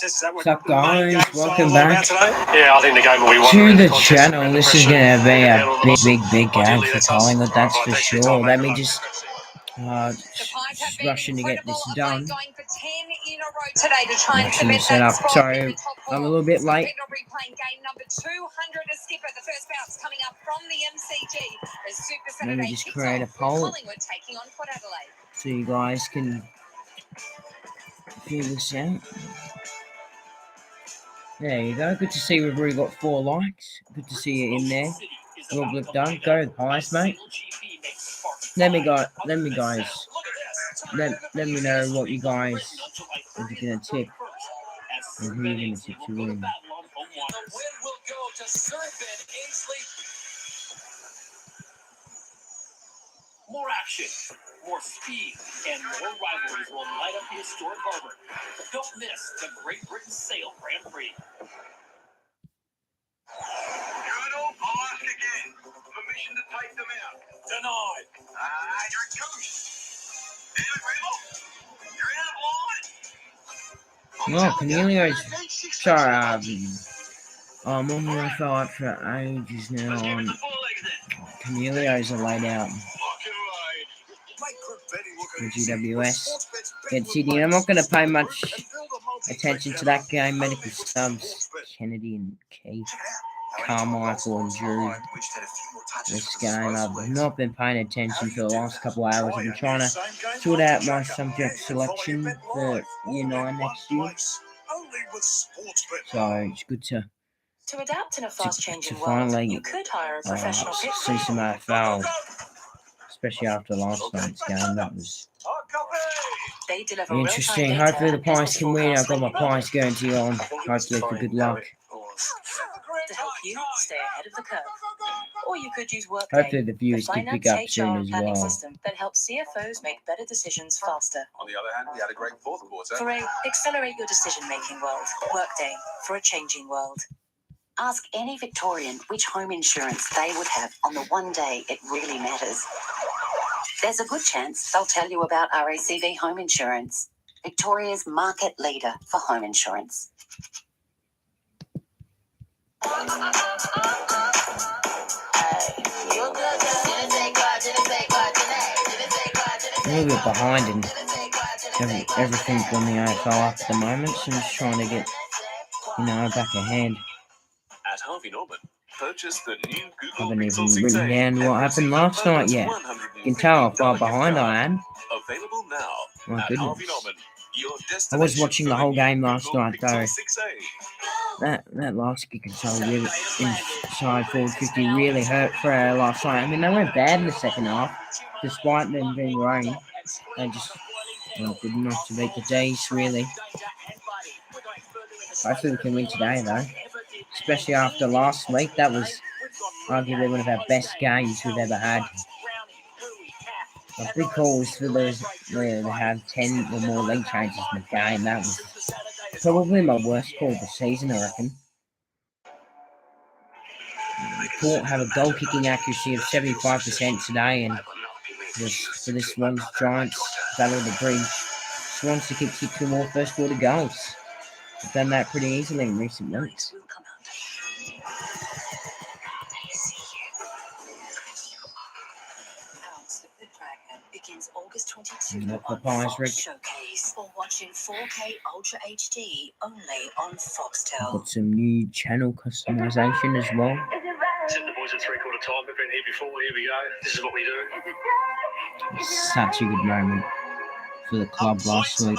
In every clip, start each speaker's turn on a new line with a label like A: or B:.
A: What's up, guys? Welcome back
B: Yeah, I think the game will be
A: to the channel. This is going to be a big game for Collingwood, that's for sure. Let me just rushing to get this done. Rushing to set up. Sorry, I'm a little bit late. Let me just create a poll so you guys can figure this out. There you go. Good to see we've already got 4 likes. Good to see you in there. Well done. Go highest, mate. Let me know what you guys are gonna tip and who you're gonna tip to win.
B: More action, more speed, and more rivalries will light up the historic harbor. Don't miss the Great Britain Sail Grand Prix.
C: Good old blast again. Permission to take them out.
B: Denied.
C: You're a goose. Damn it, Rebel. You're out of line.
A: Cornelio's... Sorry, I'm on my thought for ages now. Cornelio's are laid out for GWS against Sydney. I'm not going to pay much attention to that game. Medical subs, Kennedy and Keith, Carmichael and Drew. This game, I've not been paying attention for the last couple of hours. I've been trying to sort out my subject selection for Year 9 next year. So it's good to
D: adapt in a fast-changing world,
A: finally
D: you could hire a professional
A: see some AFL, especially after last night's game. That was interesting. Hopefully the Pies can win. I've got my Pies guarantee on, hopefully for good luck.
D: To help you stay ahead of the curve. Or you could use Workday,
A: Hopefully the viewers can pick up soon as well.
D: system that helps CFOs make better decisions faster.
C: On the other hand, we had a great fourth quarter.
D: For a accelerate your decision-making world, Workday for a changing world.
E: Ask any Victorian which home insurance they would have on the one day it really matters. There's a good chance they'll tell you about RACV Home Insurance, Victoria's market leader for home insurance.
A: I'm a little bit behind in everything on the AFL at the moment, so I'm just trying to get, back ahead.
B: At Harvey Norman, purchase the new Google
A: Haven't even
B: Pixel
A: written
B: 6a
A: down what happened last night yet. You can tell how far behind I am.
B: Available now.
A: My
B: at
A: goodness.
B: Harvey Norman, your
A: I was watching the whole game
B: Google
A: last night though.
B: Pixel 6a.
A: That last kick control really inside forward 50 really hurt for last night. I mean, they weren't bad in the second half, despite them being rain. They just weren't good enough to beat the D's, really. Hopefully we can win today though, especially after last week. That was arguably one of our best games we've ever had. A big call was for those where they have 10 or more league changes in the game. That was probably my worst call of the season, I reckon. Port have a goal kicking accuracy of 75% today, and for this Swans Giants battle of the bridge, Swans to kick 6 or more first quarter goals. They've done that pretty easily in recent weeks.
D: Begins August 22
A: And that's the
D: on
A: Pies,
D: Fox
A: Rick.
D: Showcase, or watching 4K Ultra HD only on Foxtel.
A: Got some new channel customization as well.
B: Set the boys at 3/4 time. We've been here before. Here we go. This is what we do.
A: Such a good moment for the club last week.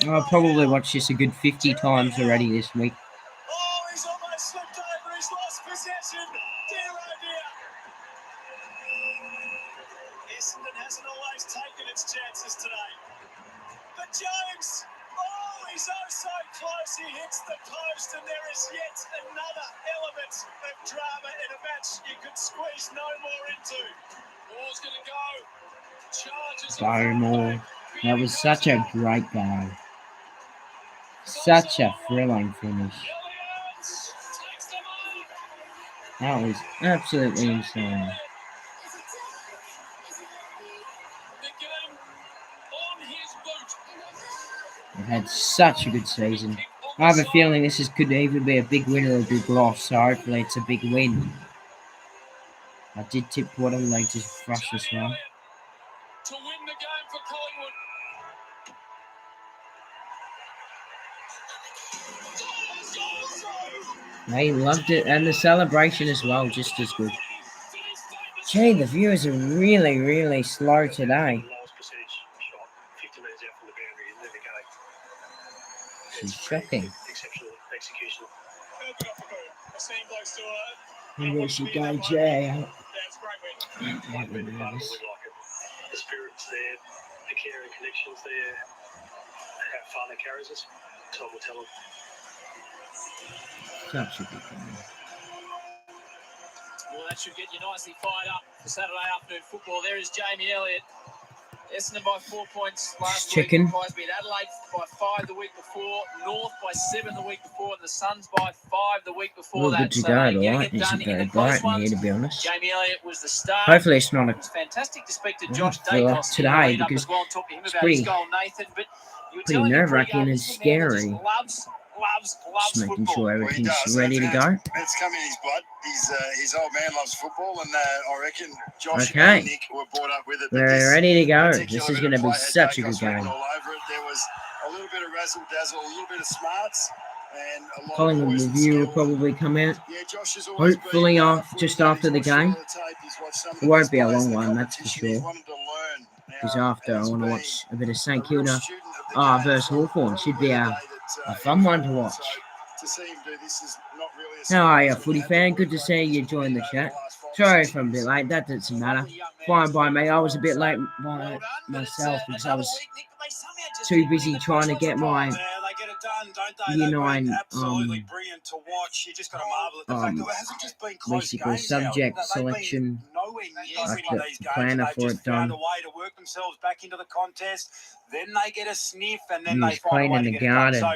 A: I'll probably watch this a good 50 times already this week.
C: Oh, he's almost slipped over. He's lost possession. Dear oh dear. Essendon hasn't always taken its chances today. But Jones, he's oh so close. He hits the post, and there is yet another element of drama in a match you could squeeze no more into. Ball's going to go. Charges.
A: Barrymore. That was such a great game. Such a thrilling finish. That was absolutely insane.
C: The game on his boot.
A: They've had such a good season. I have a feeling could either be a big win or a big loss, so hopefully it's a big win. I did tip Port Adelaide to Thrush as well.
C: To win the game for Collingwood.
A: They loved it, and the celebration as well, just as good. Gee, the viewers are really, really slow today. It's shocking. Here we should go, Jay. Might be nervous.
C: The spirit's there, the care and connections there, how far that carries us. Time will tell them.
A: Such a good game.
B: Well, that should get you nicely fired up for Saturday afternoon football. There is Jamie Elliott. Essendon by 4 points last week.
A: Chicken.
B: Pies beat Adelaide by 5 the week before. North by 7 the week before. And the Suns by 5 the week before
A: All
B: that.
A: good to go. The light isn't very bright in here, to be honest.
B: Jamie Elliott was the star.
A: Hopefully it's not a
B: It was fantastic to speak to
A: Yeah,
B: Josh
A: for
B: Dacos
A: today, because
B: talk to him
A: it's
B: about his
A: pretty-
B: goal, Nathan. But you were
A: pretty
B: telling me
A: nerve-wracking
B: pre-game,
A: and
B: this man that just
A: scary.
B: loves
A: Just making
B: football.
A: sure everything's ready to go.
F: It's come in his blood. His old man loves football, and I reckon Josh
A: Okay.
F: and Nick were brought up with it.
A: We're ready to go.
F: particular
A: This is
F: bit
A: going to
F: of
A: be
F: play had
A: such a good
F: Dacos written
A: game.
F: all over it. There was a little bit of razzle dazzle, a little bit of smarts, and a lot
A: Collingwood
F: of poise and
A: review will
F: skill.
A: probably come out.
F: Yeah, Josh has always
A: Hopefully
F: been,
A: just
F: footy
A: after the
F: he's watched
A: game.
F: all the tape, he's watched some of
A: It won't
F: best
A: be a
F: players
A: long
F: in the
A: one, that's for
F: competition. He's
A: sure.
F: wanted to learn.
A: Because
F: Now,
A: after I
F: and he's
A: want to
F: been
A: watch a bit of
F: a
A: St
F: real
A: Kilda
F: student of the game
A: versus
F: from
A: Hawthorn. Should be
F: the
A: a
F: day that,
A: fun one to
F: he
A: watch.
F: so to see him do this is not really a
A: How are you,
F: surprise.
A: footy
F: He had to
A: fan?
F: work
A: Good to
F: hard
A: see
F: for
A: you
F: his
A: join the
F: career
A: chat.
F: over last 5 or
A: Sorry
F: 6
A: if I'm a bit
F: years.
A: late. That doesn't matter. Fine by me. I was a bit late by myself because I was too busy trying to get my
C: Yeah, they get it done, don't they?
A: Year
C: They've been
A: 9
C: absolutely brilliant to watch. You just got to marvel at the fact that it hasn't just been close
A: basically
C: games now.
A: subject
C: They've
A: selection,
C: been nowhere near
A: like
C: winning
A: the
C: these games,
A: planner
C: and they've
A: for
C: just
A: it done.
C: found a way to work themselves back into the contest. Then they get a sniff, and then
A: He
C: they
A: was
C: find a way
A: cleaning
C: to
A: the
C: get it done.
A: garden.
C: So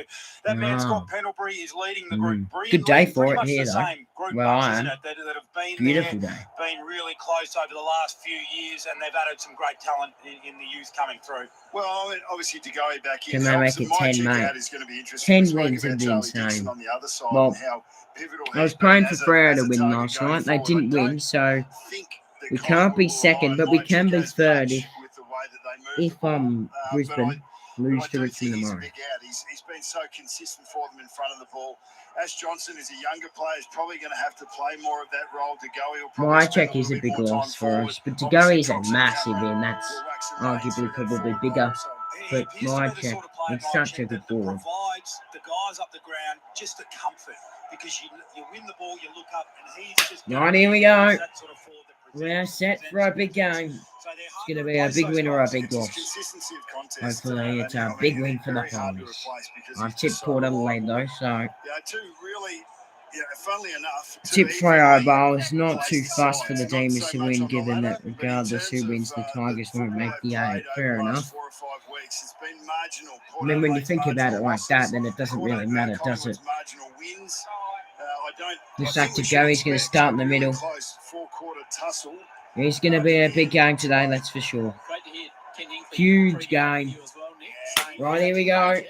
C: that man,
A: Wow.
C: Scott Pendlebury, is leading the group brilliantly.
A: Good day for
C: Pretty
A: it
C: much
A: here,
C: the
A: though.
C: same group
A: Where
C: bunch,
A: I
C: isn't
A: am.
C: it, that have been
A: Beautiful
C: there,
A: day.
C: been really close over the last few years, and they've added some great talent in the youth coming through.
F: Well, I mean, obviously to go back in,
A: Can they
F: helps,
A: make
F: and
A: it
F: my
A: 10,
F: check
A: mate?
F: out is going to be interesting.
A: 10
F: We spoke
A: wins
F: about
A: would be
F: Charlie
A: insane.
F: Dixon on the other side,
A: Well,
F: and how pivotal
A: I was
F: he's
A: praying
F: been
A: for
F: as a
A: Freo to win
F: target
A: last
F: going
A: night. They
F: forward.
A: didn't
F: I
A: win,
F: don't
A: so
F: think that
A: we can't be
F: Collingwood will
A: second,
F: rely
A: but
F: on
A: we
F: my
A: can
F: check
A: be
F: as
A: third
F: much with the way that they move
A: if
F: the ball.
A: Brisbane lose
F: I
A: to
F: do
A: Richmond
F: think he's a
A: tomorrow.
F: big out. He's been so consistent for them in front of the ball. Ash Johnson is a younger player. He's probably going to have to play more of that role. To go, he'll probably
A: My
F: spend
A: check is a
F: little
A: big
F: bit more
A: loss
F: time
A: for
F: forward.
A: us, but to go
F: Obviously,
A: is a
F: Thompson
A: massive
F: Cameron
A: win. That's
F: will whack some days
A: arguably
F: through that
A: probably
F: forward
A: bigger.
F: line. So
C: He
A: But
C: appears to
A: my
C: be the
A: check,
C: sort of player,
A: it's such a
C: Check,
A: good
C: that
A: forward.
C: provides the guys up the ground just a comfort, because you win the ball, you look up, and he's just
A: Right, here we go.
C: that sort of forward that
A: We're
C: presents-
A: set for a big game.
C: So they're
A: It's
C: hard
A: going to
C: to
A: be a
C: replace
A: big
C: those
A: win or a
C: guys.
A: big
F: It's his
A: loss.
F: consistency of contest.
A: Hopefully it's a
F: I
A: big
F: think
A: win for the
F: very hard to
A: Pies.
F: replace because
A: I've
F: he's
A: tipped
F: just so
A: Port Adelaide
F: reliable.
A: though, so
F: Yeah, two really, funnily enough,
A: tip
F: two
A: Freo,
F: evenly
A: but I was not too
F: placed
A: fussed for the
F: sides. Not
A: Demons
F: so
A: to
F: much
A: win,
F: on the
A: given
F: ladder,
A: that
F: but in
A: regardless who
F: terms
A: wins, the
F: of
A: Tigers won't
F: football
A: make
F: they've
A: the 8.
F: played
A: Fair
F: over the
A: enough.
F: last 4 or 5 weeks, it's been marginal.
A: I
F: Port
A: mean, when you
F: Adelaide's
A: think about it
F: marginal
A: like that,
F: losses,
A: then it doesn't
F: Port
A: really matter, does it?
F: Collingwood's marginal wins. I
A: Looks
F: think
A: like
F: we
A: to
F: should
A: go, he's going to
F: expect
A: start in
F: a
A: the
F: really
A: middle.
F: close 4-quarter tussle.
A: It's going to be a big game today, that's for sure.
B: Great to hear Ken Hinkley
A: Huge
B: preview
A: game.
B: you as well, Nick, saying
A: Right, here we go.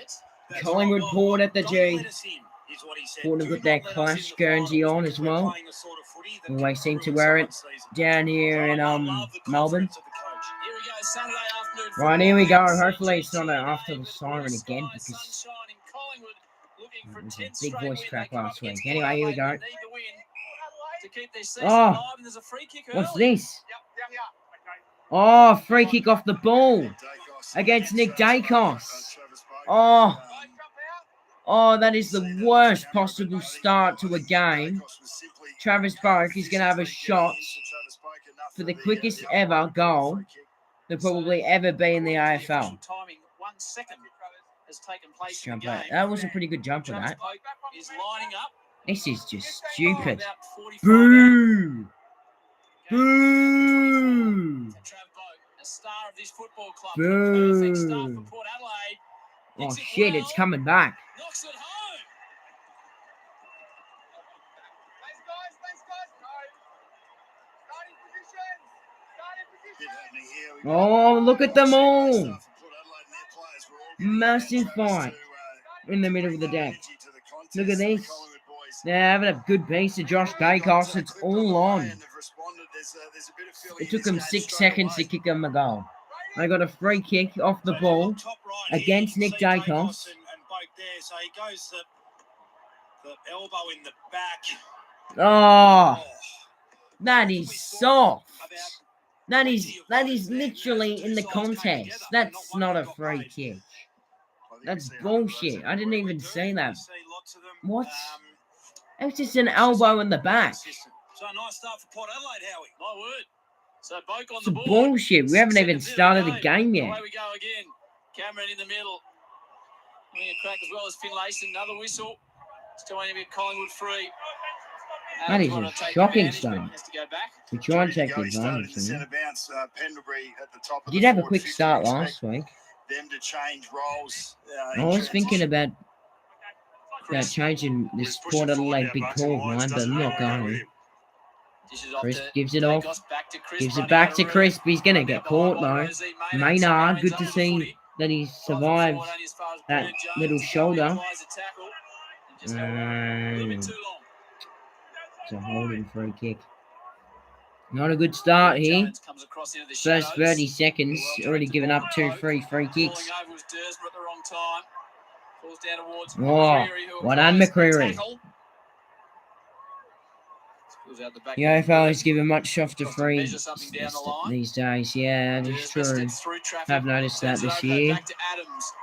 C: That's
A: Collingwood
C: right.
A: Port at the
C: Don't
A: G.
C: let us in, is what he said.
A: Port have
C: Do
A: got their
C: not let us
A: Clash
C: in the
A: Guernsey
C: finals
A: on
C: because
A: as
C: we're
A: well.
C: playing the sort of footy that
A: Always
C: can
A: seem to
C: ruin
A: wear it
C: someone's season.
A: down here in
C: I love the
A: Melbourne.
C: confidence of the coach.
B: Here we go, Saturday afternoon.
A: Right, here we go.
B: football.
A: Hopefully it's not after the
B: With
A: siren
B: blue
A: again,
B: skies,
A: because
B: sunshine in Collingwood, looking for
A: it was a
B: 10
A: big
B: straight
A: voice
B: win.
A: crack
B: They come
A: last
B: up against
A: week. Anyway, here we
B: Adelaide,
A: go.
B: who need the win to keep their season
A: Oh,
B: alive, and there's a free kick
A: what's
B: early.
A: this? Oh, free kick off the ball against Nick Dacos. Oh, that is the worst possible start to a game. Travis Boak is going to have a shot for the quickest ever goal that probably ever be in the AFL.
B: Timing, 1 second has taken place in the
A: Jump
B: game.
A: out. That was a pretty good jump for
B: Travis
A: that.
B: Boak is lining up.
A: This is just stupid.
B: About 45
A: Boo!
B: out.
A: Boo!
B: Trav Boak, a star of this football club.
A: Boo.
B: Perfect start for Port Adelaide.
A: Oh
B: Hits it
A: shit,
B: well,
A: it's coming back.
B: knocks it home.
F: Bit happening here. We've
A: Oh, look at them all.
F: stuff for Port Adelaide and their players were all getting
A: Massive
F: their hands
A: fight
F: to,
A: in the
F: to
A: middle
F: bring
A: of the
F: that
A: deck.
F: energy to the contest.
A: Look at
F: So the
A: this.
F: Collingwood boys
A: They're having a good piece of Josh
F: got,
A: Dacos. It's
F: clipped
A: all
F: them away
A: on.
F: and they've responded. There's a bit of feeling
A: It
F: in
A: took
F: this
A: them
F: game
A: 6
F: straight
A: seconds to
F: away.
A: kick them a goal. They got a free kick off the
C: So
A: ball
C: look, top right
A: against
C: here, you
A: Nick
C: can see
A: Dacos.
C: and Boak there. So he goes the elbow in the back.
A: Oh,
C: Oh,
A: that
C: what
A: is
C: can we talk
A: soft.
C: about
A: That is
C: plenty of those there,
A: literally
C: as the
A: in
C: two
A: the
C: sides came
A: context.
C: together,
A: That's
C: not one
A: not
C: that
A: a
C: got
A: free
C: made.
A: kick.
F: I think we
A: That's
F: see 100 of those
A: bullshit.
F: every
A: I didn't
F: week.
A: even
C: We
A: see
C: do.
A: that.
C: We see lots of them.
A: What? It was just
C: It's
A: an
C: just
A: elbow in the
C: very
A: back.
C: consistent. So a nice start for Port Adelaide, Howie.
B: My word. So Boak on
A: It's
B: the board.
A: bullshit. We haven't
B: 6
A: even
B: seconds into
A: started the game
B: Away
A: yet.
B: we go again. Cameron in the middle. Having a crack as well as Finlayson. Another whistle. Still only be Collingwood free.
A: That is
B: trying
A: a
B: to take
A: shocking
B: advantage, but
A: start.
B: has to go back.
A: We try and
F: Ready to
A: take
F: go.
A: the
F: He started in
A: advantage.
F: the
A: You know?
F: centre bounce. Pendlebury at the top of
A: Did
F: the
A: have a
F: forward
A: quick
F: 50.
A: start
F: Expect
A: last week.
F: them to change roles.
A: I was thinking about
B: Chris
A: changing this Port Adelaide big call of mine, but I'm not going to.
B: Dishes off
A: Chris
B: to
A: gives it off.
B: Dacos, back to Chris,
A: Gives it
B: running
A: back
B: out of
A: to
B: room.
A: Crisp. He's going to
B: Run
A: get
B: out behind
A: caught
B: by
A: though.
B: Rosie.
A: Maynard,
B: Somehow
A: good
B: ends
A: to
B: up with
A: see
B: footy.
A: that he
B: Drives it
A: survived
B: forward, only as far as
A: that
B: Bernard Jones
A: little
B: to go. He
A: shoulder.
B: applies a tackle. And just held on a little bit too long.
A: It's a holding free kick. Not a good start here.
B: Jones comes across into the
A: First
B: shadows.
A: 30 seconds,
B: Well
A: already
B: directed
A: given
B: ball
A: up
B: to
A: 2
B: Boak.
A: free
B: Falling
A: kicks.
B: over was Dersmer at the wrong time. Falls down towards
A: Oh,
B: McCreary, who
A: well done,
B: applies the
A: McCreary.
B: tackle. Spills out the back
A: The
B: there.
A: AFL is giving much softer
B: Tries to
A: free
B: measure something down the line.
A: these days. Yeah, that is
B: Dersmer
A: true.
B: steps through traffic.
A: I've noticed that
B: Turns it
A: this
B: over,
A: year.
B: back to Adams.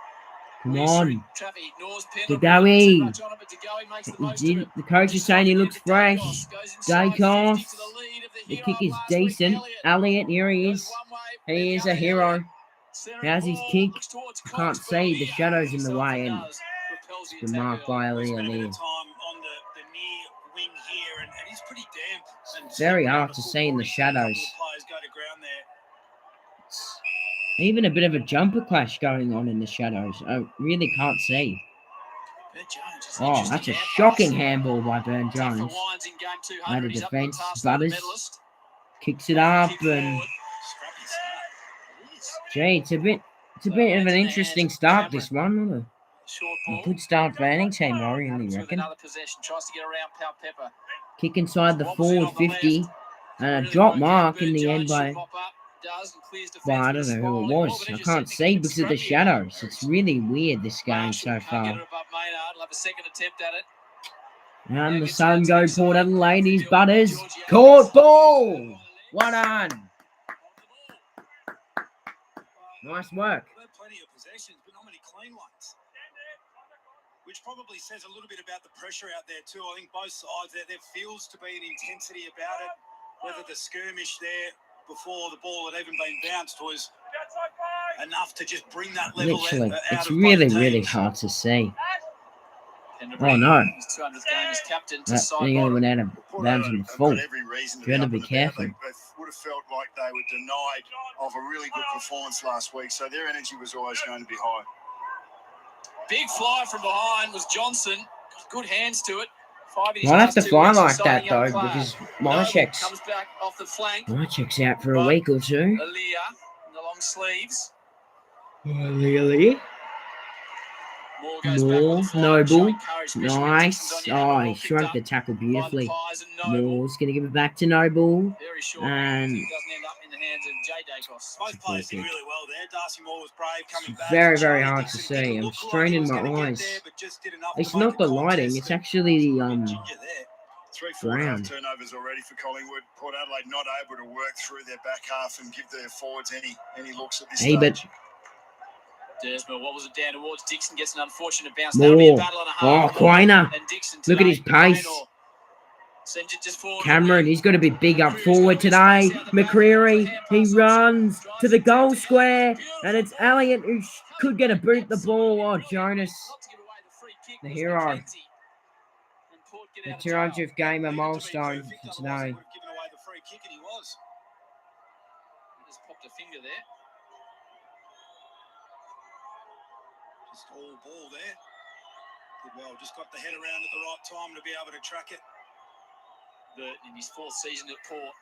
A: Come
B: Weaves through
A: on.
B: traffic, ignores
A: To
B: Pendlebury. Too
A: Goey.
B: much on it, but to Goey makes the most of it.
A: The coach is
B: Just
A: saying he
B: locking
A: looks
B: into
A: fresh.
B: Dacos. Goes inside, 50
A: Dacos.
B: to the lead of the
A: The
B: hero
A: kick
B: of
A: is
B: last week,
A: decent. Elliott, here he
B: Goes
A: is.
B: one way,
A: He
B: then
A: is
B: the
A: a
B: other.
A: hero.
B: Elliott. Centering
A: How's his
B: ball,
A: kick?
B: looks towards
A: I
B: Cox,
A: can't
B: but
A: see. The
B: Elliott
A: shadow's in the
B: himself
A: way.
B: and
A: And
B: does. Repels the
A: it's
B: attack
A: marked
B: early.
A: by
C: We
A: Elliott
C: spent a bit
A: there.
C: of time on the near wing here, and he's pretty damp. And
A: Very
C: stepping
A: hard
C: out
A: to
C: the
A: see in the
C: full body, a couple
A: shadows.
C: of players go to ground there.
A: Even a bit of a jumper clash going on in the shadows. I really can't see.
B: Ben Jones is
A: Oh,
B: interesting
A: that's a
B: hand
A: shocking
B: pass.
A: handball by Burn
B: Tough for
A: Jones.
B: Wines in game
A: Out
B: 200.
A: of
B: He's up on the
A: defence.
B: task for the
A: Butters
B: medalist.
A: kicks it up
B: Kick
A: and
B: forward.
C: Scrappy start. It is.
A: gee, it's a bit
B: So
A: of
B: hands
A: an
B: in the
A: interesting
B: hands of
A: start.
B: Cameron.
A: This one. What
B: Short
A: a
B: ball.
A: good start for any team, I really
B: Adams with
A: reckon.
B: another possession. Tries to get around Pal Pepper.
A: Kick inside the
B: Wobbles in
A: forward
B: on the
A: 50
B: left.
A: and a
B: Really
A: drop
B: broke out.
A: mark in
B: Bern
A: the end
B: Jones should
A: by.
B: mop up. Does and clears defence
A: Well, I
B: with a
A: don't know who it
B: spiraling ball,
A: was.
B: but
A: I
B: as you
A: can't
B: said,
A: see
B: Nick,
A: because of the
B: it's scrappy again.
A: shadows. It's really weird this game
B: Marshall
A: so
B: can't get
A: far.
B: it above Maynard. He'll have a second attempt at it.
A: And the
B: gets
A: sun
B: it
A: go
B: outside.
A: Port Adelaide. He's
B: Field,
A: Butters.
B: Georgie
A: Caught
B: Adams.
A: ball. Well done.
B: On the ball.
A: Nice work.
C: They've had plenty of possessions, but not many clean ones. Which probably says a little bit about the pressure out there too. I think both sides, there feels to be an intensity about it. Whether the skirmish there before the ball had even been bounced was enough to just bring that level
A: Literally,
C: out
A: it's
C: of
A: really,
C: both
A: really
C: teams.
A: hard to see.
B: Pendlebury,
A: Oh no.
B: his 200th game as captain to
A: That
B: side
A: thing
B: bottom.
A: went out of
F: Port
A: bounds
F: Adelaide
A: in the
F: have
A: full.
F: got every reason to
A: You gotta
F: up
A: be
F: and about.
A: careful.
F: They would have felt like they were denied of a really good performance last week, so their energy was always going to be high.
B: Big fly from behind was Johnson. Good hands to it. 5 in his
A: Might have
B: last
A: to
B: 2
A: fly
B: weeks,
A: like that
B: signing
A: though,
B: up Clark.
A: because my
B: Noble
A: check's
B: comes back off the flank.
A: out for a week or two.
B: Aaliyah in the long sleeves.
A: Really?
B: Moore goes back
A: Moore,
B: with the fly,
A: Noble,
B: showing courage, especially when Dixon's
A: nice.
B: on your hand, but
A: Oh,
B: well
A: he
B: picked
A: shrunk
B: up
A: the tackle
B: by the
A: beautifully.
B: Pies and Noble.
A: Moore's gonna give it back to Noble.
B: Very short.
A: And
B: It doesn't end up in the hands of Jay Dacos.
C: Both players did really well there. Darcy Moore was brave coming back.
A: very, very
C: Charlie
A: hard to
C: Dixon didn't
A: see. I'm
C: look like he
A: straining
C: was
A: my
C: gonna get
A: eyes.
C: there, but just did enough
A: It's
C: to make
A: not the lighting,
C: contest
A: it's
C: and
A: actually the
C: ginger there.
F: 3 forward
A: Brown.
F: half turnovers already for Collingwood. Port Adelaide not able to work through their back half and give their forwards any looks at this
A: Abert.
F: stage.
B: Dersmer wobbles it down towards Dixon, gets an unfortunate bounce. That'll be a
A: Moore.
B: battle and a
A: Oh,
B: half.
A: Quainer.
B: And Dixon
A: Look at his
B: today.
A: pace.
B: Quaynor sends it just forward.
A: Cameron, he's got to be big up forward today. McCreary, he runs to the goal square, and it's Elliott who could get a boot the ball. Oh, Jonas, the hero. The 200th game, a milestone for today.
C: Would have given away the free kick, and he was.
B: Just popped a finger there.
C: Just all ball there. Did well. Just got the head around at the right time to be able to track it.
B: Burton in his 4th season at Port.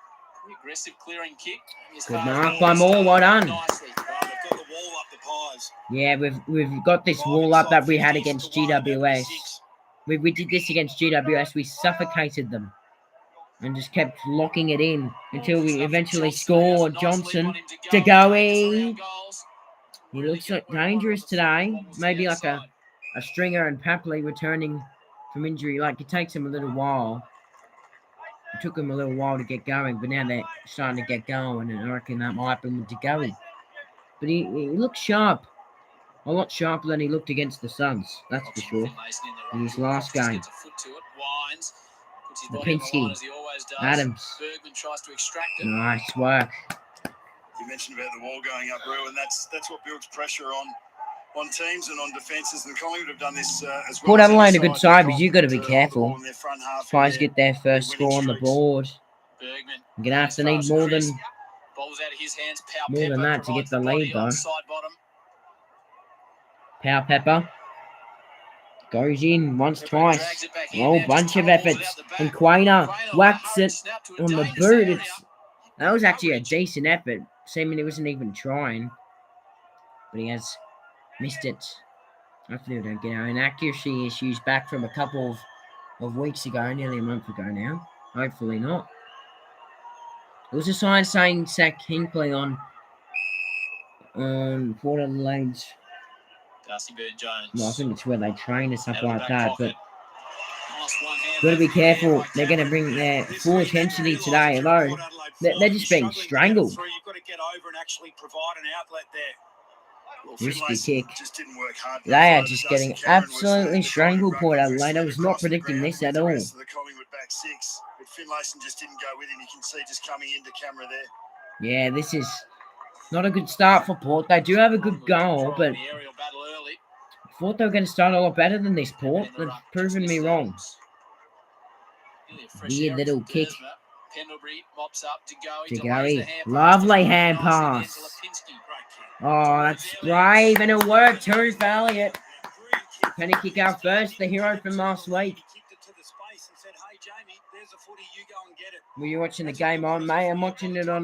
B: The aggressive clearing kick.
A: Good mark by Moore. Well done.
B: Nicely.
C: They've got the wall up the pies.
A: Yeah, we've got this wall up that we had against GWS. We did this against GWS. We suffocated them and just kept locking it in until we eventually scored. Johnson to go in. He looks like dangerous today. Maybe like a Stringer and Papley returning from injury. Like, it takes him a little while. It took him a little while to get going, but now they're starting to get going, and I reckon that might be to go. But he looks sharp. A lot sharper than he looked against the Suns, that's for sure. In his last game. Lipinski, Adams. Nice work.
F: You mentioned about the wall going up, Rue, and that's what builds pressure on teams and on defences, and Collingwood have done this as well.
A: Port Adelaide a good side, but you've got to be careful. Pies get their first score on the board. You're going to have to need more than that to get the lead, though. Power Pepper goes in once, twice. A whole bunch of efforts. And Quainer whacks it on the boot. That was actually a decent effort. Seeming he wasn't even trying. But he has missed it. Hopefully we don't get our inaccuracy issues back from a couple of weeks ago, nearly a month ago now. Hopefully not. There was a sign saying sack Hinkley on Port Adelaide's.
B: Darcy Burn-Jones.
A: Well, I think it's where they train or something like that, but got to be careful. They're going to bring their full intensity today, although they're just being strangled.
C: You've got to get over and actually provide an outlet there.
A: Risky kick. They are just getting absolutely strangled, Port Adelaide. I was not predicting this at all.
F: The Collingwood back six, but Finlayson just didn't go with him. You can see just coming into camera there.
A: Yeah, this is not a good start for Port. They do have a good goal, but I thought they were going to start a lot better than this, Port. They've proven me wrong. Weird little kick. To Gary. Lovely hand pass. Oh, that's brave, and it worked too for Elliott. Penny kick out first, the hero from last week. Were you watching the game on, mate? I'm watching it on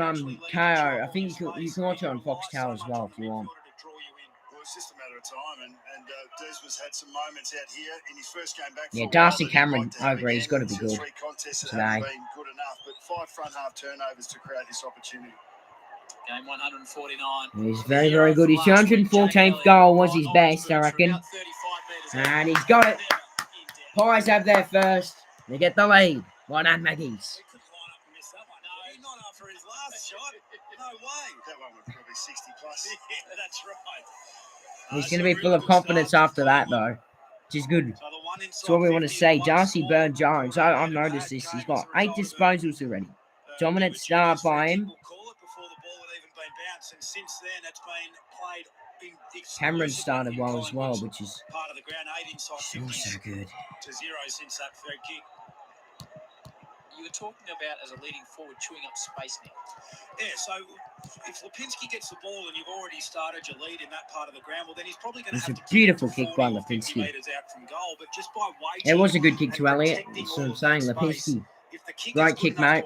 A: KO. I think you can watch it on Foxtel as well if you want.
F: Well, it's just a matter of time, and Desmond's had some moments out here in his first game back.
A: Yeah, Darcy Cameron, I agree, he's got to be good today.
F: Been good enough, but 5 front half turnovers to create this opportunity.
B: Game 149.
A: He's very, very good. His 214th goal was his best, I reckon. And he's got it. Pies have their first. They get the lead. Well done, Maggies.
C: Not after his last shot. No way.
F: That one was probably 60 plus.
C: Yeah, that's right.
A: He's going to be full of confidence after that, though, which is good. That's what we want to say. Darcy Burn-Jones, I've noticed this. He's got 8 disposals already. Dominant start by him. Cameron started well as well, which is so good.
C: To 0 since that third kick.
B: You were talking about as a leading forward chewing up space now.
C: Yeah, so if Lipinski gets the ball and you've already started your lead in that part of the ground, well, then he's probably going to have to.
A: It's a beautiful kick by Lipinski. It was a good kick to Elliott. That's what I'm saying, Lipinski. Great kick, mate.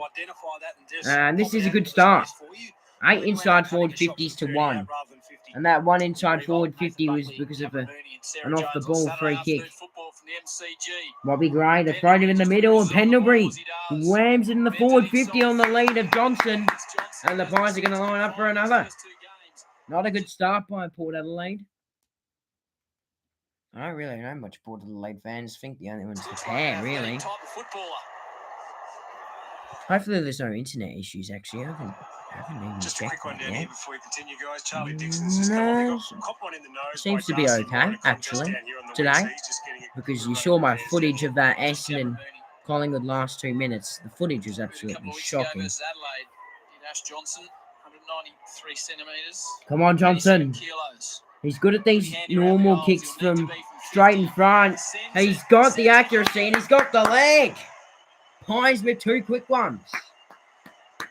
A: And this is a good start. 8 inside forward 50s to 1. And that 1 inside forward 50 was because of an off-the-ball free kick. Robbie Gray, they throw him in the middle, and Pendlebury whams it in the forward 50 on the lead of Johnson. And the Pies are going to line up for another. Not a good start by Port Adelaide. I don't really know much Port Adelaide fans. I think the only one's the pair, really. Hopefully there's no internet issues, actually. I haven't even
C: Just a
A: checked
C: quick one
A: that
C: down
A: yet.
C: here before we continue, guys. Charlie Dixon's just come on. He got one in the nose.
A: Seems
C: by
A: to be
C: Darcy
A: okay,
C: Burn
A: actually,
C: down here on the
A: today,
C: wing, so he's just getting it
A: because
C: good
A: you saw my
C: there.
A: footage of that Essendon Collingwood last 2 minutes. The footage was absolutely shocking.
B: Adelaide, Ash Johnson, 193 centimetres.
A: Come on, Johnson.
B: 87 kilos.
A: He's good at these normal kicks from straight in front. He's got the accuracy and he's got the leg. Pies with 2 quick ones.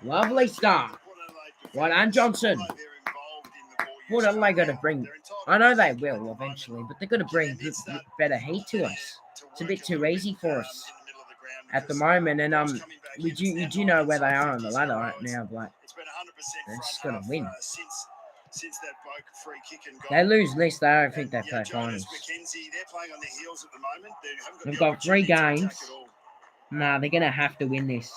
A: Lovely start. Well done, Johnson. What are they going to bring? I know they will eventually, but they're going to bring better heat to us. It's a bit too easy for us. at the moment, and you do know where they are on the ladder right now, but
F: It's been 100%
A: they're just
F: front
A: gonna
F: half,
A: win.
F: Since that Boca free kick and goal.
A: They lose this, I don't think they play
F: Jonas
A: finals.
F: McKenzie, they're playing on their heels at the moment. They haven't
A: They've
F: the
A: got 3
F: opportunity to
A: games.
F: attack at all.
A: Nah, they're gonna have to win this.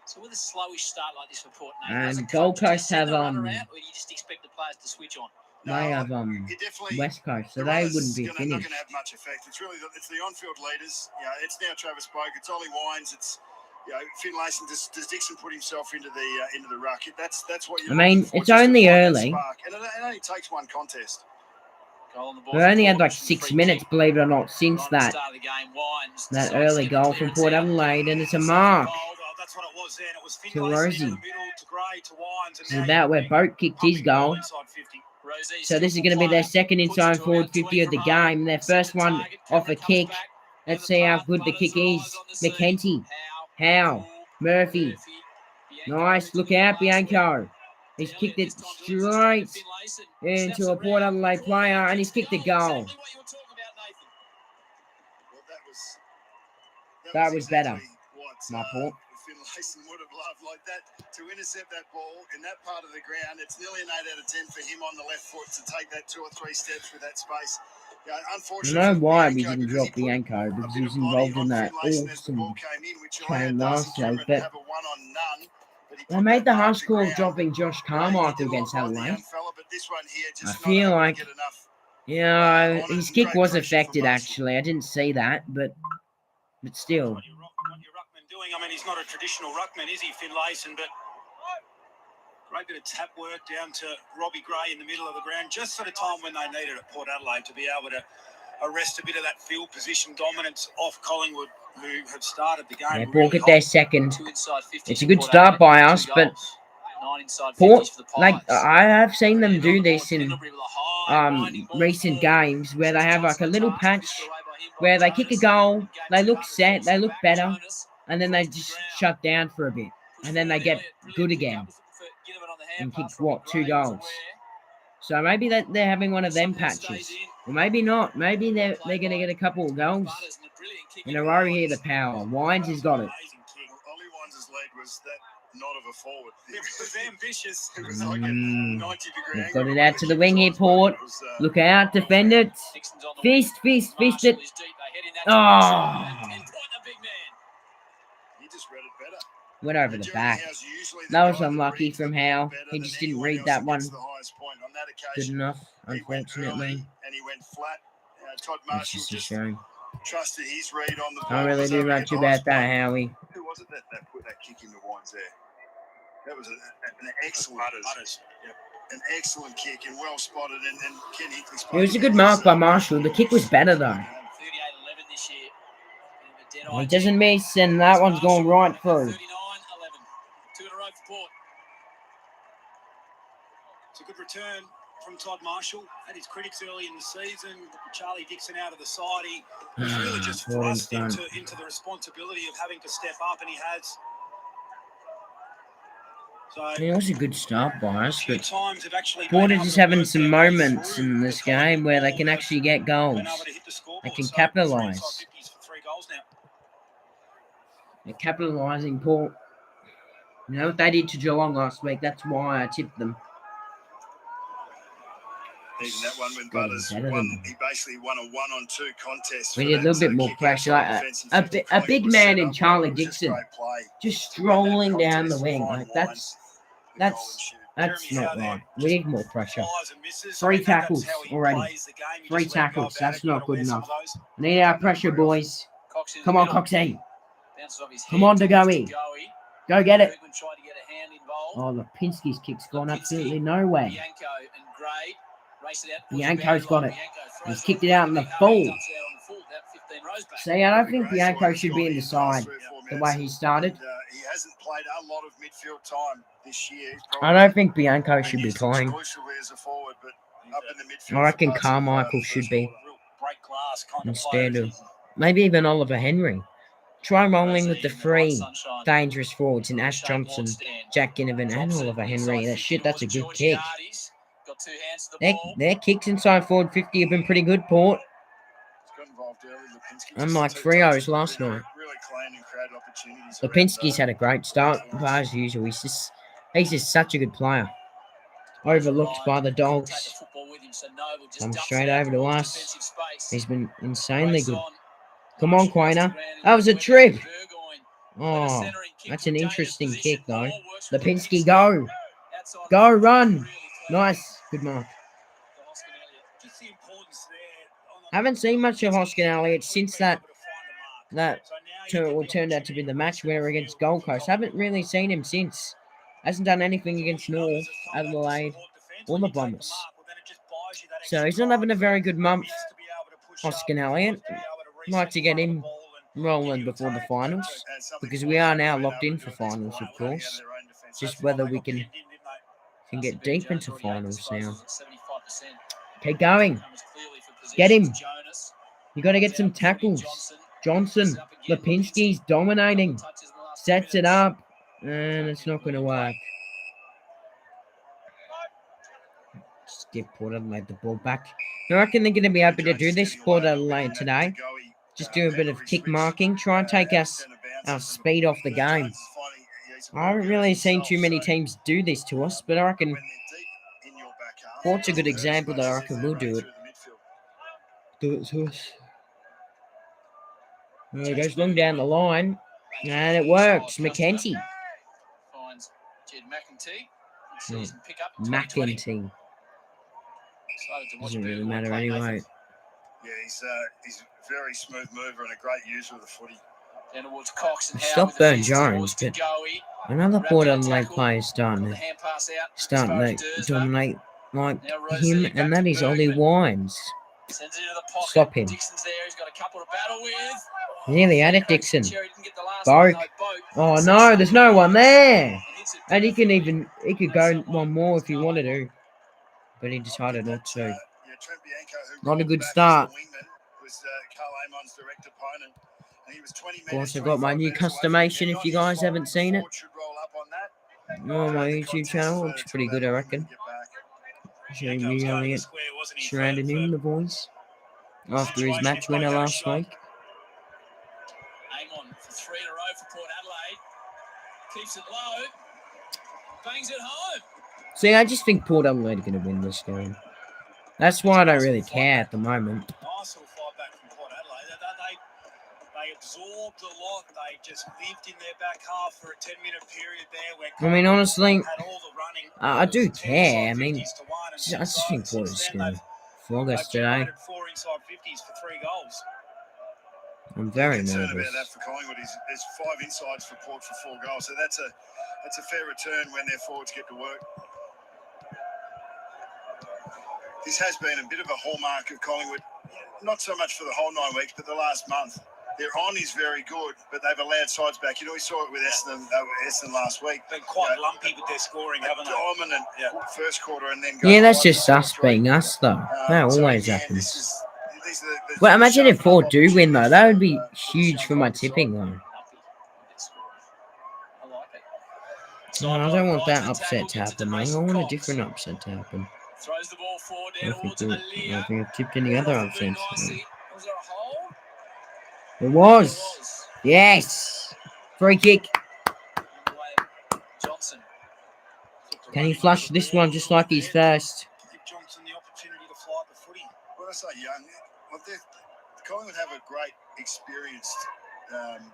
B: So with a slowish start like this for Port
A: And
B: does a
A: Gold
B: coach
A: Coast
B: just send
A: have,
B: the runner out, or do you just expect the players to switch on?
A: They have
F: it definitely,
A: West Coast, so
F: the
A: they
F: runners
A: wouldn't be
F: not
A: finished.
F: going to have much effect. It's really it's the on-field leaders. It's now Travis Boak. It's Ollie Wines. It's Finlayson. Does Dixon put himself into the ruck? That's what you're
A: I mean,
F: looking for,
A: it's
F: just to
A: only
F: find that
A: early.
F: spark. And it only takes one contest.
B: Goal on the board
A: We
B: for
A: only had
B: Port,
A: like
B: from
A: 6
B: free
A: minutes,
B: kick.
A: believe it or not, since
B: Right at the
A: that
B: start of the game, Wines
A: that
B: decides to
A: early
B: get the
A: goal from
B: clearance
A: Port
B: out.
A: Adelaide, and it's a
C: Saving
A: mark
C: goal. Oh, that's what it was then. It was
A: to
C: Finlayson
A: Rosie.
C: into the middle to Gray to Wines.
A: This is about where Boat kicked his goal.
C: Inside 50.
B: Rosie,
A: So this is
B: skillful
A: going to be their
B: player,
A: second
B: puts it
A: inside
B: to
A: forward
B: about
A: 50
B: 20
A: of the
B: from home,
A: game. Their
B: set
A: first
B: the
A: one
B: target,
A: off a
B: comes
A: kick.
B: back,
A: Let's
B: never
A: see how
B: pass,
A: good the
B: Butters
A: kick is.
B: arrives on the scene.
A: McKenzie.
B: Howe,
A: Howe. Murphy. Nice. Look out, Bianco. He's kicked it straight into a Port Adelaide player, and he's kicked a goal. That was better. My Port.
F: Finlayson would have loved like that to intercept that ball in that part of the ground. It's nearly an 8 out of 10 for him on the left foot to take that 2 or 3 steps with that space.
A: I
F: Unfortunately,
A: don't know why we
F: Bianco,
A: didn't
F: because
A: drop
F: he put
A: Bianco,
F: a
A: because
F: bit
A: he
F: of
A: was
F: body
A: involved in
F: on
A: that
F: Finlayson as the
A: awesome
F: ball came in, which
A: game
F: allowed
A: last
F: Darcy
A: day.
F: Cameron to
A: But
F: have a one-on-none. But he
A: they
F: put
A: made
F: that
A: the
F: mark
A: harsh
F: to
A: call of
F: ground.
A: dropping Josh
F: He
A: Carmichael
F: did
A: against
F: look like the
A: Adelaide.
F: young fella, but this one here just
A: I
F: not
A: feel
F: able to
A: like,
F: get enough.
A: yeah,
F: on it,
A: his
F: and
A: kick
F: great
A: was
F: pressure for
A: affected
F: Marshall.
A: actually. I didn't see that, but still.
C: What your ruckman doing? I mean, he's not a traditional ruckman, is he, Finlayson? But great bit of tap work down to Robbie Gray in the middle of the ground, just at a time when they needed at Port Adelaide to be able to arrest a bit of that field position dominance off Collingwood, who have started the game.
A: Yeah,
C: really
A: Port get
C: hot.
A: their second.
B: 2 inside 50s
A: It's a
B: for
A: good
B: Port
A: start
B: Adelaide,
A: by
B: 2
A: us, but
B: goals. 9 inside
A: Port,
B: 50s for the
A: like
B: Pies.
A: I have seen them
B: And on
A: do
B: the board,
A: this in
B: Pendlebury with a high winding ball
A: recent
B: forward.
A: games where they have like a
B: Johnson
A: little
B: task,
A: patch
B: fisted away by him,
A: where
B: by
A: they kick a
B: Jonas.
A: goal,
B: Gave
A: they
B: to
A: look
B: Butters,
A: set,
B: walks
A: they
B: it
A: look
B: back,
A: better,
B: Jonas
A: and then they
B: falls to the
A: just
B: ground.
A: shut down for a bit,
B: Push
A: and then they
B: forward,
A: get
B: Elliott,
A: good
B: brilliant
A: again
B: pick-up for Ginnivan on the hand
A: and kick
B: pass. Robbie
A: what, 2
B: Gray was
A: goals.
B: aware.
A: So maybe that they're having one of them
B: Somehow stays
A: patches,
B: in.
A: or maybe not. Maybe
B: Well
A: they're
B: played
A: gonna
B: by
A: get a couple of goals
B: Butters and a brilliant kick
A: in
B: into
A: a row
B: the
A: here. The
B: lines.
A: power, Wines has got it.
C: Amazing kick.
F: Ollie Wines' lead was that not of a forward.
C: It was ambitious.
F: It was like a 90-degree
A: They've
F: angle.
A: got it out to the wing here, Port. Look out, defend it.
B: Dixon's on the wing.
A: Fist it.
B: Marshall is deep. They head in that
A: Oh.
B: direction. And point the big man.
F: He just read it better.
A: Went over the
F: Jeremy
A: back.
F: Howe's usually the
A: That was
F: guy
A: unlucky
F: reads the
A: from
F: ball
A: Howe.
F: better
A: He
F: than
A: just didn't
F: anyone
A: read
F: else
A: that
F: and
A: one
F: gets the highest point. On that
A: good
F: occasion,
A: enough,
F: he went early
A: unfortunately.
F: and he went flat. Todd
A: That's
F: Marshall
A: just a
F: just
A: shame.
F: trusted his read on the ball.
A: Can't really
F: Was
A: do
F: able to
A: much
F: get the highest
A: about that,
F: point.
A: Howie.
F: Who was it that put that kick into Wines there? That was an excellent, an excellent kick and well spotted. And Ken Hinkley spoke
A: It was a
F: about
A: good mark
F: this,
A: by Marshall. The kick was better though.
B: 38-11 this year. Bit of a dead-eye
A: He doesn't
B: kick.
A: miss, and that one's going right through.
B: 39-11. 2 in a row for Port.
C: It's a good return from Todd Marshall. Had his critics early in the season. Charlie Dixon out of the side. He was really just
A: Well
C: thrust
A: done.
C: into the responsibility of having to step up, and he has. So
A: Yeah, it was a good start by
C: a
A: us,
C: few
A: but
C: times have actually
A: Port
C: been
A: are
C: able
A: just
C: to
A: having
C: work
A: some
C: their way
A: moments
C: through
A: in
C: the
A: this
C: Collingwood
A: game where they
C: ball.
A: can
C: They've
A: actually get
C: been
A: goals.
C: able to hit the scoreboard.
A: They can
C: So 3
A: capitalise.
C: inside 50s for 3 goals now.
A: They're capitalising Port. You know what they did to Geelong last week? That's why I tipped them.
F: even that one when
A: Gotta be
F: Butters
A: better
F: won,
A: than
F: he basically won a 1-on-2 contest.
A: We
F: for
A: need a
F: that,
A: little bit more
F: kick
A: pressure.
F: outside
A: Like
F: defence in
A: a
F: 50.
A: big
F: Collingwood was
A: man
F: set
A: in
F: up
A: Charlie
F: well. It was just
A: Dixon,
F: great play.
A: just
F: To win that
A: strolling down the
F: contest,
A: wing.
F: find
A: Like
F: Wines, the goal and shoot.
A: that's
C: Jeremy
A: not
C: Howe there,
A: right. We need more pressure.
C: flies and misses.
A: 3
C: that's
A: tackles
C: how he
A: already.
C: plays the game. You
A: 3
C: just let go
A: tackles.
C: about
A: That's
C: it. You
A: not
C: gotta
A: good
C: wear some
A: enough.
C: of those.
A: Need our pressure, boys.
B: Cox in the
A: Come on,
B: middle.
A: Coxie.
B: Bounces off his
A: Come
B: head
A: on to
B: towards
A: Goey.
B: Goey.
A: Go get it.
B: Bergman tried to get a hand involved.
A: Oh, Lipinski's kick's gone
B: Lipinski,
A: absolutely nowhere.
B: Bianco and Gray race it out. push
A: Bianco's
B: the
A: got
B: boundary
A: it.
B: line. Bianco
A: He's
B: throws
A: kicked
B: it
A: it out in the
B: No, he
A: full.
B: dumps it out on the full, about 15 rows back.
A: See, I don't think
F: Gray's
A: Bianco
F: one
A: should
F: that's
A: be
F: got
A: in the
F: last
A: side
F: 3 or 4
A: the
F: minutes.
A: way he started.
F: And, he hasn't played a lot of midfield time this year. He's
A: I
F: probably
A: don't think Bianco
F: been
A: should be
F: used
A: playing.
F: exclusively as a forward, but up in the midfield.
A: I reckon
F: for parts of,
A: Carmichael
F: the
A: should
F: first
A: be
F: quarter.
C: Real break glass kind of
A: instead
C: player.
A: of maybe even Oliver Henry. Try rolling with the
B: Rosie in bright
A: 3
B: sunshine.
A: dangerous forwards in Ash
B: Shane
A: Johnson,
B: Wardstand
A: Jack Ginnivan, and
B: drops it
A: Oliver
B: inside
A: Henry. That
B: 50
A: shit, that's a
B: towards
A: good kick.
B: Georgiades. Got 2 hands to the
A: Their,
B: ball.
A: their kicks inside forward 50 have been pretty good, Port.
F: He's got involved early. Lipinski just
A: Unlike
F: two
A: Frio's
F: touches,
A: last
F: really
A: night.
F: clean and created opportunities.
A: Lipinski's had a great start, but as usual, he's just such a good player. Overlooked by the Dogs. Comes straight over to us. He's been insanely good. Come on, Quainer. That was a trip. Oh, that's an interesting kick, though. Lipinski, go. Go, run. Nice. Good mark. Haven't seen much of Hoskin Elliott since that turned out to be the match winner against Gold Coast. Haven't really seen him since. Hasn't done anything against North, Adelaide, or the Bombers. So he's not having a very good month, Hoskin Elliott. Like to get him rolling before the finals, because we are now locked in for finals, of course. Just whether we can get deep into finals now. Keep going. Get him. You got to get some tackles. Johnson. Lipinski's dominating. Sets it up. And it's not going to work. Just give Port Adelaide the ball back. I reckon they're going to be able to do this, Port Adelaide, today. Just do a bit of kick marking. Try and take our speed off the game. I haven't really seen too many teams do this to us, but I reckon Port's a good example that I reckon we'll do it. Do it to us. Well, it goes long down the line, and it works. McKenty. McEntee. Doesn't really matter anyway.
F: Yeah, he's a very smooth mover and a great user of the footy.
A: Stop Burn Jones, but another Port Adelaide player is starting to dominate like him, and that is Ollie Wines. Stop him. Nearly had it, Dixon. Boak. Oh no, there's no one there. And he could go one more if he wanted to, but he decided not to. Not a good start. Of course, I've got my new customation if you guys haven't seen it. On my YouTube channel, looks pretty good, I reckon. Showing me Elliott surrounding him, the boys, after his match winner last week.
B: Amon for 3 in a row for Port Adelaide. Keeps it low. Bangs it home.
A: See, I just think Port Adelaide are going to win this game. That's why I don't really care at the moment.
C: Nice little fight back from Port Adelaide. They absorbed a lot. They just lived in their back half for a 10-minute period there. Where
A: I mean, honestly,
C: had all the running.
A: I do care. I mean, I just think Port is going to flog us today.
C: 4 inside 50s for 3 goals.
A: I'm very
F: concerned
A: nervous.
F: about that for Collingwood is there's 5 insides for Port for 4 goals. So that's a fair return when their forwards get to work. This has been a bit of a hallmark of Collingwood, not so much for the whole 9 weeks, but the last month. Their on is very good, but they've allowed sides back. You know, we saw it with Essendon last week.
C: Been quite lumpy with their scoring, haven't they?
F: Dominant first quarter and then
A: Yeah, that's just us being us, though. That always happens. Well, imagine if Port do win, though. That would be huge for my tipping, though. No, I don't want that upset to happen, though. I want a different upset to happen.
B: Throws the ball forward
A: I
B: down
A: don't
B: towards
A: think I've tipped any other upsets.
B: Was there a hole?
A: It was. Yes. Free kick.
B: Johnson.
A: Can he flush this one just like his first?
C: Give Johnson the opportunity to fly the footy.
F: When I say young, Collingwood have a great experienced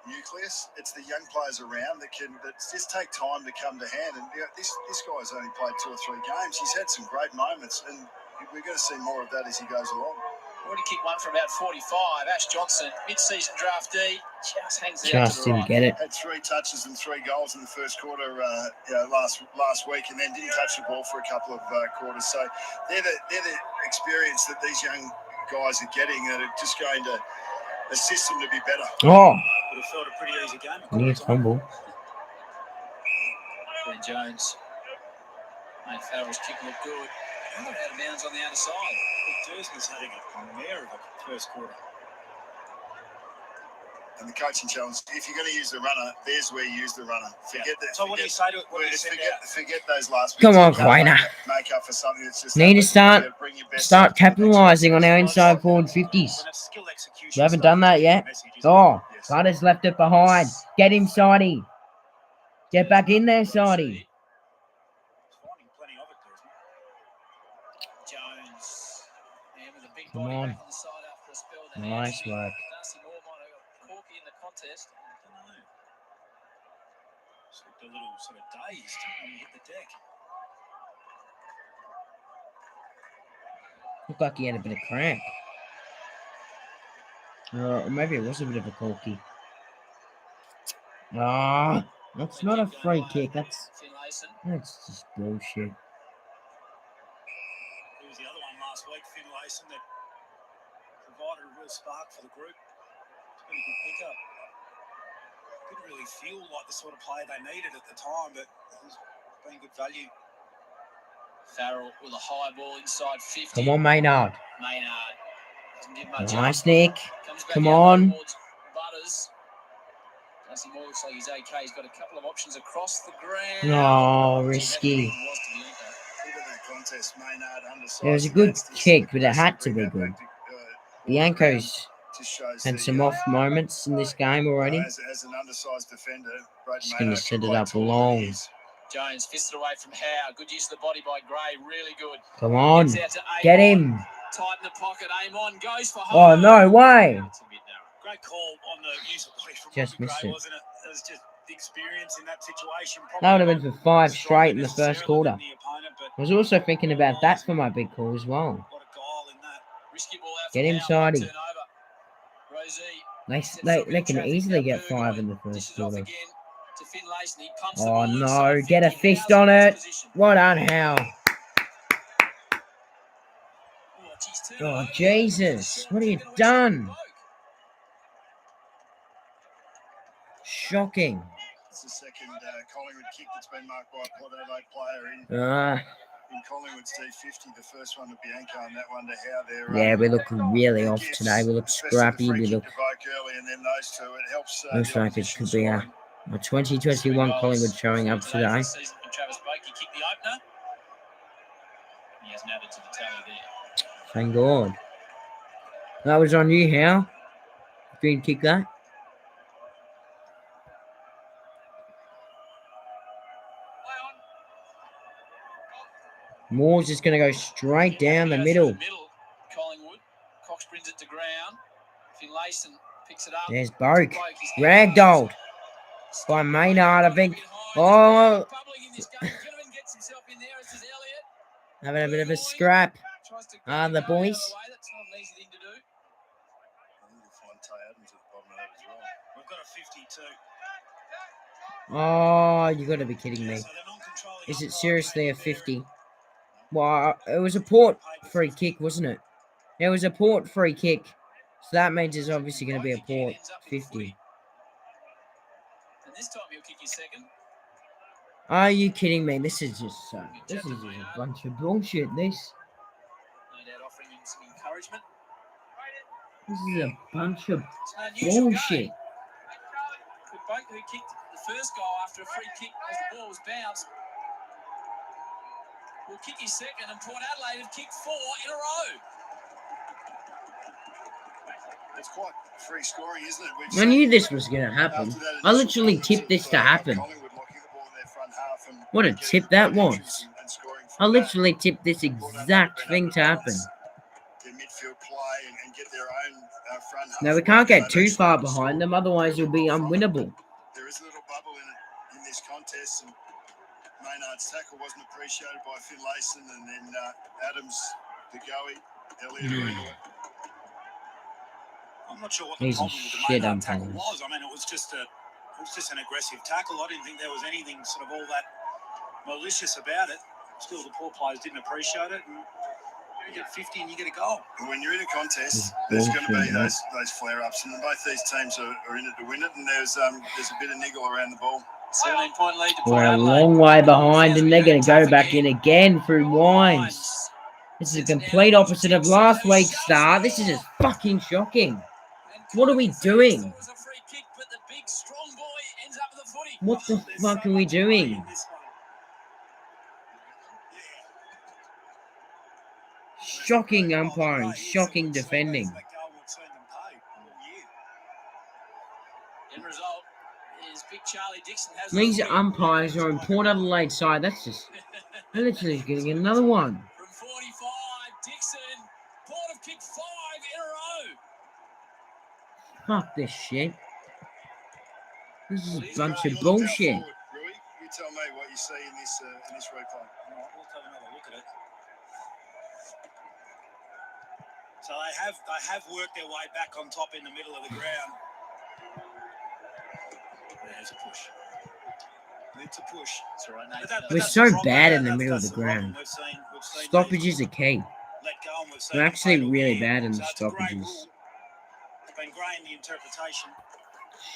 F: nucleus. It's the young players around that just take time to come to hand. And this guy's only played 2 or 3 games. He's had some great moments, and we're going to see more of that as he goes along.
B: Already kicked one from about 45. Ash Johnson, mid-season draftee, just hangs out
A: Just
B: to the
A: didn't
B: right.
A: get it.
F: Had 3 touches and 3 goals in the first quarter last week, and then didn't touch the ball for a couple of quarters. So they're the experience that these young guys are getting that are just going to assist them to be better.
A: Oh,
C: Would have felt a pretty easy game.
A: near fumble.
B: Ben Jones. Mate Farrell's kick looked good. Out of bounds on the outer side.
C: Dursman's having a mare of a first quarter.
F: And the coaching challenge, if you're going to use the runner, there's where you use the runner. Forget that.
C: So what do you say to it? What do you send out?
F: Forget those last
A: Come on,
F: bits. They'll
A: Quainer.
F: Make up for something that's just
A: Need to
F: happened. Yeah, bring your best
A: start
F: self to the next
A: capitalising on our
F: one.
A: inside forward 50s.
C: When it's skill execution
A: We haven't
C: stuff,
A: done that
C: it's
A: yet.
C: a message, isn't it?
A: Oh,
F: Yes.
A: Butters left it behind. Get him, Sidey. Get back in there, Sidey.
C: He's finding plenty of it, Desmond.
B: Jones. Man with a big
A: Come
B: body
A: on.
B: back on the side after a spell. Then
A: Nice
B: Anthony.
A: work.
B: Darcy Moore might have got Corky in the contest.
C: I don't know. Just looked a little sort of dazed when he hit the deck.
A: Looked like he had a bit of cramp. Or maybe it was a bit of a corky. Ah, that's not a free kick. That's just bullshit.
C: He was the other one last week, Finlayson, that provided a real spark for the group. It's been a good pickup. Didn't really feel like the sort of play they needed at the time, but it's been good value.
B: Farrell with a high ball inside 50.
A: Come on, Maynard.
B: Maynard doesn't give much
A: Nice,
B: up.
A: Nick.
B: Comes back
A: Come
B: out
A: on.
B: towards Butters. Darcy Moore looks like he's okay. He's got a couple of options across the ground.
A: Oh, risky.
F: Look at that contest, Maynard undersized.
A: It was a good
F: That's this
A: kick, but it
F: aggressive
A: had to be
F: bring that
A: good.
F: back to,
A: Bianco's
F: just shows
A: had
F: the,
A: some off moments in this game already.
F: as an undersized defender, Braden
A: Just going to
F: Maynard
A: set it
F: quite
A: up
F: tall
A: long.
F: he is.
B: Jones fisted away from Howe. Good use of the body by Gray. Really good.
A: Come on.
B: Gets out to
A: Get
B: Amon.
A: him.
B: Tighten the pocket. Amon goes for
A: Oh,
B: home.
A: no way.
B: It's a bit narrow.
C: Great call on the use of body from
A: Just
C: Robbie
A: missed
C: Gray,
A: it.
C: wasn't it? It was just the experience in that situation.
A: That would have been
C: Probably
A: for 5
C: not
A: straight in the
C: stronger
A: first quarter.
C: necessarily than the opponent, but
A: I was also thinking about that for my big call as well.
C: a lot of guile in that.
B: Risky ball out
A: Get
B: from
A: him,
B: Howe. One
A: Sidey.
B: turnover. Rosie
A: They can easily get 5 in the first
B: dishes off
A: quarter.
B: again to Finlayson. He pumps the
A: Oh
B: ball
A: no,
B: inside
A: get a
B: 50.
A: fist
B: Howe's
A: on
B: in
A: it.
B: best position.
A: Well done, Hal.
B: Oh, geez, turn it
A: Oh,
B: over.
A: Jesus. What have you
B: Kick and a
A: done?
B: poke.
A: Shocking.
F: It's the second Collingwood kick that's been marked by a Port Adelaide player in Collingwood's D50. The first one to Bianco and that one to Howe there.
A: Yeah, we look really
F: it
A: off
F: gives,
A: today. We look
F: especially
A: scrappy.
F: the free
A: We
F: kick
A: look.
F: to Boak early and then those two. It helps.
A: Looks
F: the
A: like it
F: opposition
A: could be a
F: scoring.
A: 2021 Collingwood showing up
B: Today's
A: today.
B: this season from Travis Boak. He kicked the opener. He hasn't added to the tally there.
A: Thank God. That was on you, Hal. You didn't kick that. Moore's just going to go straight down the middle.
B: Collingwood. Cox brings it to ground. Finlayson picks it up.
A: There's Boak.
B: Boak, he's
A: Ragdolled by Maynard, I think. Oh, having a bit of a scrap. The boys.
B: That's not an easy thing to do.
F: I think you'll find Tay Adams at the bottom of that as well.
C: We've got a 52.
A: Oh, you got to be kidding me.
C: So they're non-controlling
A: Is it
C: umpire
A: seriously a
C: made there.
A: 50? Well, it was a Port free kick, wasn't it? It was a Port free kick. So that means it's obviously going to be a Port 50.
B: And this time he'll kick his second.
A: Are you kidding me? This is just a bunch of bullshit. This
B: No doubt offering him some encouragement.
A: is a bunch of
B: It's an unusual
A: bullshit.
B: game. With Boak, who kicked the first goal after a free kick as the ball was bounced, will kick his second, and Port Adelaide have kicked 4 in a row.
F: It's quite free scoring, isn't it?
A: I knew this was going to happen. I literally tipped this to happen. What a tip that was. I literally tipped this exact thing to happen. Now, we can't get too far behind them, otherwise it'll be unwinnable.
F: There is a little bubble in this contest, and Maynard's tackle wasn't appreciated by Finlayson, and then Adams, the goey, Elliott.
C: I'm not sure what the
A: He's a
C: problem with the
A: shit
C: Maynard tackle
A: umpires.
C: was. I mean, it was just an aggressive tackle. I didn't think there was anything sort of all that malicious about it. Still, the poor players didn't appreciate it. And you get 50 and you get a goal.
F: And when you're in a contest, there's going to be those flare-ups, and both these teams are in it to win it. And there's a bit of niggle around the ball.
B: 17-point lead to Port
A: We're a
B: Adelaide.
A: long way behind, and they're going to go back in again through Wines. This is a complete opposite of last week's start. This is just fucking shocking. What are we doing? What the fuck are we doing? Shocking umpiring, shocking defending.
B: End result is Big Charlie Dixon has
A: These
B: the win.
A: umpires are in Port Adelaide side. That's just... They're literally getting another one.
B: From 45, Dixon. Port have kicked 5 in a row.
A: Fuck this shit. This is a bunch of
F: You look
A: bullshit.
F: forward, Rui. You tell me what you see in this replay.
C: All right, we'll have another look at it. So they have worked their way back on top in the middle of the ground. There's a push. It's a push. It's all right, Nathan.
A: We're so bad in the middle of the ground.
C: We've seen
A: Stoppages are key.
C: let go and we've seen
A: We're actually
C: fatal
A: really
C: here.
A: bad in the
C: So it's a great
A: stoppages.
C: rule. It's been grey in the interpretation.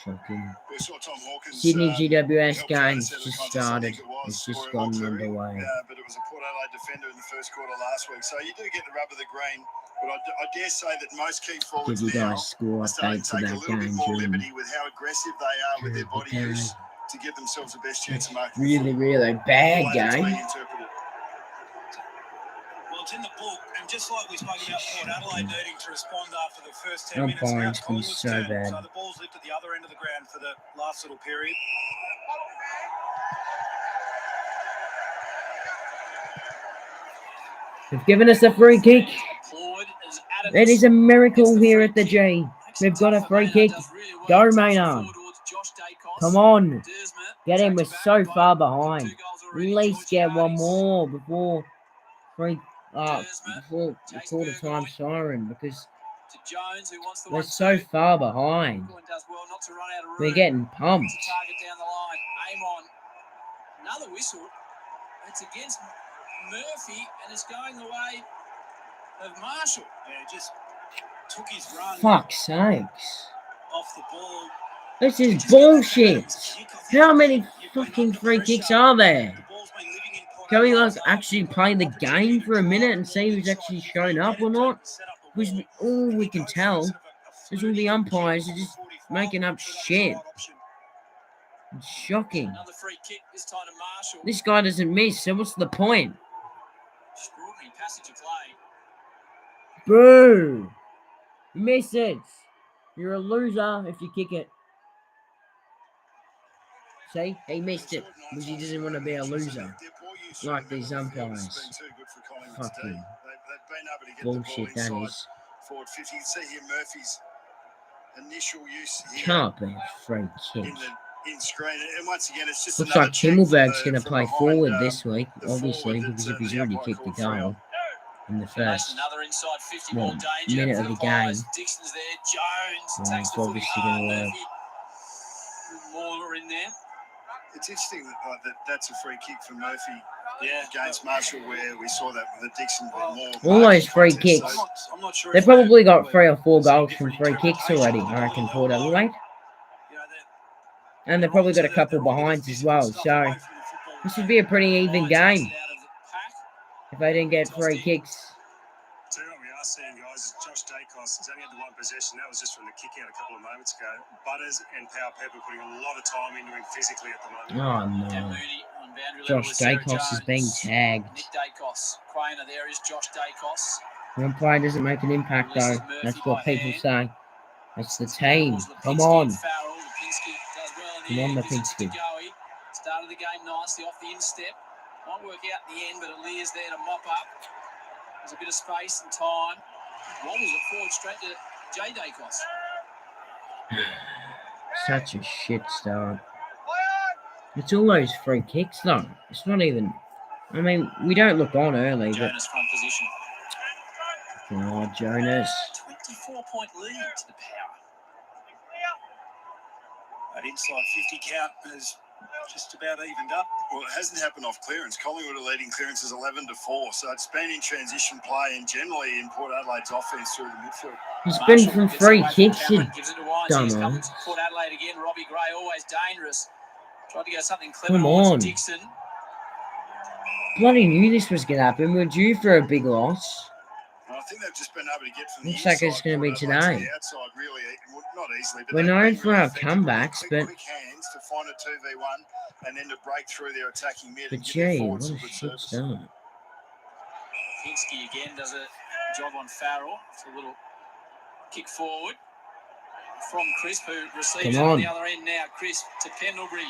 A: Shocking.
F: We saw Tom Hawkins.
A: Sydney GWS
F: helped
A: game's
F: out of the
A: just
F: contest, I
A: started.
F: think it was,
A: It's just
F: or
A: gone
F: Auxerre,
A: underway.
F: But it was a Port Adelaide defender in the first quarter last week. So you do get the rub of the green. But I dare say that most key
A: Give
F: forwards
A: you
F: now
A: guys score
F: are starting
A: updates
F: to
A: of
F: take a
A: that
F: little bit
A: game
F: more
A: during
F: liberty with how aggressive they are with their body
A: the
F: use
A: game.
F: to give themselves the best chance of making
A: Really,
F: the
A: really
F: football.
A: bad
F: The way it's
A: game.
F: being interpreted.
C: Well, it's in the book, and just like we spoke about Port Adelaide needing to respond after the first 10 minutes, now
A: Umpiring's been
C: Collingwood's
A: so
C: turn.
A: bad.
C: So the ball's lipped at the other end of the ground for the last little period.
A: They've given us a free kick.
B: Claude is at
A: It is a miracle
B: Gets the
A: here
B: free
A: at the
B: kick.
A: G. We've got a
B: Tough for
A: free
B: Maynard,
A: kick.
B: does really well.
A: Go,
B: Takes it
A: Maynard.
B: forward towards Josh Dacos.
A: Come on.
B: Dersma
A: Get him. We're
B: tracks back,
A: so
B: but
A: far
B: got
A: behind.
B: 2 goals
A: At
B: already.
A: least
B: George
A: get one
B: Hardys.
A: more before before the
B: Chase
A: quarter time
B: Burgoyne.
A: siren because
B: To Jones, who wants the
A: we're
B: 1-2.
A: so far behind.
B: Burgoyne does well not to run out of room.
A: We're getting pumped.
B: It's a target down the line. Aim on. Another whistle. It's against Murphy, and it's going the way of Marshall.
C: Yeah, just took his run
A: Fuck's sakes.
C: off the ball.
A: This is
C: Just got that
A: bullshit.
C: balance kick. I think
A: How many
C: you've been
A: fucking
C: under
A: free
C: pressure.
A: kicks are there?
C: The ball's been living in Port
A: Can we
C: Adelaide's
A: like
C: half.
A: actually
C: You've got
A: play
C: an
A: the
C: opportunity
A: game
C: to
A: for a
C: drive
A: minute
C: the
A: and
C: ball
A: see who's
C: inside.
A: actually
C: You can
A: shown up or
C: get it
A: not?
C: deep, set up the
A: Because
C: ball,
A: all
C: and
A: we
C: you
A: can
C: go for
A: tell
C: sort of a
A: is all the
C: flirty
A: umpires
C: kick
A: are
C: on
A: just
C: 45.
A: making up
C: So that was the
A: shit.
C: right option.
A: It's shocking.
B: Another free kick, this time to Marshall.
A: This guy doesn't miss, so what's the point?
B: Extraordinary passage of play.
A: Boo! Miss it. You're a loser if you kick it. See, he missed it because he doesn't want to be a loser. Like these umpires. Fucking bullshit that is.
F: Forward 50. You can see here Murphy's initial use here
A: Can't be a free kick.
F: in screen. And once again, it's just
A: Looks
F: another
A: like
F: check
A: Himmelberg's
F: from
A: going to play
F: behind,
A: forward this week,
F: the
A: obviously,
F: forward
A: because
F: that,
A: if he's
F: the
A: already
F: umpire
A: kicked the
F: called for
A: goal in the
B: Nice,
A: first.
B: another inside 50
A: Well,
B: ball danger.
A: minute
B: for
A: of the
B: Pies.
A: game.
B: Dixon's there. Jones
A: Well,
B: takes
A: it's
B: the footy
A: obviously
B: hard.
A: gonna work.
B: Murphy. Mauler in there.
F: It's interesting that's a free kick for Murphy
B: Yeah.
F: against Marshall, where we saw that with the Dixon
B: Well,
F: more.
A: All those free
F: contest.
A: kicks.
F: So
C: I'm not sure
A: They
C: if
A: probably
C: we're-
A: got 3 or 4
C: seeing
A: goals from
C: different
A: free kicks already,
C: interpretations
A: I reckon,
C: of the
A: Port
C: ball.
A: Adelaide.
C: You know,
A: And they've probably got a
C: they're
A: couple
C: onto the
A: behinds as
C: physical
A: well,
C: stuff
A: so
C: away from the football
A: this
C: game.
A: would be a pretty even
B: Pies
A: game
B: takes it out of the pack.
A: if they didn't get free kicks.
G: Tell you what we are seeing, guys, is Josh Dacos has only had the one possession. That was just from the kick out a couple of moments ago. Butters and Power Pepper putting a lot of time into him physically at the moment.
A: Oh
B: Dan
A: no.
B: Mooney on boundary level
A: Josh
B: with Sarah
A: Dacos is being
B: Jones.
A: tagged.
B: Nick Dacos. Craner there is Josh Dacos.
A: One player doesn't make an impact though. That's what people say. That's the team. Come on.
B: Farrell. Lipinski does well in
A: Come
B: the
A: on,
B: air. Gives it to
A: Lipinski.
B: Goey. Started the game nicely off the instep. Might work out in the end, but Aaliyah's there to mop up. There's a bit of space and time. Wobbles it forward straight to Jay Dacos.
A: Such a shit start. It's all those free kicks though. It's not even. I mean, we don't look on early, but
B: Jonas front position.
A: oh, Jonas.
B: 24-point lead to the Power.
C: That inside 50 count has just about evened up.
F: Well, it hasn't happened off clearance. Collingwood are leading clearances 11-4, so it's been in transition play and generally in Port Adelaide's offense through the midfield.
A: It's been
B: Marshall
A: from
B: gets
A: free
B: away from
A: kicks, you
B: Cameron, gives it to Wines. He's coming
A: dumbass.
B: to Port Adelaide again. Robbie Gray, always dangerous. Tried to go something clever
A: Come
B: towards
A: on.
B: Dixon.
A: Bloody knew this was going to happen. We're due for a big loss.
F: And I think they've just been able to get from the
A: Looks like
F: inside
A: it's gonna be
F: Port Adelaide to
A: today.
F: the outside, really, well, not easily. But
A: We're
F: they've
A: known
F: been
A: for
F: really
A: our
F: effective with
A: comebacks,
F: quick
A: but
F: hands to find a 2v1 and then to break through their attacking mid
A: But
F: and give their
A: gee,
F: forwards
A: what
F: some
A: a
F: good
A: shit
F: service.
A: start.
B: Hinsky again does a job on Farrell. It's a little kick forward from Crisp, who receives it
A: Come
B: on
A: on.
B: the other end now. Crisp to Pendlebury.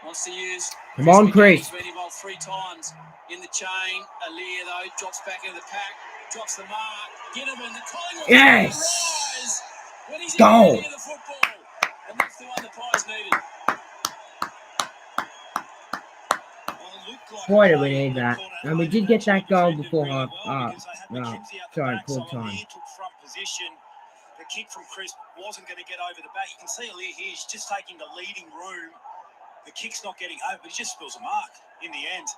B: Wants to use.
A: Come on,
B: again.
A: Chris.
B: He's been involved 3 times in the chain. Aaliyah, though, drops back into the pack. Drops the mark. Ginnivan, the Collingwood.
A: Yes!
B: Rise when he's
A: Goal.
B: in the the football. And that's the one the Pies needed.
A: Boy, do we need that. And we did get that goal before half. Sorry, full time.
C: Took front position. The kick from Crisp wasn't going to get over the bat. You can see Aaliyah here. He's just taking the leading room. The kick's not getting over, but he just spills a mark in the end.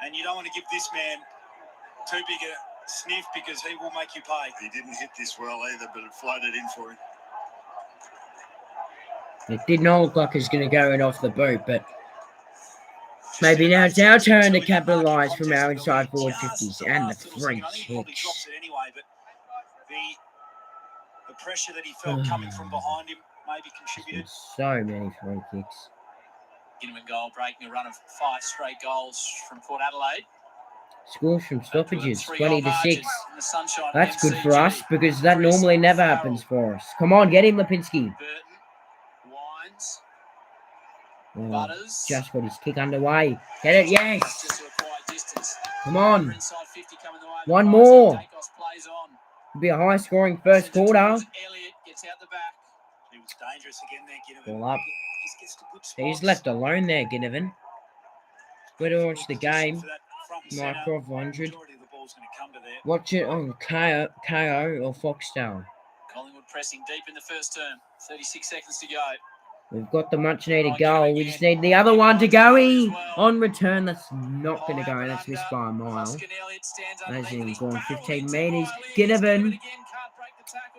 C: And you don't want to give this man too big a sniff because he will make you pay.
F: He didn't hit this well either, but it floated in for him.
A: It did not look like it was going to go in off the boot, but maybe now it's our turn to capitalise from our inside forward 50s and the free kicks.
C: The pressure that he felt coming from behind him maybe contributed.
A: So many free kicks.
B: Ginnivan goal breaking a run of 5 straight goals from Port Adelaide.
A: Scores from stoppages,
B: 3-goal
A: 20 to
B: margin
A: 6.
B: in the Sunshine
A: That's good for
B: MCG.
A: us because that normally never happens for us. Come on, get him, Lipinski.
B: Burton, Wines,
A: Oh,
B: Butters.
A: just got his kick underway. Get it, yes.
B: Just to a quiet distance.
A: Come on.
B: Inside 50 coming the way of
A: One
B: the
A: more.
B: Pies. Dacos plays on.
A: It'll be a high-scoring first quarter.
B: Elliott gets out the back.
C: He was dangerous again there, Ginnivan.
A: Ball up.
C: Just gets to good spots.
A: He's left alone there, Ginnivan. Way to watch the game. Mycroft 100. Watch it on KO or Foxtel.
B: Collingwood pressing deep in the first term. 36 seconds to go.
A: We've got the much-needed goal. We just need the other one to go. On return, that's not going to go. That's missed by a mile. Hasn't even gone 15 metres. Ginnivan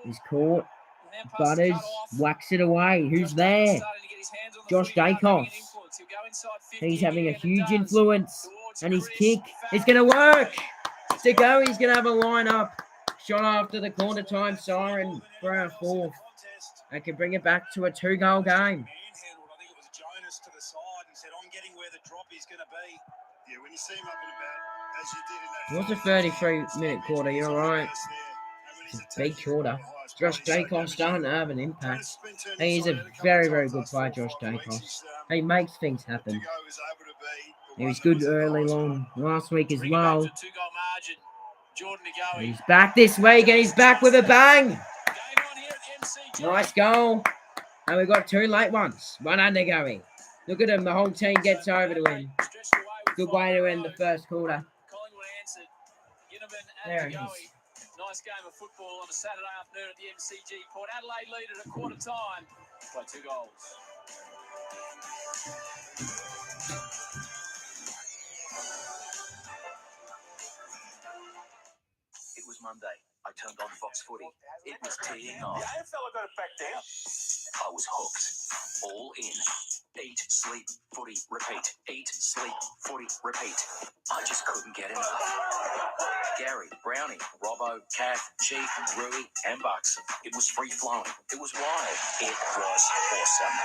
A: is caught. Butters whacks it away. Who's there? Josh Dacos. He's having a huge influence. And his kick is going to work. To go, he's going to have a line-up. Shot after the quarter time siren for our fourth. They can bring it back to a 2-goal game.
C: I think it was Jonas to the side and said, I'm getting where the drop is going to be.
F: Yeah, when you see him up and about, as you did in that...
A: It was a 33-minute quarter, you're right. It's a big quarter. Josh Dacos starting to have an impact. He's a very, very good player, Josh Dacos. He makes things happen. He was good early on last week as well. He's back this week and he's back with a bang. Nice goal. And we've got 2 late ones. 1 undergoing. Look at him. The whole team gets over to him. Good way to end the first quarter. There it is.
B: Nice game of football on a Saturday afternoon at the MCG. Port Adelaide lead at a quarter time by 2 goals.
H: It was Monday. I turned on Fox Footy. It was teeing off.
C: The AFL got it back down.
H: I was hooked. All in. Eat, sleep, footy, repeat. Eat, sleep, footy, repeat. I just couldn't get enough. Gary, Brownie, Robbo, Kath, Chief, Rui, and Bucks. It was free-flowing. It was wild. It was awesome.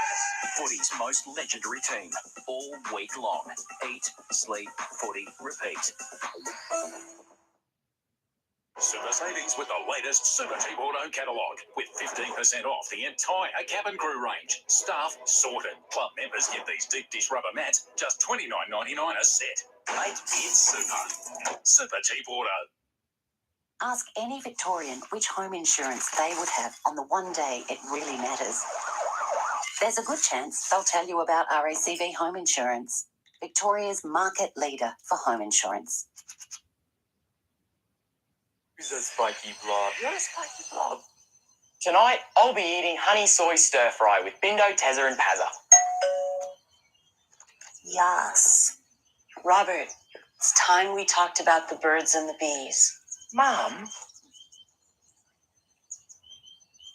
H: Footy's most legendary team. All week long. Eat, sleep, footy, repeat.
I: Super savings with the latest Super Cheap Auto catalogue with 15% off the entire cabin crew range. Staff sorted. Club members get these deep dish rubber mats just $29.99 a set. Mate, it's super. Super Cheap Auto.
E: Ask any Victorian which home insurance they would have on the one day it really matters. There's a good chance they'll tell you about RACV Home Insurance, Victoria's market leader for home insurance.
J: Who's a spiky blob? You're a spiky blob. Tonight, I'll be eating honey soy stir fry with Bindo, Tezza and Pazza.
E: Yes. Robert, it's time we talked about the birds and the bees.
J: Mum?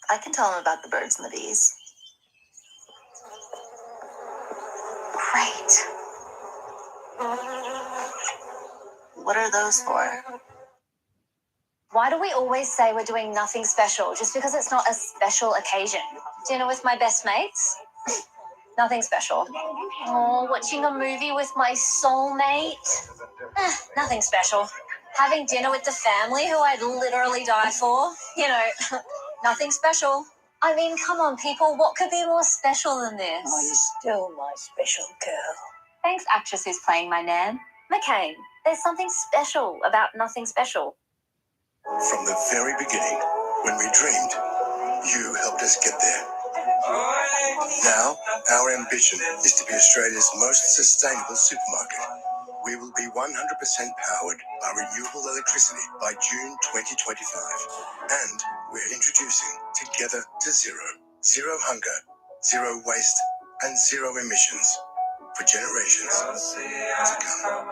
E: I can tell them about the birds and the bees. Great. What are those for?
K: Why do we always say we're doing nothing special just because it's not a special occasion? Dinner with my best mates? Nothing special. Oh, watching a movie with my soulmate? Nothing special. Having dinner with the family who I'd literally die for? Nothing special. I mean, come on, people. What could be more special than this?
D: Oh, you're still my special girl.
K: Thanks, actress who's playing my nan. McCain, there's something special about nothing special.
F: From the very beginning, when we dreamed, you helped us get there. Now, our ambition is to be Australia's most sustainable supermarket. We will be 100% powered by renewable electricity by June 2025. And we're introducing Together to Zero. Zero hunger, zero waste, and zero emissions for generations to come.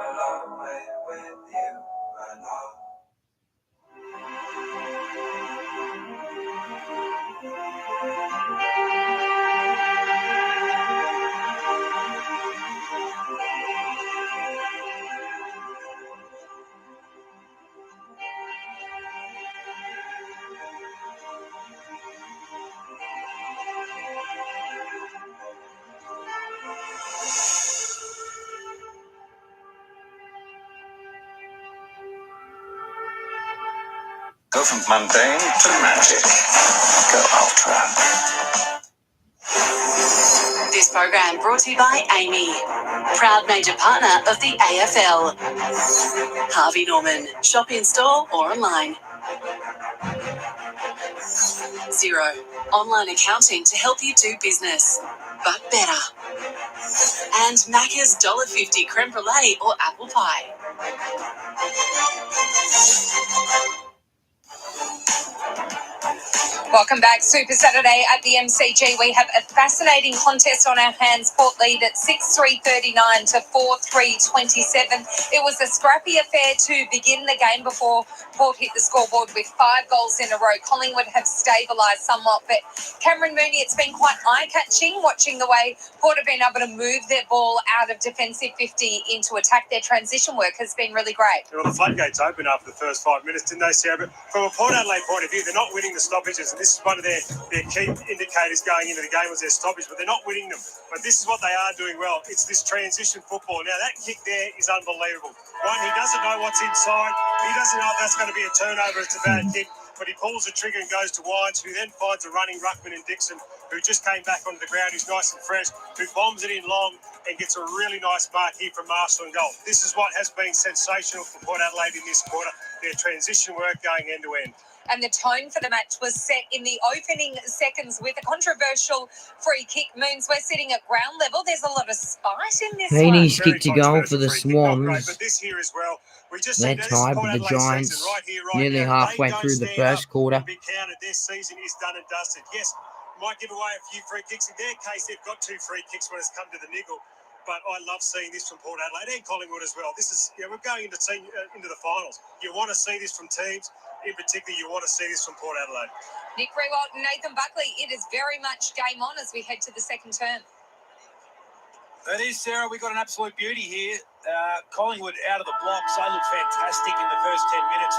I: Go from mundane to magic. Go ultra.
D: This program brought to you by Amy, proud major partner of the AFL. Harvey Norman. Shop in store or online. Xero. Online accounting to help you do business, but better. And Macca's $1.50 creme brulee or apple pie.
L: Welcome back. Super Saturday at the MCG. We have a fascinating contest on our hands. Port lead at 6-3-39 to 4-3-27. It was a scrappy affair to begin the game before Port hit the scoreboard with 5 goals in a row. Collingwood have stabilised somewhat, but Cameron Mooney, it's been quite eye-catching watching the way Port have been able to move their ball out of defensive 50 into attack. Their transition work has been really great.
G: Well, the floodgates opened after the first 5 minutes, didn't they, Sarah? But from a Port Adelaide point of view, they're not winning the stoppages, and this is one of their key indicators going into the game was their stoppage, but they're not winning them. But this is what they are doing well. It's this transition football. Now, that kick there is unbelievable. One, he doesn't know what's inside. He doesn't know if that's going to be a turnover. It's a bad kick. But he pulls the trigger and goes to Wines, who then finds a running ruckman in Dixon, who just came back onto the ground, who's nice and fresh, who bombs it in long and gets a really nice mark here from Marshall and goal. This is what has been sensational for Port Adelaide in this quarter, their transition work going end to end.
L: And the tone for the match was set in the opening seconds with a controversial free kick. Moons, we're sitting at ground level. There's a lot of spite in this one.
A: Heeney's kick to goal for the Swans. They're tied with the Giants nearly halfway through the first quarter.
G: Their season is done and dusted. Yes, might give away a few free kicks. In their case, they've got 2 free kicks when it's come to the niggle. But I love seeing this from Port Adelaide and Collingwood as well. This is, we're going into the finals. You want to see this from teams. In particular, you want to see this from Port Adelaide.
L: Nick Rewalt and Nathan Buckley, it is very much game on as we head to the second term.
C: It is, Sarah. We've got an absolute beauty here. Collingwood out of the blocks. They look fantastic in the first 10 minutes.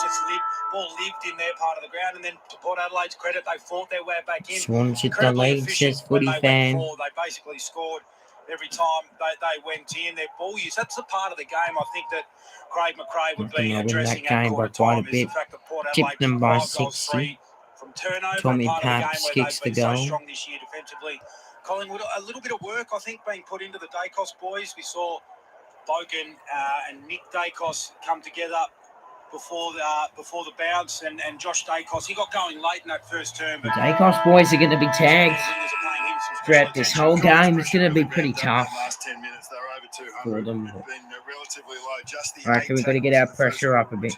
C: Ball lived in their part of the ground. And then to Port Adelaide's credit, they fought their way back in.
A: Swans hit the lead, says Footy Fan.
C: They basically scored every time they went in. Their ball use, that's the part of the game I think that Craig McRae would be addressing
A: that game by quite a bit. Tipped them by 60.
C: From turnover,
A: Tommy Paps kicks the goal.
C: So strong this year defensively. Collingwood, a little bit of work, I think, being put into the Dacos boys. We saw Bogan and Nick Dacos come together before the bounce, and Josh Dacos, he got going late in that first term.
A: The Dacos boys are going to be tagged throughout this whole game. It's going to be pretty tough for them. I reckon we've got to get our pressure up a bit.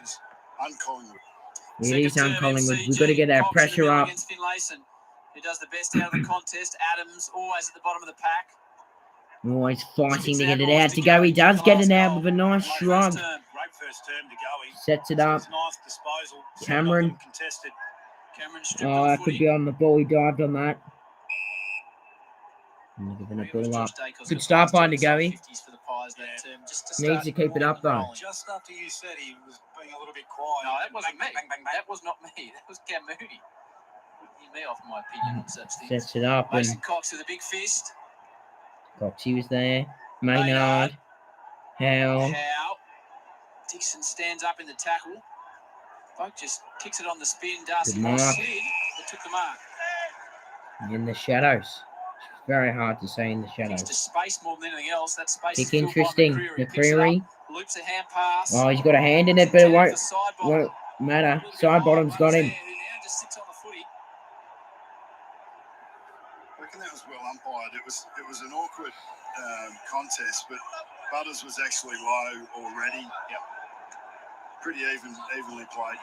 A: It is on Collingwood. We've got to get our pressure up.
B: Who does the best out of the contest? Adams always at the bottom of the pack.
A: Always fighting to get it out to go. He does get it out with a nice shrug. Sets it up. Cameron. Oh, that could be on the ball. He dived on that. Giving a ball up. Good start by Ngoe. Needs to keep it up though.
C: Just after you said he was being a little bit quiet.
B: No, that wasn't me. That was not me. That was Cam Mooney. Me off my opinion on such things.
A: Sets it up.
B: Mason Cox with a big fist.
A: Coxie was there. Maynard. Howe.
B: Howe. Dixon stands up in the tackle. Folk just kicks it on the spin. Darcy
A: Good mark.
B: slid, but took the mark.
A: In the shadows. Very hard to say in the
B: Kicks
A: shadows.
B: to space more than anything else. That space is
A: Kick
B: filled by
A: interesting.
B: McCreary. Picks it
A: McCreary.
B: up, loops a hand pass.
A: Oh, he's got a hand in it, but it
B: Intended
A: won't
B: for side bottom.
A: matter.
B: A little bit
A: Side
B: high.
A: bottom's got
B: Runs
A: him.
B: there, who now just sits on the footy.
F: I reckon that was well umpired. It was an awkward contest, but Butters was actually low already.
G: Yep.
F: Pretty evenly played.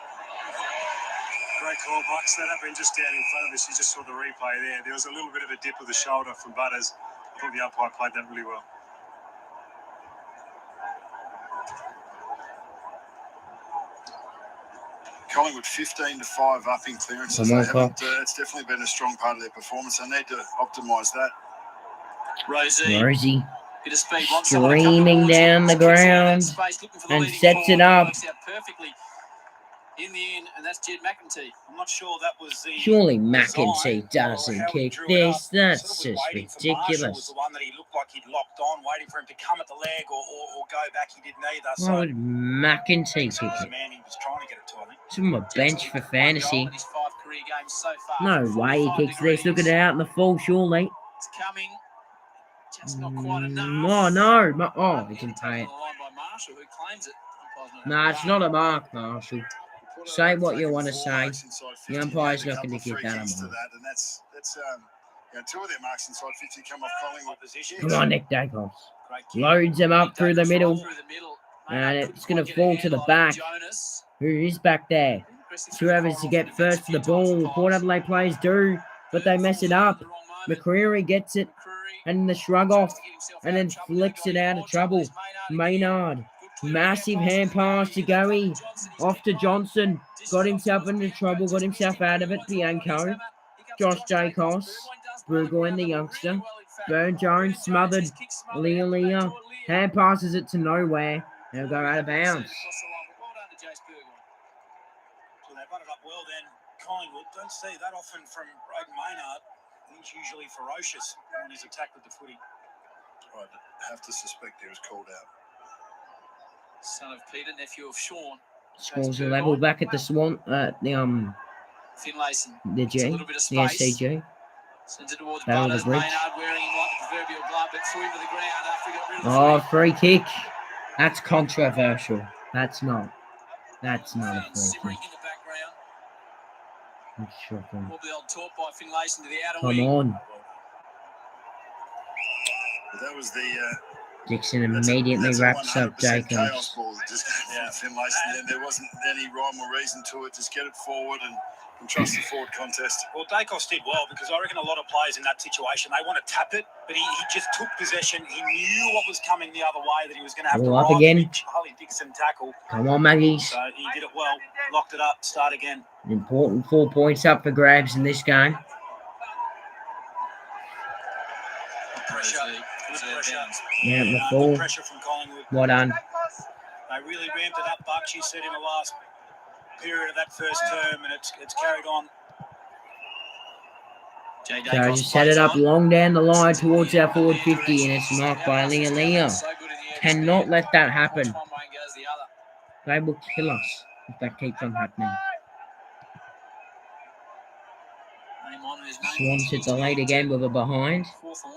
G: Great call, Bucks. That happened just down in front of us. You just saw the replay there. There was a little bit of a dip of the shoulder from Butters. I thought the umpire played that really well.
F: Collingwood 15-5 up in clearances.
A: Come on,
F: They haven't,
A: Cox.
F: it's definitely been a strong part of their performance. They need to optimise that.
B: Rosie. Bit of speed.
A: Streaming down the ground and sets it up.
B: Works out perfectly in the end, and that's Jed McEntee.
C: I'm not sure that was the
A: Surely
C: design
A: McEntee
C: or
A: doesn't
C: how he
A: kick
C: drew it up.
A: this. That's
C: Sort of was
A: just
C: waiting for Marshall was
A: ridiculous.
C: the one that he looked like he'd locked on, waiting for him to come at the leg or go back. He didn't either.
A: Why
C: So
A: would McEntee
C: so
A: kick
C: was the
A: it?
C: man he was trying to get it to, I think.
A: It's on my bench for fantasy.
B: In his 5 career games so far.
A: No
B: From
A: way he
B: 45
A: kicks this. Look at
B: degrees.
A: it out in the full, surely.
B: It's coming. Just not quite enough.
A: Oh, no. Oh, he can
B: Taken
A: pay it.
B: on the line by Marshall, who claims it. Umpire's not
A: Nah,
B: having
A: it's
B: a
A: not
B: go.
A: a mark, Marshall. Say what you want to say. The umpire's not going to give that a mark.
F: And that's two of their marks inside 50 come off Collingwood position.
A: Come on, Nick Dacos.
C: Great kick.
A: Loads him up through the middle.
B: Through the middle.
A: And
B: Maynard
A: it's
B: couldn't
A: going to
B: quite get a
A: fall to the
B: handle on it.
A: back.
B: Jonas.
A: Who is back there?
B: Aggressive
A: Whoever's
B: through
A: to
B: the
A: get
B: corner,
A: first to the
B: defense a few times
A: ball.
B: for
A: Port
B: Pies.
A: Adelaide players do, but they mess it up.
B: At the wrong moment.
A: McCreary gets it,
B: McCreary
A: and the shrug
B: tries
A: off,
B: to get himself
A: and
B: out
A: then
B: of trouble.
A: flicks
B: Then
A: it
B: got
A: out
B: in
A: of
B: more
A: trouble.
B: Is again.
A: Maynard.
B: Good clear
A: Massive
B: hand
A: hand
B: pass
A: pass to
B: Johnson.
A: Gary.
B: Johnson, he's
A: Off to
B: been right.
A: Johnson.
B: Dishes
A: Got
B: off
A: himself
B: towards
A: into
B: Burgoyne,
A: trouble, got
B: just
A: himself
B: missed
A: out
B: him.
A: of it.
B: Burgoyne's on
A: Bianco.
B: his hammer. Here comes
A: Josh
B: Jacobs.
A: Dacos.
B: Burgoyne does well
A: Burgoyne,
B: on
A: the
B: ground,
A: youngster.
B: really well, in fact.
A: Burn Jones
B: Jones,
A: smothered.
B: his kick smothered out,
A: Leah.
B: but to it,
A: Hand passes it to nowhere. They'll go out of bounds.
B: Across the line, but well done to Jace Burgoyne.
C: So they got it up well then. Collingwood, don't see that often from Braden Maynard. He's usually ferocious on his attack with the footy.
F: I'd have to suspect he was called out.
B: Son of Peter, nephew of Sean.
A: Scores a level back at the Swan.
B: Finlayson.
A: The
B: It's a
A: G.
B: little bit of
A: The
B: space.
A: SCG.
B: Sends it towards
A: Battle of
B: Butters.
A: the Bridge.
B: Maynard wearing him like the proverbial glove, but threw him to the ground after he got rid of the
A: Oh,
B: free.
A: free kick. That's controversial. That's not. That's not a
B: And
A: free
B: simmering
A: kick.
B: in the background.
A: That's shocking.
B: Will be old taught by Finlayson to the outer
A: Come
B: wing.
A: on.
F: But that was the.
A: Dixon
F: That's
A: immediately
F: a
A: wraps up
F: 100% chaos
A: Jacobs.
F: ball that just came from Finlayson. And there wasn't any rhyme or reason to it. Just get it forward and trust the forward contest.
C: Well, Dacos did well because I reckon a lot of players in that situation, they want to tap it, but he just took possession. He knew what was coming the other way, that he was going to have to
A: All up
C: ride
A: again.
C: the big Charlie Dixon tackle.
A: Come on, Maggies.
C: So he did it well, locked it up, start again.
A: An important 4 points up for grabs in this game.
C: Pressure, good pressure.
A: Yeah, the
C: Good
A: full.
C: pressure from Collingwood.
A: Well done.
C: They really ramped it up, Bucks, said in the last period of that first term, and it's carried on.
B: Jay
A: So
B: Dacos
A: just set it up
B: plays on.
A: long down the line towards our forward 50, and it's marked by Leah.
B: So good in the air,
A: Cannot
B: just
A: let that
B: goes
A: happen.
B: one way and goes the other.
A: They will kill us if that keeps on happening.
B: Name on his name.
A: Swans hit the lead again with a behind.
B: Hawthorn.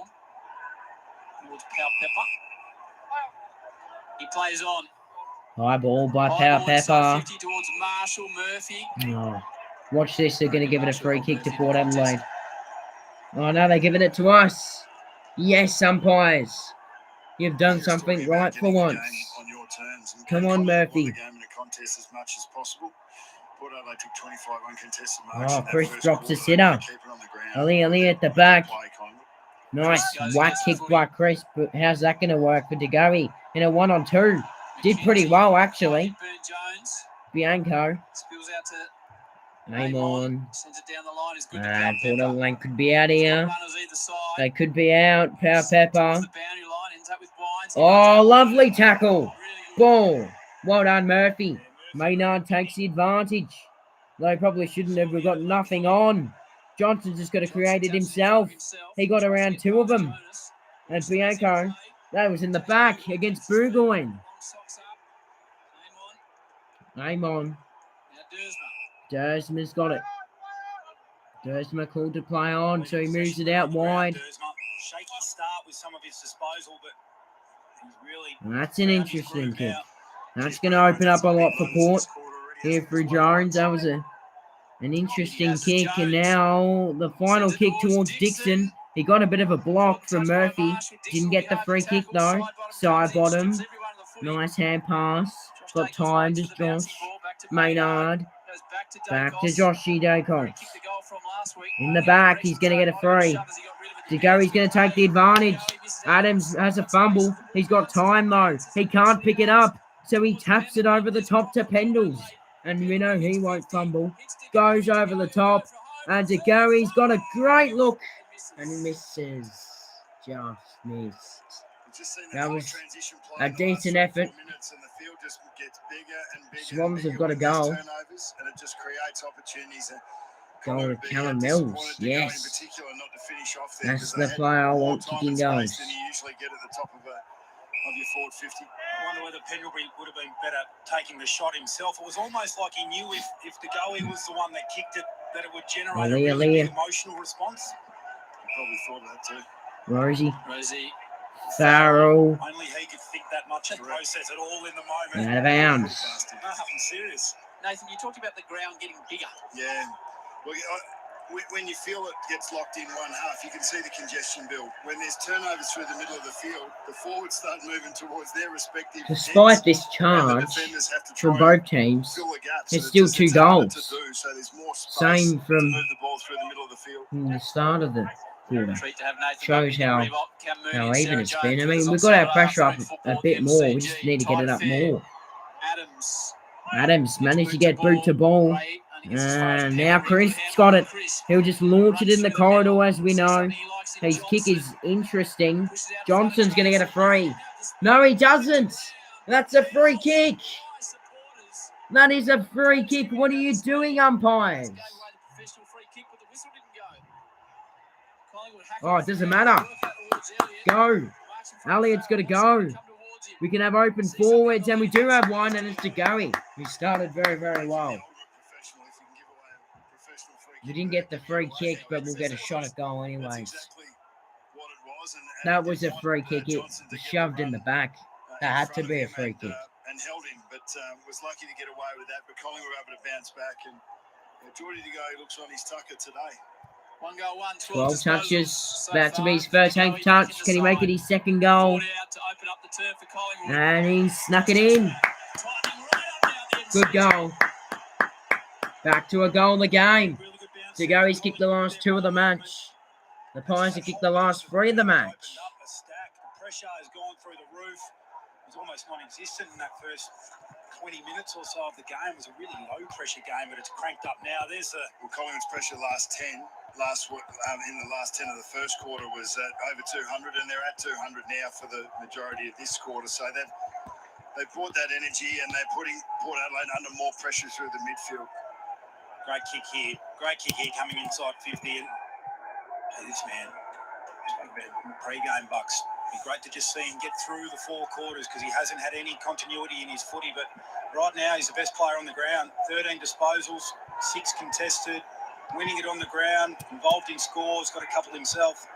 B: Towards Powell Pepper. He plays on.
A: High ball by
B: High
A: Power
B: ball inside
A: Pepper.
B: 50 towards Marshall Murphy.
A: Oh, watch this. They're going to give it a free kick to Port Adelaide. Oh, no, they're giving it to us. Yes, umpires. You've done
F: Just talking
A: something
F: about
A: right for
F: getting the
A: once.
F: game on your terms and
A: Come on,
F: Collingwood won
A: Murphy.
F: the game in a contest as much as possible. Port Adelaide took 25 uncontested marks.
A: Oh,
F: in that
A: Chris
F: first
A: drops a
F: quarter.
A: sitter.
F: Keep it on the ground.
A: Ali at the back.
F: Play, Collingwood.
A: Nice whack kick by Chris, but how's that going to work for DeGarry in a 1-on-2? Did pretty well, actually.
B: Burn Jones.
A: Bianco.
B: Spills out to
A: Aim on.
B: Sends it down the line. Is good to
A: And
B: Powell
A: Port
B: Pepper.
A: Adelaide could be out here.
B: Runners either side.
A: They could be out. Power Pepper.
B: Towards the boundary line. Ends up with Wines.
A: Oh, lovely tackle.
B: Really good.
A: Ball. Well done, Murphy. Maynard takes the advantage. They probably shouldn't have. We've got nothing on. Johnson's just got to create it himself. He got around two of them. And Bianco, that was in the back against Burgoyne. Amon. Dersma's got it. Dersma called to play on, so he moves it out wide.
C: Shaky start with some of his disposal, but he's really.
A: And that's an interesting kick. That's going to open up a lot for Port here for Jones. That was an interesting kick. And now the final kick towards Dixon. He got a bit of a block from Murphy. Didn't get the free kick though. Side bottom. Nice hand pass. Got time to Josh Maynard. Back to Joshy Dacos. In the back, he's going to get a free. DeGarry's going to take the advantage. Adams has a fumble. He's got time though. He can't pick it up. So he taps it over the top to Pendles. And we know he won't fumble. Goes over the top. And DeGarry's got a great look. And misses. Just missed. That was a decent effort. Swans have got a goal.
F: And it just creates opportunities.
A: Goal of Callum Mills, yes. That's the player I want kicking goals.
F: Than you usually get at the top of your forward 50.
C: I wonder whether Pendlebury would have been better taking the shot himself. It was almost like he knew if the goalie was the one that kicked it, that it would generate a really big emotional response.
F: Probably thought of that too.
A: Rosie.
F: Farrell.
C: Only he could think that much and process it all in the moment.
A: Out of bounds.
C: Nothing serious. Nathan, you talked about the ground getting bigger.
F: Yeah. Well, when you feel it gets locked in one half, you can see the congestion build. When there's turnovers through the middle of the field, the forwards start moving towards their respective.
A: Despite this charge from both teams, there's still 2 goals. Same from the start of the quarter. Shows how even it's been. I mean, we've got our pressure up a bit more. We just need to get it up more. Adams managed to get boot to ball. And now Chris got it. He'll just launch it in the corridor, as we know. His kick is interesting. Johnson's going to get a free. No, he doesn't. That's a free kick. That is a free kick. What are you doing, umpires? Oh, it doesn't matter. Go. Elliott's got to go. We can have open forwards, and we do have one, and it's DeGarry, who started very, very well. We didn't get the free kick, but we'll get a shot at goal anyways. That was a free kick. It was shoved in the back. That had to be a free kick.
F: And held him, but was lucky to get away with that. But Collingwood were able to bounce back. And Geordie to go, he looks on his tucker today.
A: 12 touches. About to be his first home touch. Can he make it his second goal? And he snuck it in. Good goal. Back to a goal in the game. DeGarry's kicked the last 2 of the match. The Pies have kicked the last 3 of the match.
C: The pressure has gone through the roof. It was almost non-existent in that first 20 minutes or so of the game. It was a really low-pressure game, but it's cranked up now.
F: Collingwood's pressure in the last 10 of the first quarter was over 200, and they're at 200 now for the majority of this quarter. So they brought that energy, and they're putting Port Adelaide under more pressure through the midfield.
C: Great kick here coming inside 50. And this man, pre-game Bucks. It'd be great to just see him get through the 4 quarters because he hasn't had any continuity in his footy. But right now, he's the best player on the ground. 13 disposals, 6 contested, winning it on the ground, involved in scores, got a couple himself.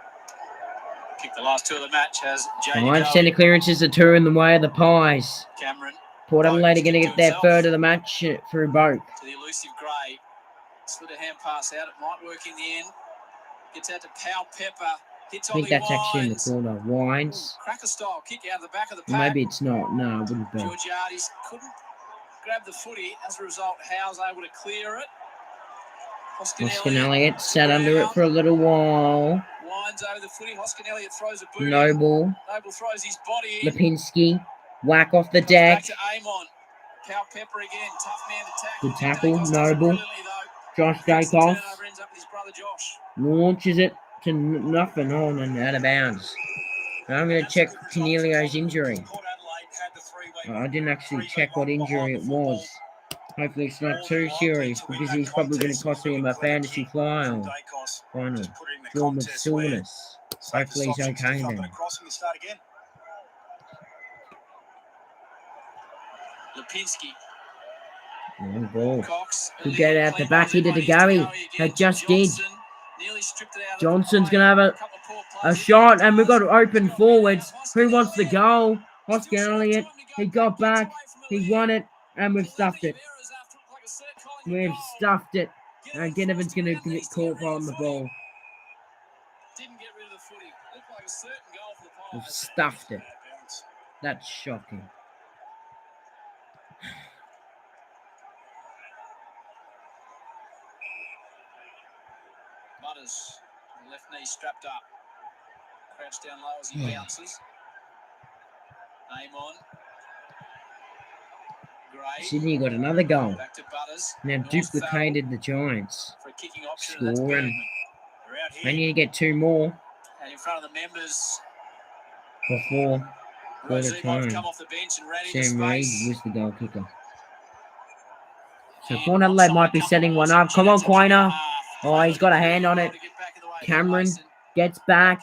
C: Kicked the last 2 of the match has Jay.
A: 5 centre clearances are 2 in the way of the Pies.
C: Cameron.
A: Port Adelaide are going to get their third of the match through Boak.
C: To the elusive Gray. Slid a hand pass out. It might work in the end. Gets out to Powell Pepper. Hits
A: I think that's actually in the corner. Wines.
C: Cracker style kick out of the back of the pack.
A: Maybe it's not. No, it wouldn't be.
C: Georgiades couldn't grab the footy. As a result, Howe's able to clear it.
A: Hoskin Elliott sat under it for a little while.
C: Wines over the footy. Hoskin Elliott throws a boot.
A: Noble
C: throws his body.
A: Lipinski. Whack off the deck.
C: Back to Amon. Powell Pepper again. Tough man to
A: Good tackle. Noble. Josh Dacos launches it to nothing on and out of bounds. Now I'm going to check Cornelio's injury. I didn't actually check what injury it was. Hopefully it's not too serious because he's probably going to cost me in my fantasy final. Form of soreness. Hopefully he's okay then.
B: Lipinski.
A: Long ball.
B: Cox.
A: Could get out the back into the Gary. They just did.
B: Nearly stripped it out of
A: Johnson's
B: play.
A: going to have
B: Couple of poor
A: a
B: plays.
A: shot, and we've got open forwards. Who wants the goal? Oscar Elliott. He got back. He won it, and we've stuffed it. We've stuffed it. And Ginnivan's going to get caught on the ball.
B: Didn't get rid of the footy. Looked like a certain goal for the
A: We've
B: Pies.
A: stuffed it. That's shocking.
B: Butters, left knee strapped up. Crouched down low as he bounces. Aim on. Gray.
A: Sydney got another goal.
B: Back to Butters.
A: Now duplicated the Giants.
B: For a kicking option. That's
A: Scoring.
B: Bergman.
A: They need to get 2 more
B: And in front of the members,
A: before quarter
B: Rosé might have
A: time.
B: come off the bench and ran into
A: Sam Reid
B: space.
A: was the goal kicker. So Port Adelaide might be setting one up. Come on, Quainer. Oh, he's got a hand on it. Cameron gets back.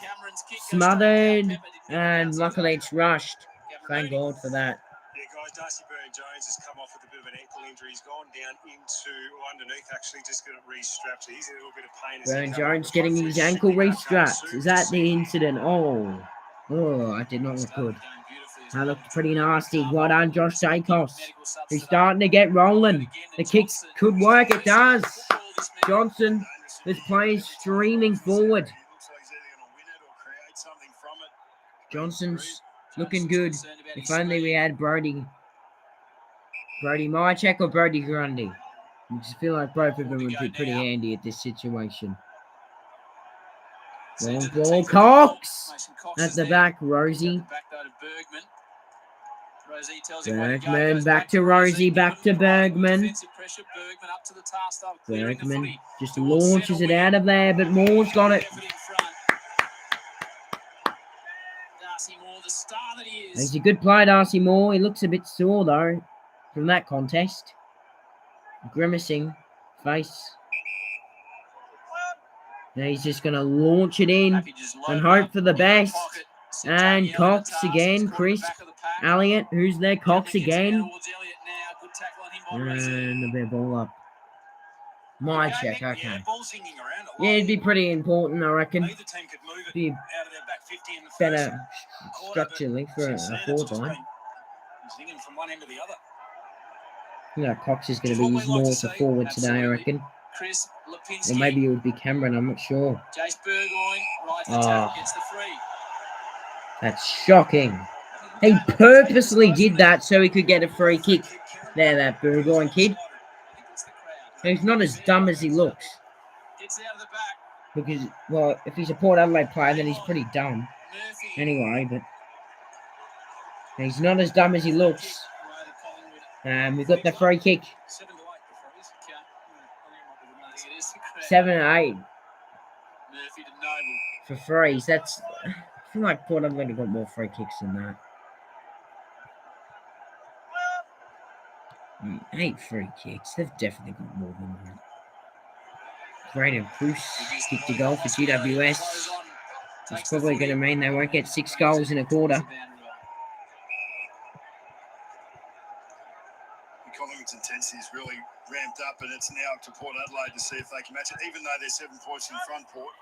A: Smothered. And luckily it's rushed. Thank God for that.
G: Yeah, guys, Darcy Burn-Jones has come off with a bit of an ankle injury. He's gone down underneath, actually, just got it re-strapped. So he's in a little bit of pain.
A: Burn-Jones getting his ankle re-strapped. Is that the incident? Oh, I did not look good. That looked pretty nasty. Well done, Josh Jacobs. He's starting to get rolling. The kicks could work. It does. Johnson is playing streaming forward. Johnson's looking good. If only we had Brody Mychek or Brody Grundy. I just feel like both of them would be pretty handy at this situation. Long ball, Cox at the back, Rosie. Bergman back to Rosie, back to Bergman. Bergman just launches it out of there, but Moore's got it. He's a good player, Darcy Moore. He looks a bit sore though from that contest. Grimacing face. Now he's just going to launch it in and hope for the best. And Cox again, Chris Elliott, who's there? Cox again. And a bit of ball up. My check, okay. Yeah, it'd be pretty important, I reckon. Be better structurally for a forward line. Yeah, Cox is going to be used more for forward today, I reckon. Or maybe it would be Cameron, I'm not sure. Oh, that's shocking. He purposely did that so he could get a free kick. There, that Burgoyne kid. He's not as dumb as he looks. Because, well, if he's a Port Adelaide player, then he's pretty dumb. Anyway, but he's not as dumb as he looks. We've got the free kick. 7 or 8 for frees. That's, I feel like Port Adelaide got more free kicks than that. 8 free kicks. They've definitely got more than that. Braden Bruce kicked a goal for GWS. It's probably going to mean they won't get 6 goals in a quarter.
F: Collingwood's intensity is really ramped up, and it's now up to Port Adelaide to see if they can match it. Even though they're 7 points in front, Port,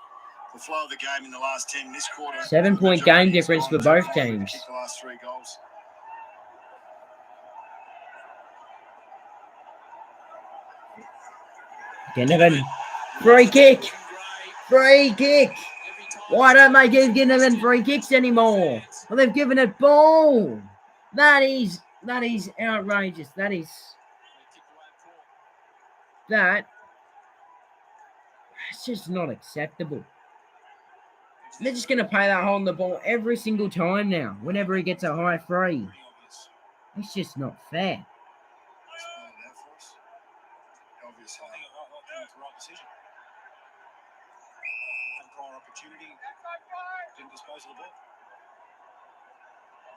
F: the flow of the game in the last 10 this quarter.
A: 7-point game difference for both teams.
F: The last 3 goals.
A: Ginnivan. Free kick. Free kick. Why don't they give Ginnivan free kicks anymore? Well, they've given it ball. That is outrageous. It's just not acceptable. They're just going to play that hole in the ball every single time now, whenever he gets a high free. It's just not fair.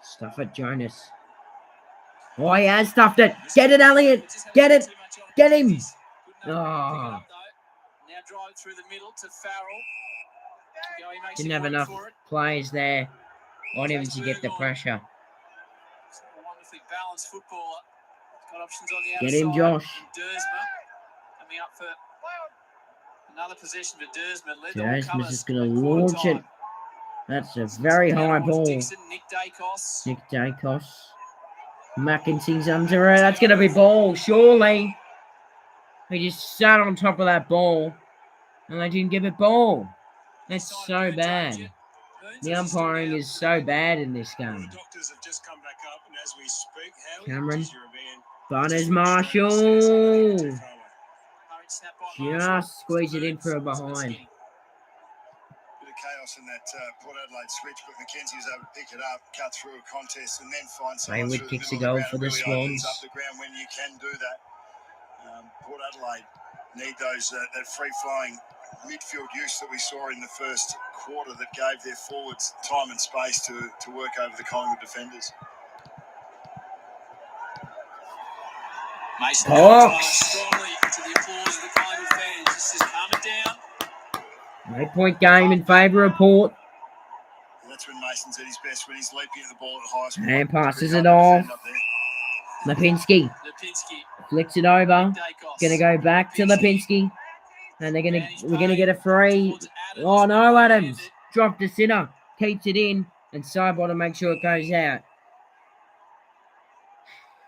A: Stuff it, Jonas. Oh, he has stuffed it. Get it, Elliott. Get it. Get him!
B: Couldn't pick it
A: Oh,
B: up, though. Now drive through the middle to Farrell. He makes
A: didn't
B: it
A: have
B: work
A: enough
B: for it.
A: players there on him to get the pressure.
B: He's a wonderfully balanced footballer. He's got options on the
A: Get
B: outside.
A: him, Josh.
B: Dersma coming up for another possession for Dersma.
A: Dersma's just going to launch it. That's a very high ball.
B: Dixon, Nick
A: Dacos. McEntie's under it. That's going to be ball, surely. He just sat on top of that ball, and they didn't give it ball. That's so bad. The umpiring is so bad in this game. Cameron. Butters Marshall. Just squeeze it in for a behind.
F: Bit of chaos in that Port Adelaide switch, but Mackenzie was able to pick it up, cut through a contest, and then find someone
A: Greenwood
F: through the
A: kicks a
F: middle
A: goal
F: of
A: for
F: the
A: the
F: ground. It really
A: Swans.
F: opens up the ground when you can do that. Port Adelaide need those that free-flowing midfield use that we saw in the first quarter that gave their forwards time and space to work over the Collingwood defenders.
B: Mason strongly to the applause of the Collingwood fans. Just says, calm it down.
A: 8-point game in favour of Port.
F: That's when Mason's at his best, when he's leaping at the ball at high speed.
A: And passes it off. Lipinski flicks it over. Gonna go back to Lipinski. And we're gonna get a free. Oh no, Adams dropped the sinner, keeps it in, and Sidebottom makes sure it goes out.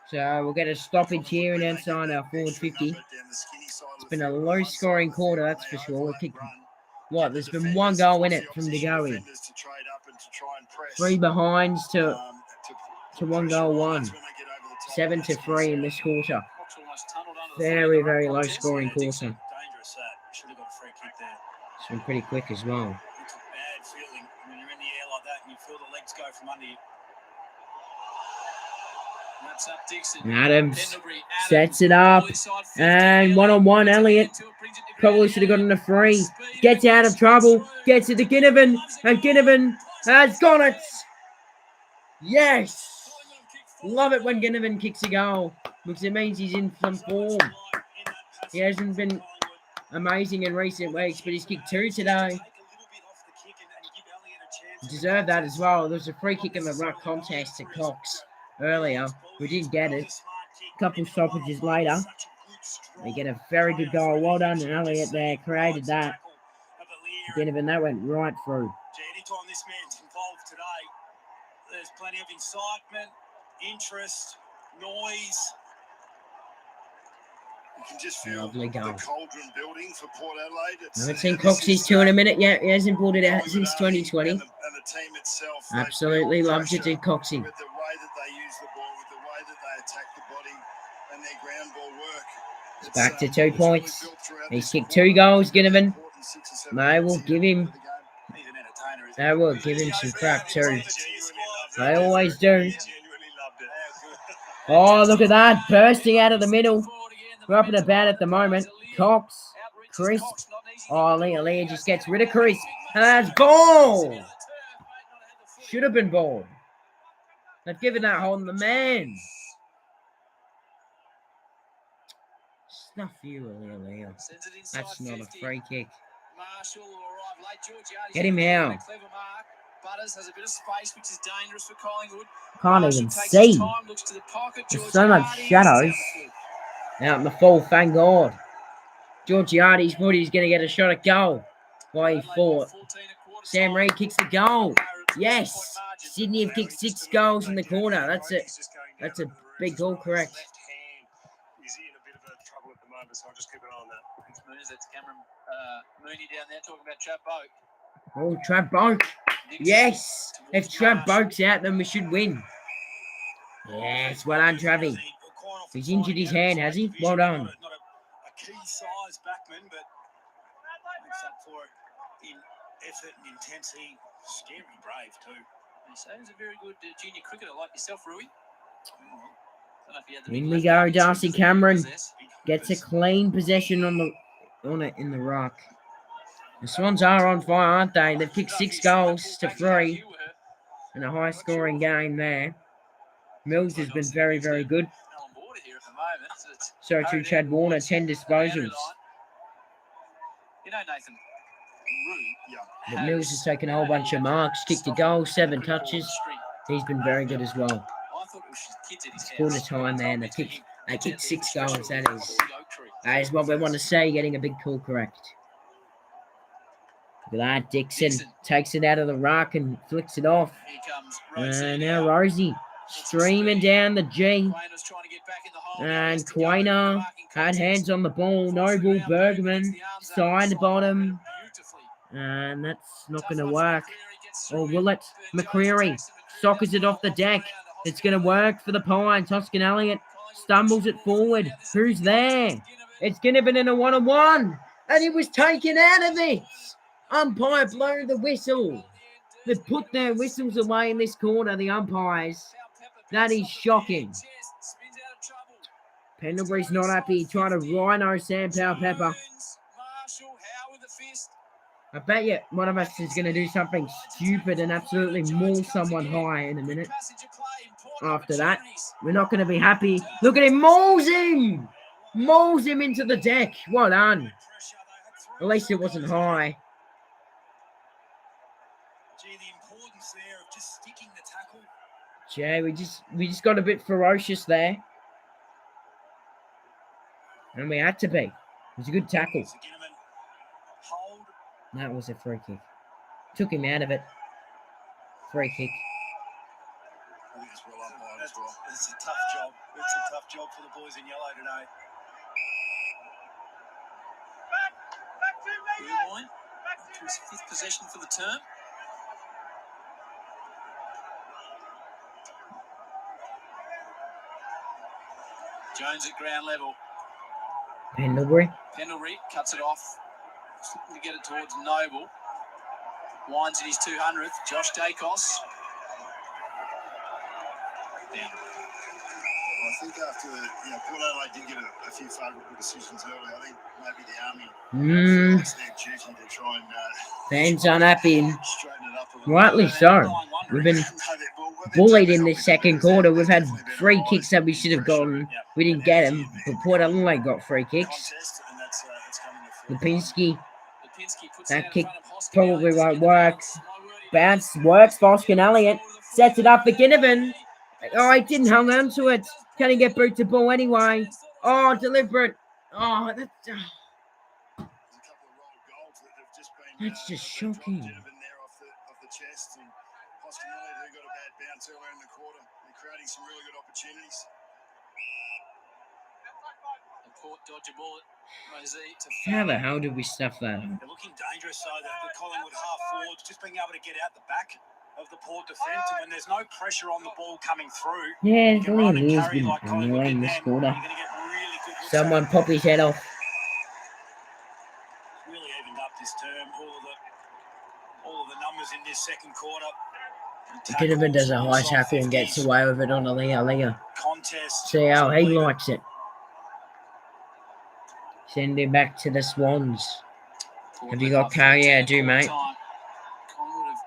A: So we'll get a stoppage here and inside our forward 50. It's been a low-scoring quarter, that's for sure. There's been one goal in it from the going. 3 behinds to 1 goal won. 7-3 in this quarter. Very, very low-scoring quarter. It's been pretty quick as well.
C: It's a bad feeling when you're in the air like that and you feel the legs go from under you.
A: Adams sets it up. And one-on-one, Elliott. Probably should have gotten a free. Gets out of trouble. Gets it to Ginnivan. And Ginnivan has got it. Yes. Love it when Ginnivan kicks a goal, because it means he's in some form. He hasn't been amazing in recent weeks, but he's kicked 2 today. He deserved that as well. There was a free kick in the ruck contest at Cox earlier. We didn't get it. A couple stoppages later, we get a very good goal. Well done, Elliott there. Created that. Ginnivan, that went right through.
C: Anytime this man's involved today, there's plenty of incitement, interest, noise.
F: You can just feel
A: Lovely goal.
F: the cauldron building for Port Adelaide.
A: I haven't seen Cox's 2 in a minute yet. He hasn't pulled it out since 2020.
F: And the team itself,
A: Absolutely loves it, did Coxie.
F: with the way that they use the ball, with the way that they attack the body and their ground ball work.
A: It's back to 2 points. He's kicked 2 goals, Ginnivan. They will give him some crap too. They always do. Oh, look at that. Bursting out of the middle. We're up and about at the moment. Cox. Crisp. Oh, Leah just gets rid of Crisp. And that's ball. Should have been ball. They've given that hold on the man. Stuff you, Leah. That's not a free kick. Get him out.
B: Butters has a bit of space, which is dangerous for Collingwood.
A: Can't even see. There's so much shadows out in the full, thank God. Georgiades thought he was going to get a shot at goal. Why he fought. Sam Reid kicks the goal. Yes. Sydney have kicked 6 goals in the corner. That's it. That's a big goal, correct.
G: He's in a bit of trouble at the moment, so I'll just keep an eye on that.
B: That's Cameron Mooney down there talking about Trap Boak.
A: Oh, Trap Boak. Yes. If Trap Boak's out, then we should win. Yes, well done, Travie. He's injured his hand, has he? Well done.
C: Not a key size backman, but makes up for it in effort and intensity. Scary brave too.
B: So he's a very good junior cricketer like yourself, Rui.
A: In we go, Darcy Cameron gets a clean possession on it in the ruck. The Swans are on fire, aren't they? They've kicked 6 goals to 3 in a high-scoring game there. Mills has been very, very good.
B: the moment. It's
A: So too, Chad Warner, 10 disposals.
B: You know, Nathan,
A: But Mills has taken a whole bunch of marks, kicked a goal, 7 touches. He's been very good as well. It's quarter time, man. They kicked 6 goals. That is what we want to say, getting a big call correct. Look at that. Dixon takes it out of the ruck and flicks it off. And now Rosie streaming down the G. And Quainer had hands on the ball. Noble Bergman side bottom. And that's not going to work. Or will it? McCreary sockers it off the deck. It's going to work for the Pines. Toscan Elliott stumbles it forward. Who's there? It's Ginnivan in a 1-on-1. And he was taken out of it. Umpire blew the whistle. They've put their whistles away in this corner, the umpires. That is shocking. Pendlebury's not happy. Trying to rhino Sam Powell-Pepper. I bet you one of us is going to do something stupid and absolutely maul someone high in a minute. After that, we're not going to be happy. Look at him, mauls him! Mauls him into the deck. Well done. At least it wasn't high. Jay, we just got a bit ferocious there. And we had to be. It was a good tackle. That was a free kick. Took him out of it. Free kick.
F: I think it's well umpired as well. It's a tough job. It's a tough job for the boys in yellow today.
B: Irvine to his 5th possession for the term. Jones at ground level.
A: Pendlebury
B: cuts it off. Just looking to get it towards Noble. Winds in his 200th. Josh Dacos. Down.
F: I think after, Port Adelaide did get a few favourable decisions early. I think maybe the Army lost their duty to try and
A: fans unhappy.
F: straighten it up a little bit.
A: Rightly so. We've been bullied in this second quarter. We've had free kicks that we should have gotten. We didn't get them, but Port Adelaide got free kicks. Lipinski, that kick probably won't work. Bounce works. Boskin Elliott sets it up for Ginnivan. Oh, he didn't hang on to it. Can he get boot to ball anyway? Oh, deliberate. Oh, that's just shocking.
F: Creating some really good opportunities.
B: Port dodge a bullet.
A: How the hell did we stuff that?
C: They're looking dangerous, so that the Collingwood half forwards just being able to get out the back of the Port defence, and when there's no pressure on the ball coming through,
A: yeah, William Lee's been annoying this quarter. Someone pop his head off.
C: Really evened up this term. All of the numbers in this second quarter.
A: Ginnivan does a high tackle and gets away with it on a Leah.
C: Contest.
A: See how he likes it. Send him back to the Swans. Have you got Carl? Yeah, I do, mate.
B: Collingwood have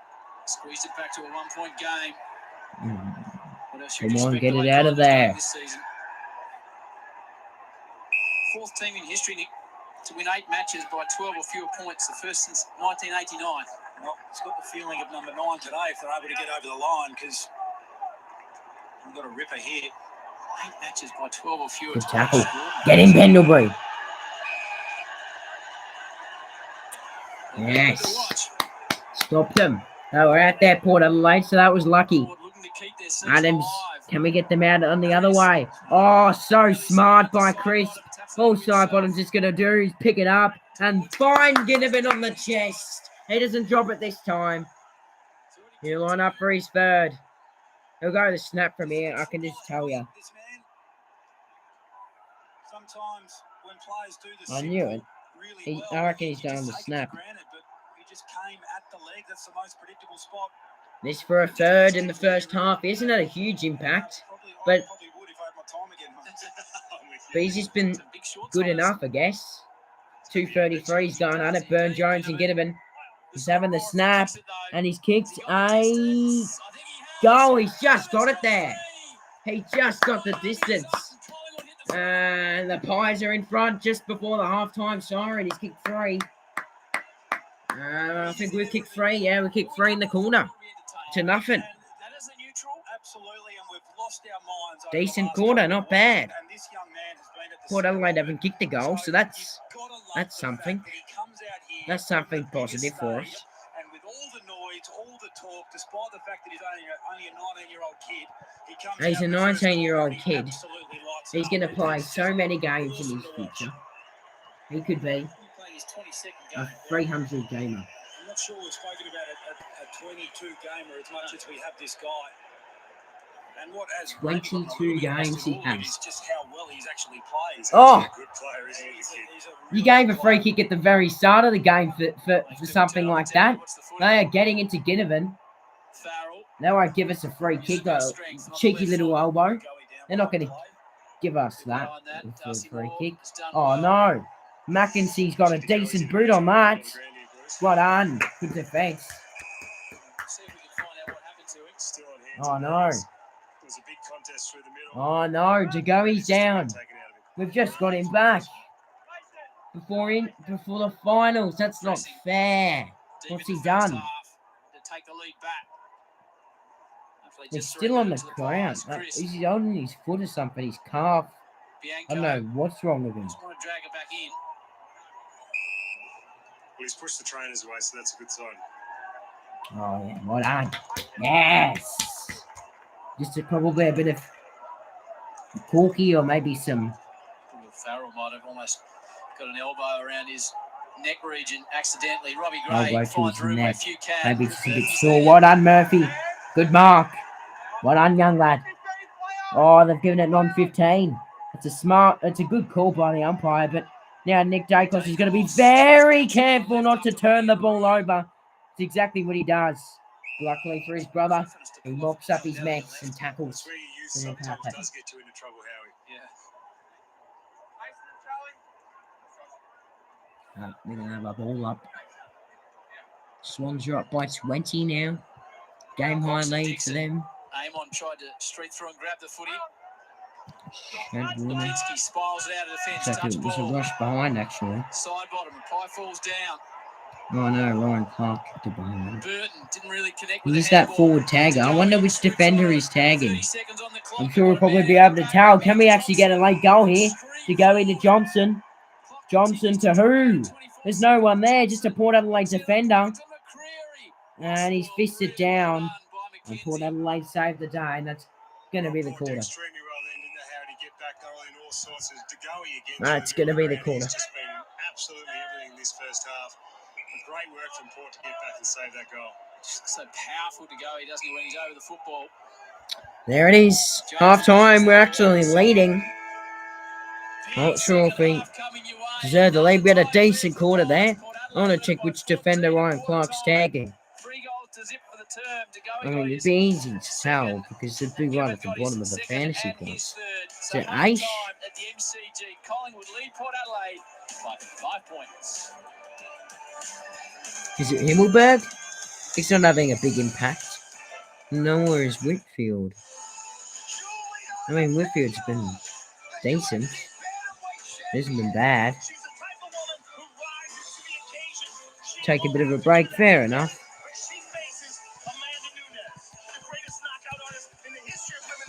B: squeezed it back to a 1-point game.
A: Come on, get it out of there.
B: 4th team in history, Nick, to win 8 matches by 12 or fewer points, the first since 1989.
C: Well, it's got the feeling of number 9 today if they're able to get over the line, because we've got a ripper here.
B: 8 matches by 12 or fewer.
A: Good tackle. Get him, Pendlebury. Yes. Stopped them. They were out there, Port Adelaide, so that was lucky. Adams, can we get them out on the other way? Oh, so smart by Chris. All side bottom's just going to do is pick it up and find Ginnivan on the chest. He doesn't drop it this time. He'll line up for his third. He'll go the snap from here, I can just tell you. I knew it. I reckon he's going the snap. This for a third in the first half. Isn't that a huge impact? But he's just been good enough, I guess. 2:33's going on it. Burn Jones and Ginnivan. He's having the snap, and he's kicked a goal. He's just got it there. He just got the distance. And the Pies are in front just before the half-time siren. He's kicked 3. I think we've kicked 3. Yeah, we kicked 3 in the corner. To nothing.
C: That is a neutral, absolutely, and we've lost our minds.
A: Decent corner, not bad. Port Adelaide haven't kicked a goal, so that's something. That's something positive for us.
C: And with all the noise, all the talk, despite the fact that he's only a 19-year-old kid,
A: He's a 19-year-old kid. He's going to play so many games in his future. He could be a 300 gamer.
C: I'm not sure we've spoken about a 22 gamer as much as we have this guy. And what has
A: 22 games he has.
C: Just how well he's actually plays.
A: Oh!
C: He's a good player, isn't he?
A: You gave a free kick at the very start of the game for something like that. They are getting into Ginnivan. They won't give us a free kick, a cheeky little elbow. They're not going to give us that for a free kick. Oh, no. Mackenzie's got a decent boot on that. Well done. Good defence. Oh, no. Oh, no. Degoe's down. We've just got him back. Before the finals. That's not fair. What's he done? He's still on the ground. Is he holding his foot or something? His calf. I don't know what's wrong with him.
C: Well, he's pushed the trainers away, so that's a good sign.
A: Oh, yeah. Well done. Yes. Just probably a bit of corky or maybe some...
B: Farrell might have almost got an elbow around his neck region accidentally. Robbie Gray finds room where few can.
A: Maybe it's a bit sore. Well done, Murphy. Good mark. Well done, young lad. Oh, they've given it non-15. It's a good call by the umpire, but now Nick Dacos is going to be very careful not to turn the ball over. It's exactly what he does. Luckily for his brother, he mops up his mess and tackles.
C: Does get you into trouble, Howie. Yeah.
A: They're going to have a ball up. Swans are up by 20 now. Game high lead for them.
B: Amon tried to streak through and grab the footy.
A: Lipinski
B: spirals it out of defence.
A: It was a rush behind, actually.
B: Side bottom, and Pye falls down.
A: Oh no, Ryan Clark kicked it behind.
B: Burton didn't really connect with
A: He's that
B: handball.
A: forward tagger. I wonder which defender he's tagging. I'm sure we'll probably be able to tell. Can we actually get a late goal here to go into Johnson? Johnson to who? There's no one there, just a Port Adelaide defender. And he's fisted down. And Port Adelaide saved the day, and that's going to be the quarter. That's going to be the quarter.
C: Absolutely everything this first half. Great work from Port to get back and save that goal.
B: Just so powerful to go, doesn't he, when he's over the football.
A: There it is. Half time. We're actually leading. Not sure if we deserve the lead. We had a decent quarter there. I want to check which defender Ryan Clark's tagging. I mean, it'd be easy to tell because it'd be right at the bottom of the fantasy points. Is it Aish?
B: Collingwood lead Port Adelaide by 5 points.
A: Is it Himmelberg? He's not having a big impact. Nor is Whitfield. I mean, Whitfield's been decent. It hasn't been bad. Take a bit of a break, fair enough.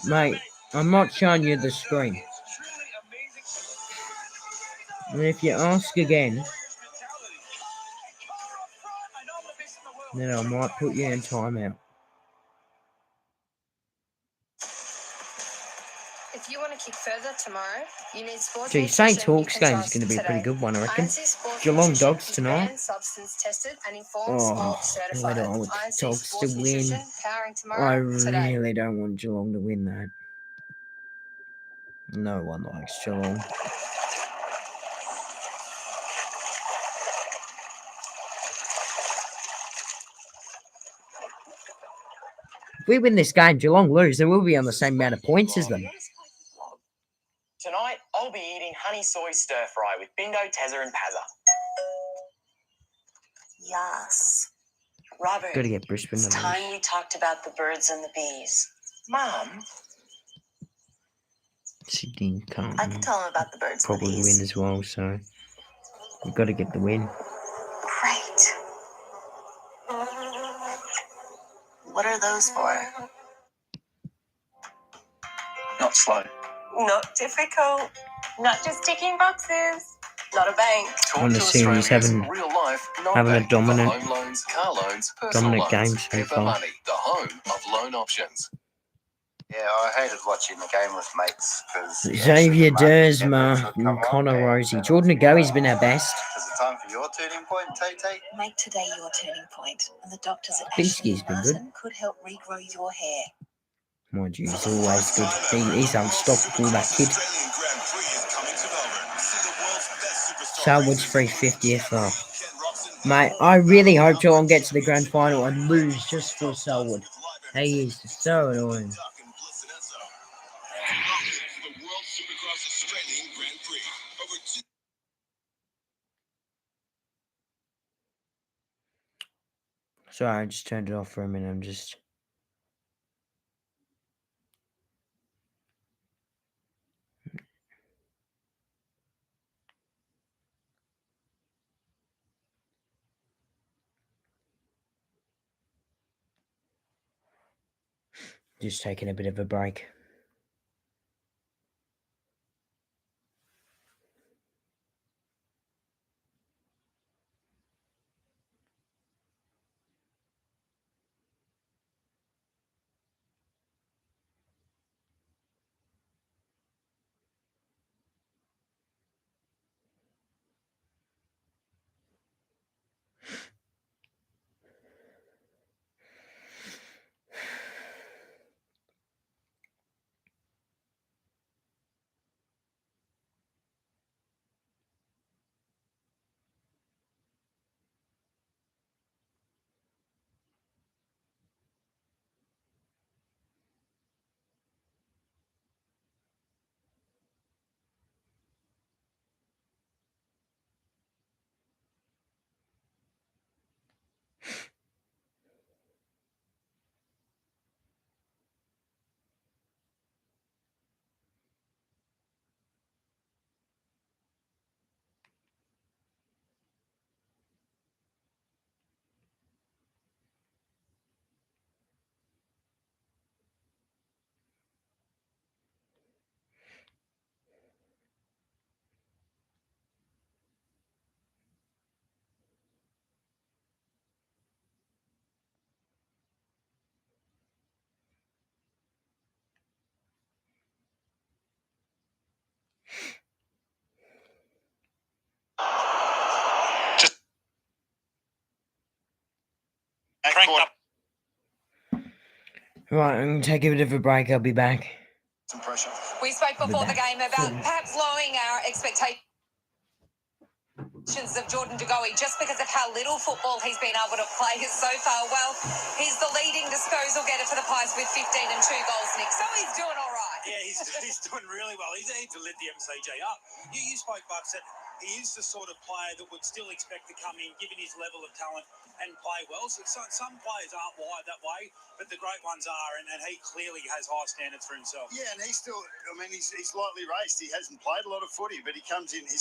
A: Mate, I'm not showing you the screen. And if you ask again, then I might put you in timeout.
L: If you want to kick further tomorrow, you need sports.
A: Gee, Saints Hawks game is going to be a pretty good one, I reckon. Geelong Dogs tonight. Oh, I don't want the Dogs to win. I really don't want Geelong to win that. No one likes Geelong. If we win this game, Geelong lose, then we'll be on the same amount of points as them.
J: Tonight, I'll be eating honey soy stir fry with Bindo, Tezza and Pazza.
E: Yes. Robert,
A: Gotta get Brisbane.
E: it's time we talked about the birds and the bees.
J: Mum,
A: Sydney can't
E: I can tell him about the birds.
A: probably win as well, so we've got to get the win.
E: Great. What are those for?
H: Not slow.
D: Not difficult. Not just ticking boxes. Not a bank.
H: Talk
A: On the
H: to
A: series,
H: Australia's real life, not
A: having a
H: bank, for
A: dominant-
H: home loans, car loans, personal
A: dominant
H: loans,
A: game so
H: Ever
A: far.
H: Money, the home of loan options.
M: Yeah, I hated watching the game with mates because
A: Xavier Dersma and Connor Rosie. Jordan Agoe's been our best.
M: Is it time for your turning point, Tay?
E: Make today your turning point, and the doctors at
A: Pinsky's
E: Ashley
A: been good.
E: Martin could help regrow your hair.
A: Mind you, he's always good. He's unstoppable, that kid. Selwood's 350th up. Mate, I really hope Geelong get to the grand final and lose just for Selwood. He is so annoying. Sorry, I just turned it off for a minute. I'm just... Just taking a bit of a break. Right, I'm going to take a bit of a break. I'll be back.
F: Some pressure.
L: We spoke before the game about perhaps lowering our expectations of Jordan De Goey just because of how little football he's been able to play so far. Well, he's the leading disposal getter for the Pies with 15 and 2 goals, Nick. So he's doing all right.
N: Yeah, he's doing really well. He's need to lit the MCG up. You spoke, Bucks, that he is the sort of player that would still expect to come in, given his level of talent, and play well. So some players aren't wired that way, but the great ones are, and he clearly has high standards for himself.
F: Yeah, and he's still, I mean, he's lightly raced. He hasn't played a lot of footy, but he's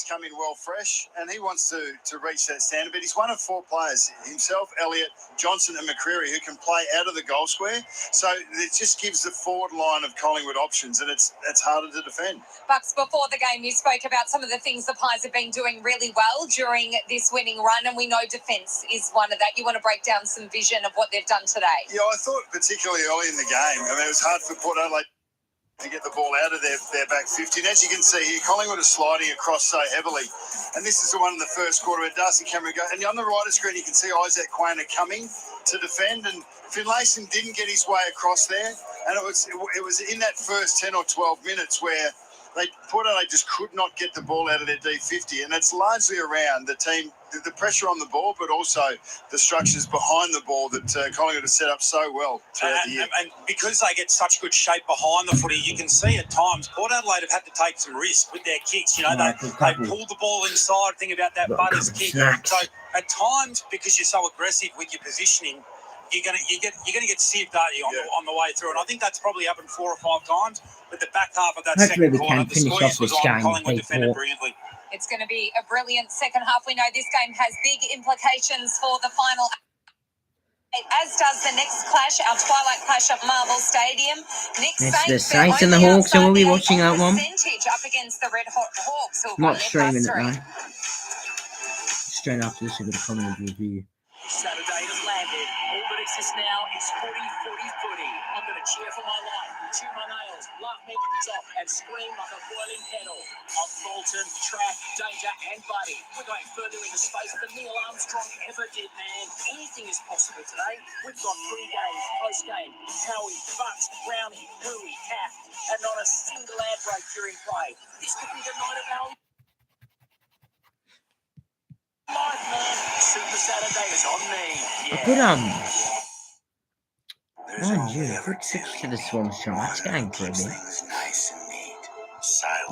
F: come in well fresh, and he wants to reach that standard. But he's one of four players, himself, Elliott, Johnson and McCreary, who can play out of the goal square. So it just gives the forward line of Collingwood options, and it's harder to defend.
L: Bucks, before the game, you spoke about some of the things the Pies have been doing really well during this winning run, and we know defence is one of that. You want to break down some vision of what they've done today?
F: Yeah, I thought particularly early in the game, I mean, it was hard for Port Adelaide to get the ball out of their back 50. And as you can see here, Collingwood is sliding across so heavily. And this is the one in the first quarter where Darcy Cameron goes. And on the right screen, you can see Isaac Quainer coming to defend. And Finlayson didn't get his way across there. And it was in that first 10 or 12 minutes where Port Adelaide just could not get the ball out of their D50. And it's largely around the team, the pressure on the ball, but also the structures behind the ball that Collingwood has set up so well throughout the year.
N: And because they get such good shape behind the footy, you can see at times Port Adelaide have had to take some risk with their kicks. You know, they pulled the ball inside. Think about that Butters kick. So at times, because you're so aggressive with your positioning, you're gonna get sieved, aren't you, on the way through? And I think that's probably happened 4 or 5 times. But the back half of that
A: Hopefully
N: second
A: we
N: quarter,
A: can
N: the
A: finish
N: squeeze
A: off
N: was
A: this
N: on.
A: game.
N: Collingwood defended brilliantly.
L: It's going to be a brilliant second half. We know this game has big implications for the final. As does the next clash, our Twilight Clash at Marvel Stadium.
A: It's the Saints and the Hawks, so we'll be watching that one.
L: Up against the Red Hot Hawks.
A: Not streaming it though. Straight after this, we've got a Collingwood review.
I: Saturday has landed. All that exists now is footy. I'm going to cheer for my life, chew my nails, laugh me top, and scream like a boiling kettle. Of Bolton, Track, Danger, and Buddy. We're going further into space than Neil Armstrong ever did, man. Anything is possible today. We've got pre-game, post-game, Howie, Bucks, Brownie, Hooey, Cat, and not a single ad break during play. This could be the night of our life, man. Super Saturday is on me. Yeah.
A: Mind you, put 6 to the Swans Giants game for a bit.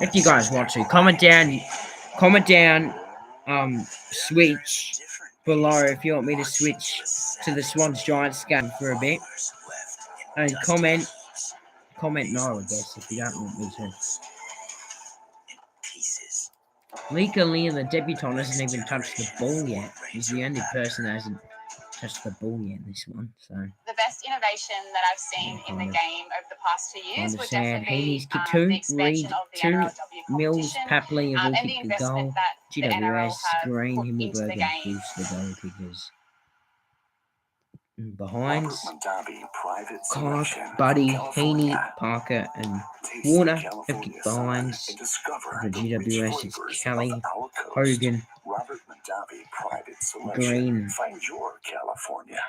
A: If you guys want to, comment down, switch below if you want me to switch to the Swans Giants game for a bit. And comment no, I guess, if you don't want me to. Lika Liam, the debutant, hasn't even touched the ball yet. He's the only person that hasn't touched the ball yet in this one. So
O: the best innovation that I've seen in the game over the past 2 years would definitely be
A: Haney's
O: the expansion of the NRLW
A: Mills,
O: competition
A: Papley,
O: and the
A: kick the
O: investment
A: goal.
O: that the NRL
A: GWS,
O: have
A: Green,
O: put into the
A: Himmelberg,
O: game.
A: boost the goal kickers. Behind Clark, Buddy, Haney, Parker, and Warner have kicked behinds. For GWS, it's Kelly, Hogan, Green.
H: Find your California.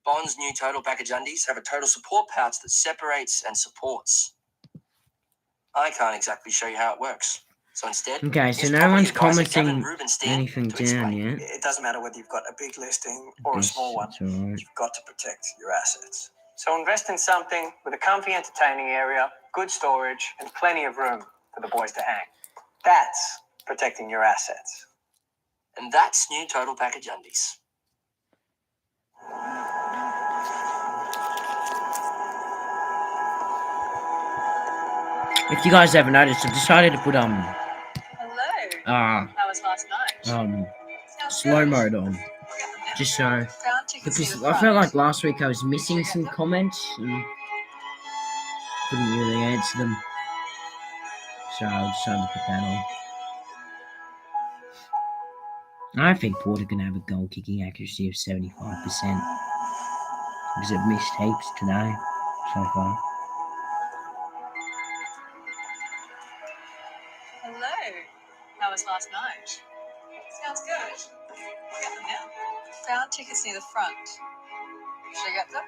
H: Bond's new total package undies have a total support pouch that separates and supports. I can't exactly show you how it works. So instead,
A: okay, so no one's commenting anything
H: to
A: down yet.
P: It doesn't matter whether you've got a big listing or a small one.
A: Right.
P: You've got to protect your assets. So invest in something with a comfy entertaining area, good storage, and plenty of room for the boys to hang. That's protecting your assets.
H: And that's new total package undies.
A: If you guys haven't noticed, I've decided to put
O: Hello. That was last night.
A: slow mode on, just so, because I felt like last week I was missing some comments and couldn't really answer them, so I decided to put that on. I think Porter can have a goal kicking accuracy of 75% because it missed heaps today so far.
O: Hello. That was last night. Sounds good. I'll get them now. Found tickets near the front. Should I get them?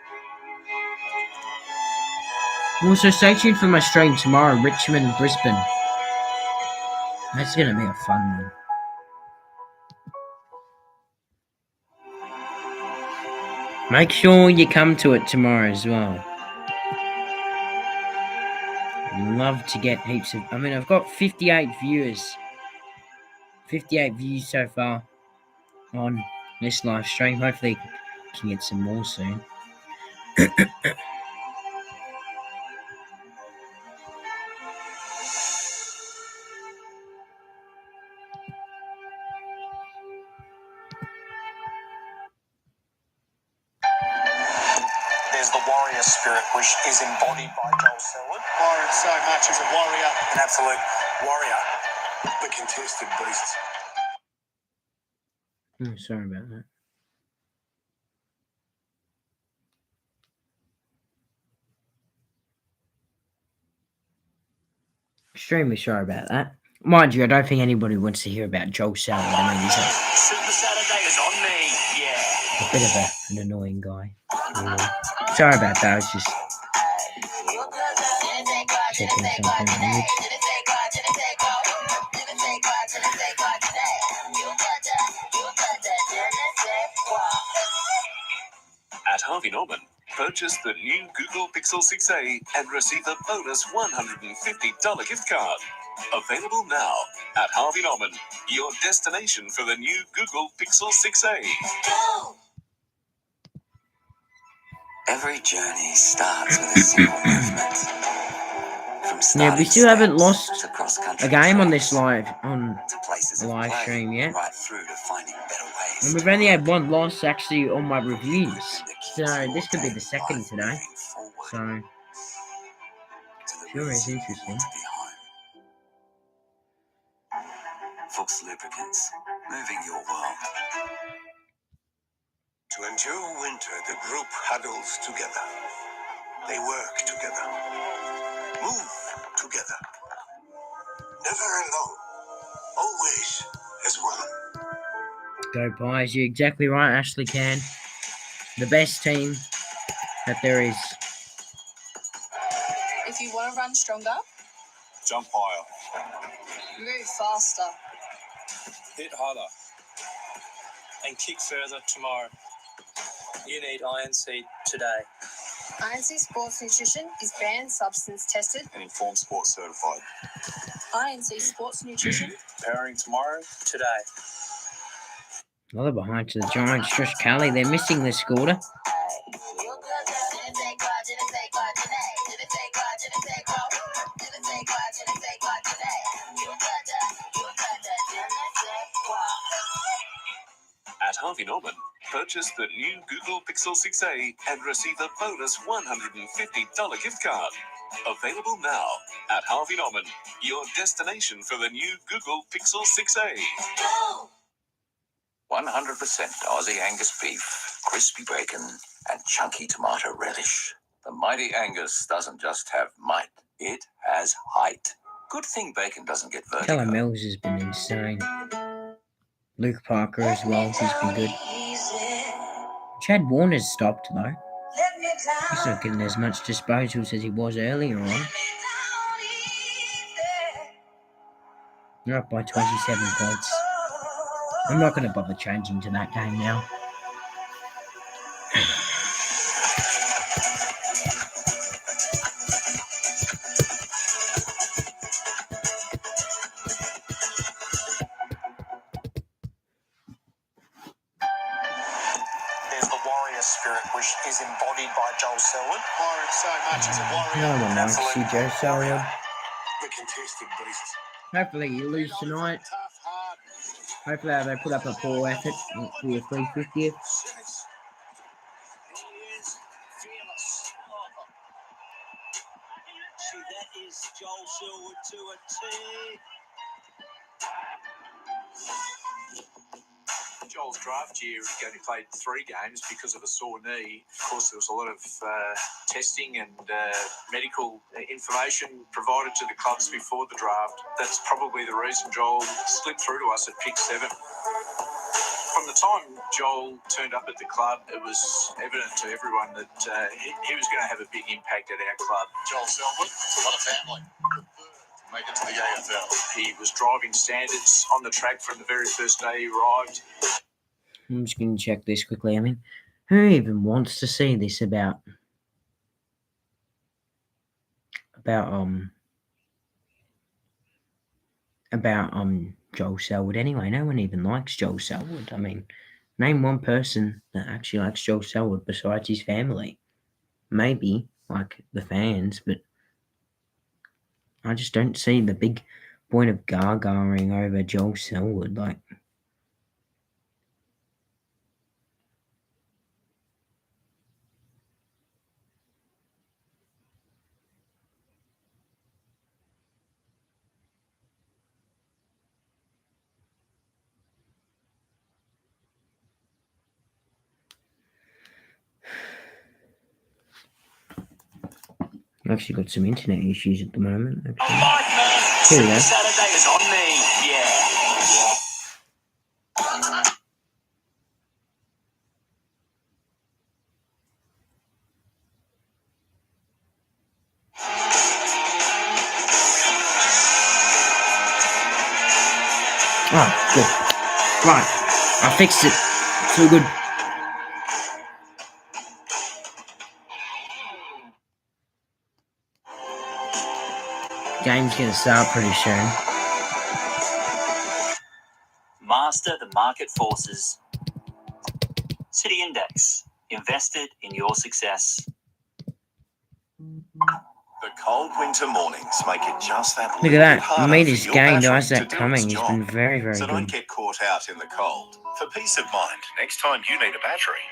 A: Also, stay tuned for my stream tomorrow, Richmond and Brisbane. That's going to be a fun one. Make sure you come to it tomorrow as well. I'd love to get heaps of... I mean, I've got 58 viewers. 58 views so far on this live stream. Hopefully I can get some more soon.
Q: There's the warrior spirit, which is embodied by Joel Selwood. Byron so much as a warrior. An absolute warrior. The contested beasts.
A: Oh, sorry about that. Extremely sorry about that. Mind you, I don't think anybody wants to hear about Joel Selwood. I mean, he's
I: Super Saturday is on me. Yeah.
A: a bit of an annoying guy. Yeah. Sorry about that. I was just checking something.
I: At Harvey Norman, purchase the new Google Pixel 6a and receive a bonus $150 gift card. Available now at Harvey Norman, your destination for the new Google Pixel 6a.
D: Every journey starts with a simple movement. From
A: Yeah, we
D: starting
A: still haven't
D: steps
A: lost
D: to cross-country
A: a game on
D: treks,
A: this live on
D: to places
A: the
D: of
A: live
D: play,
A: stream yet.
D: right through to finding better ways.
A: And we've
D: to
A: only
D: grow.
A: had one loss actually on my reviews.
D: That keeps
A: So
D: your
A: this could be the
D: daily
A: second
D: life
A: today.
D: moving forward
A: So
D: to the
A: sure is
D: reason you
A: interesting.
D: want to be home. Fuchs Lubricants, moving your world.
Q: To endure winter, the group huddles together. They work together. Move together. Never alone. Always as one.
A: Go Pies, you're exactly right, Ashley Can. The best team that there is.
O: If you want to run stronger,
C: Jump higher.
O: move faster.
N: Hit harder. And kick further tomorrow. You need Iron Seed today.
O: INC Sports Nutrition is banned, substance tested.
C: And Informed Sports certified.
O: INC Sports Nutrition.
N: Powering tomorrow today.
A: Another behind to the Giants, Josh Kelly. They're missing this quarter.
I: At Harvey Norman, purchase the new Google Pixel 6a and receive a bonus $150 gift card. Available now at Harvey Norman, your destination for the new Google Pixel 6a.
H: 100% Aussie Angus beef, crispy bacon, and chunky tomato relish. The mighty Angus doesn't just have might, it has height. Good thing bacon doesn't get vertigo.
A: Keller Mills has been insane. Luke Parker as well, he's been good. Chad Warner's stopped though. He's not getting as much disposals as he was earlier on. They're up by 27 points. I'm not going to bother changing to that game now.
Q: There's the warrior spirit, which is embodied by Joel Selwood. Byron so much as a warrior.
A: No one likes to see Joe Selwood.
Q: The contested beast.
A: Hopefully you lose tonight. Hopefully they put up a poor effort for your 350th.
C: He is fearless. See, that is Joel Selwood to a T.
R: Joel's draft year, he only played 3 games because of a sore knee. Of course, there was a lot of testing and medical information provided to the clubs before the draft. That's probably the reason Joel slipped through to us at pick 7. From the time Joel turned up at the club, it was evident to everyone that he was going to have a big impact at our club.
C: Joel Selwood, what a family. Make it to the AFL.
R: He was driving standards on the track from the very first day he arrived.
A: I'm just going to check this quickly. I mean, who even wants to see this about Joel Selwood anyway? No one even likes Joel Selwood. I mean, name one person that actually likes Joel Selwood besides his family. Maybe, like, the fans, but I just don't see the big point of gargaring over Joel Selwood. Like, I've actually got some internet issues at the moment. Actually. Here we go.
H: Saturday is on me, yeah.
A: Oh, good. Right. I fixed it. It's all good. Game's going to start pretty soon.
H: Master the market forces. City Index, invested in your success.
I: The cold winter mornings make it just that
A: Look
I: little
A: at
I: bit
A: that.
I: harder
A: Meters
I: for your
A: gained,
I: battery
A: Isaac
I: to do
A: Cumming.
I: its
A: He's
I: job.
A: been very, very
I: So don't
A: good.
I: get caught out in the cold. For peace of mind, next time you need a battery.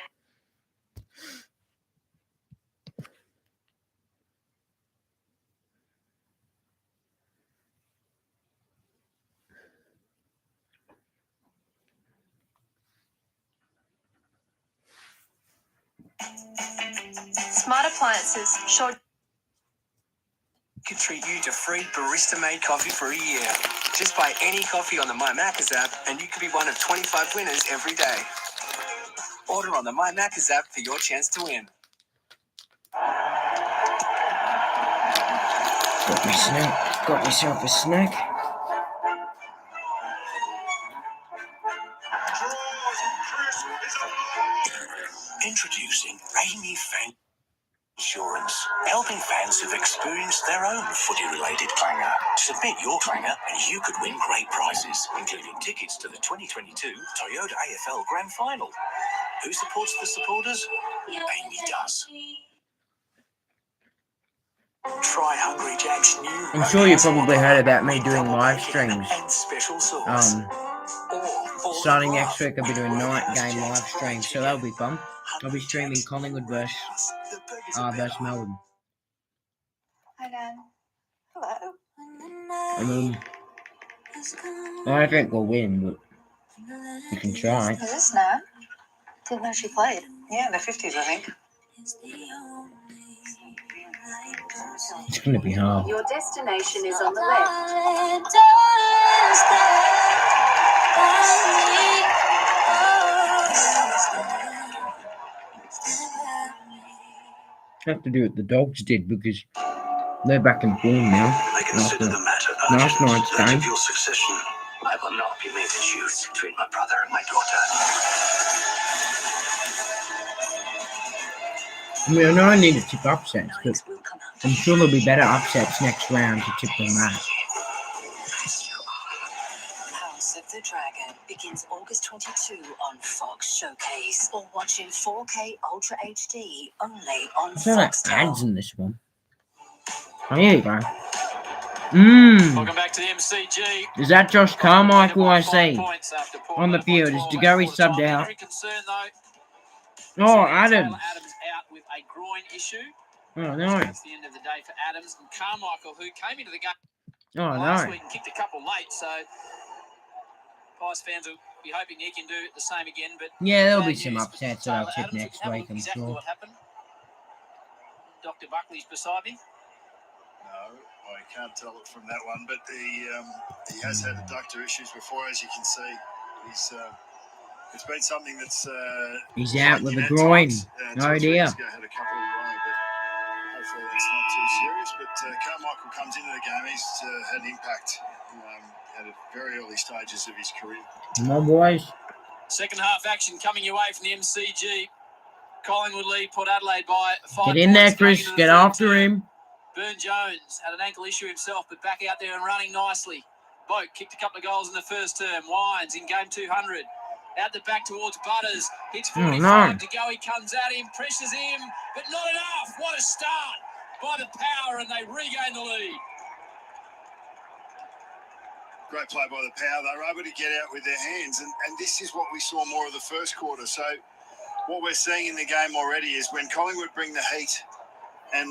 L: Smart appliances. Short.
P: Could treat you to free barista-made coffee for a year. Just buy any coffee on the My Macca's app, and you could be one of 25 winners every day. Order on the My Macca's app for your chance to win.
A: Got myself a snack.
I: Introducing Amy Fan Insurance, helping fans who've experienced their own footy-related clanger. Submit your clanger and you could win great prizes, including tickets to the 2022 Toyota AFL Grand Final. Who supports the supporters? Amy does.
P: Try Hungry Jack's new.
A: I'm sure you probably heard about me doing live streams.
P: And special sauce.
A: Starting next week, I'll be doing night game live streams, so that'll be fun. I'll be streaming Collingwood versus Melbourne.
L: Hi, Dan. Hello.
A: I think we'll win, but you can try.
L: Is this Nan? Didn't know she played.
P: Yeah, in the 50s, I think.
A: It's going to be hard.
D: Your destination is on the left.
A: I have to do what the Dogs did because they're back in form now.
H: I consider the matter
A: last night's
H: that
A: game.
H: of your succession. I will not be made to choose between my brother and my daughter.
A: I mean, I know I need to tip upsets, but I'm sure there'll be better upsets next round to tip than that.
D: House of the Dragon begins August 22 on Fox Showcase, or watch in 4K Ultra HD only on
A: I feel like
D: Fox.
A: ads in this one. Oh, here you go.
B: Welcome back to the MCG.
A: Is that Josh Carmichael I see? On the field. Is DeGoey subbed out?
B: Very concerned though.
A: Oh, Adams.
B: Adams out with a groin issue.
A: Oh, no.
B: It's the end of the day for Adams and Carmichael, who came into the game
A: Oh,
B: last
A: no.
B: week and kicked a couple late. So Pies fans will be hoping he can do the same again. But
A: Yeah, there'll be
B: bad
A: some
B: news
A: upsets
B: for
A: that I'll
B: Taylor
A: tip
B: Adams.
A: next
B: Have a
A: week,
B: look
A: I'm
B: exactly
A: sure.
B: what happened. Dr. Buckley's beside me.
F: No, I can't tell it from that one, but he has had adductor issues before, as you can see. It's been something that's
A: He's out with a groin. Oh, dear.
F: Had a couple in a row, but hopefully that's not too serious. But Carmichael comes into the game. He's had an impact at very early stages of his career.
A: Come on, boys.
B: Second half action coming your way from the MCG. Collingwood lead, Port Adelaide by 5
A: Get in there,
B: points going
A: Chris.
B: into the
A: Get
B: third
A: after
B: term.
A: him.
B: Burn Jones had an ankle issue himself, but back out there and running nicely. Boak kicked a couple of goals in the first term. Wines in game 200. Out the back towards Butters. Hits 45 to go. He comes at him, pressures him, but not enough. What a start by the Power, and they regain the lead.
F: Great play by the Power. They were able to get out with their hands, and this is what we saw more of the first quarter. So what we're seeing in the game already is when Collingwood bring the heat and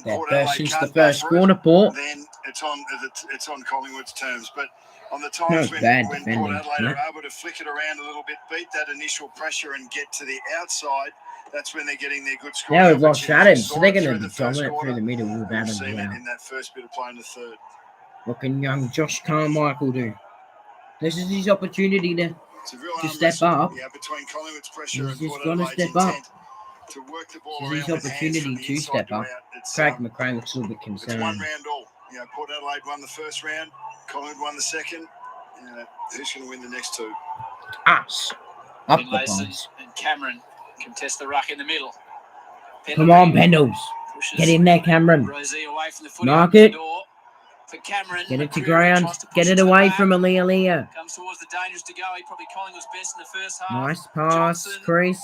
F: Port Adelaide
A: Since
F: can't
A: the first
F: go for
A: quarter, Port.
F: then it's on Collingwood's terms. But on the times when Port Adelaide are able to flick it around a little bit, beat that initial pressure and get to the outside, that's when they're getting their good scoring.
A: Now we've lost Adams, so they're going to
F: through
A: be
F: the first
A: dominant through the middle with
F: We've
A: Adams
F: seen it
A: out.
F: in that first bit of play in the third.
A: What can young Josh Carmichael do? This is his opportunity to step up.
F: Yeah, between Collingwood's pressure
A: He's
F: and
A: just
F: Port
A: going to
F: Adelaide's
A: step up.
F: intent to work the ball
A: This is
F: around
A: his
F: with hands from
A: opportunity
F: the
A: to
F: inside
A: step
F: to
A: up.
F: out.
A: Craig McRae looks a little bit
F: It's
A: concerned.
F: one round all. Port Adelaide won the first round. Collingwood won the second. Who's going to win the next two?
A: Us. Up the
B: Finlayson
A: boys.
B: and Cameron contest the ruck in the middle.
A: Come on, Pendles. Get in there, Cameron.
B: Rosie away from the footy.
A: Mark it.
B: for Cameron.
A: Get it to
B: McCreary
A: ground.
B: tries to push
A: Get it
B: to the
A: away
B: back.
A: from Aaliyah.
B: Comes towards the dangerous to go. He probably Collingwood's best in the first half.
A: Nice pass.
B: Johnson,
A: Chris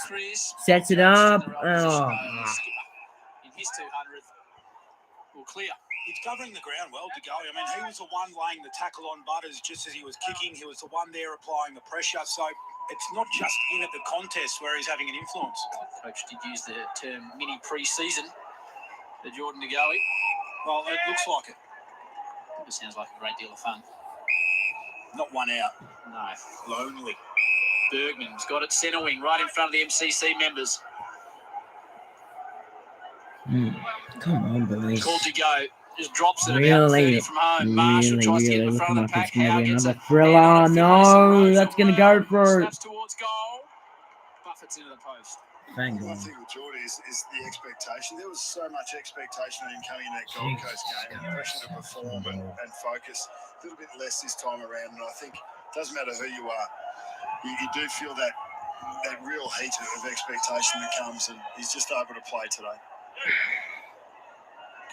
A: sets it
B: Jones
A: up.
B: in the right position,
A: Oh.
B: though. The skipper in his 200th will clear.
N: He's covering the ground well to go. I mean, he was the one laying the tackle on Butters just as he was kicking. He was the one there applying the pressure. So it's not just in at the contest where he's having an influence.
B: Coach did use the term mini pre-season for Jordan De Goey.
N: Well, it looks like it.
B: It sounds like a great deal of fun.
N: Not one out.
B: No.
N: Lonely.
B: Bergman's got it centre wing right in front of the MCC members.
A: Come on, boys.
B: Called to go. Just drops it about
A: Really,
B: 30 from home. Marshall tries to get in front of the pack. Howe gets
A: another
B: it.
A: thriller. No, that's going to go for.
B: Snaps towards goal. Buffets into the post.
A: Thank
F: One
A: God.
F: thing with Geordie is the expectation. There was so much expectation of him coming in that Gold Coast game, and pressure to perform and focus. A little bit less this time around, and I think it doesn't matter who you are, you do feel that real heat of expectation that comes, and he's just able to play today.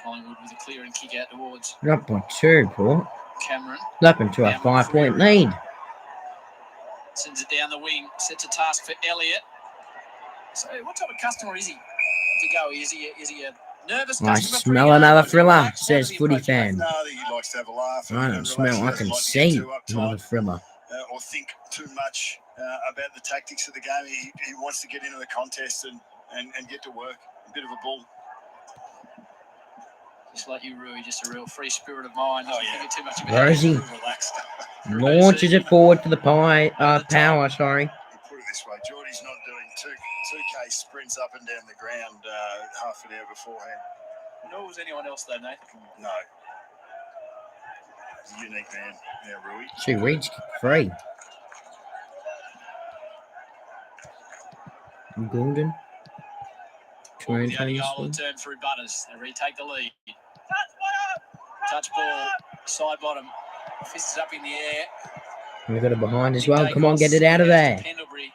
B: Collingwood with a clear and kick out towards
A: Up by 2, Paul.
B: Cameron.
A: Up into a 5-point lead.
B: Sends it down the wing. Sets a task for Elliott. So, what type of customer is he? To go? Is he a nervous
A: I
B: customer?
A: smell another thriller, says Footy Fan.
F: No, I think he likes to have a laugh.
A: I don't smell, I can see another thriller.
F: Or think too much about the tactics of the game. He wants to get into the contest and get to work. A bit of a bull.
B: Just like you, Rui, just a real free spirit of mind. Doesn't think too much about
A: Rosie
F: relaxed.
A: launches it forward to the power, sorry.
F: Put it this way, Geordie's not doing 2K sprints up and down the ground half an hour beforehand.
B: Nor was anyone else, though, Nathan.
F: No. He's a unique man now, Rui.
A: She reads free. Golden.
B: The only goal will turn through Butters. They retake the lead. Touch ball, side bottom. Fist is up in the air.
A: We got it behind as well. Come on, get it out of there.
B: Pendlebury.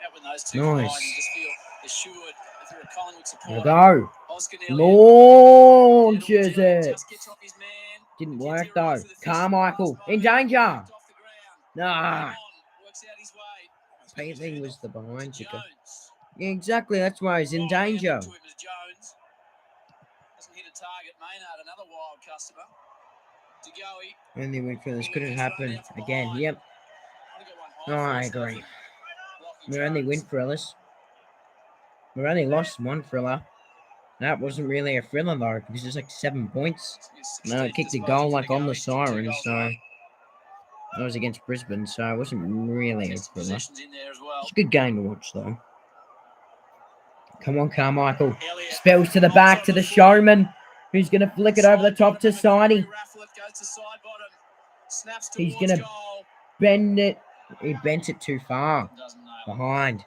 B: Out with those two
A: Nice.
B: behind, you just feel assured if you're a Collingwood supporter.
A: Go.
B: Oscar
A: Launches it.
B: just gets off his man.
A: Didn't work though. Carmichael in danger. Nah.
B: Works out his way.
A: Paything was the behind kicker. Yeah, exactly. That's why he's in danger.
B: To him is Jones. Doesn't hit a target. Maynard, another wild customer. De Goey.
A: And they went for this. Couldn't happen again. Yep. No, I agree. We only win thrillers. We only lost one thriller. That wasn't really a thriller though, because it's like 7 points. No, it kicked a goal like on the siren, so that was against Brisbane, so it wasn't really a thriller. It's a good game to watch though. Come on, Carmichael. Spills to the back to the showman, who's gonna flick it over the top to Sidey. He's gonna bend it. He bent it too far. Behind.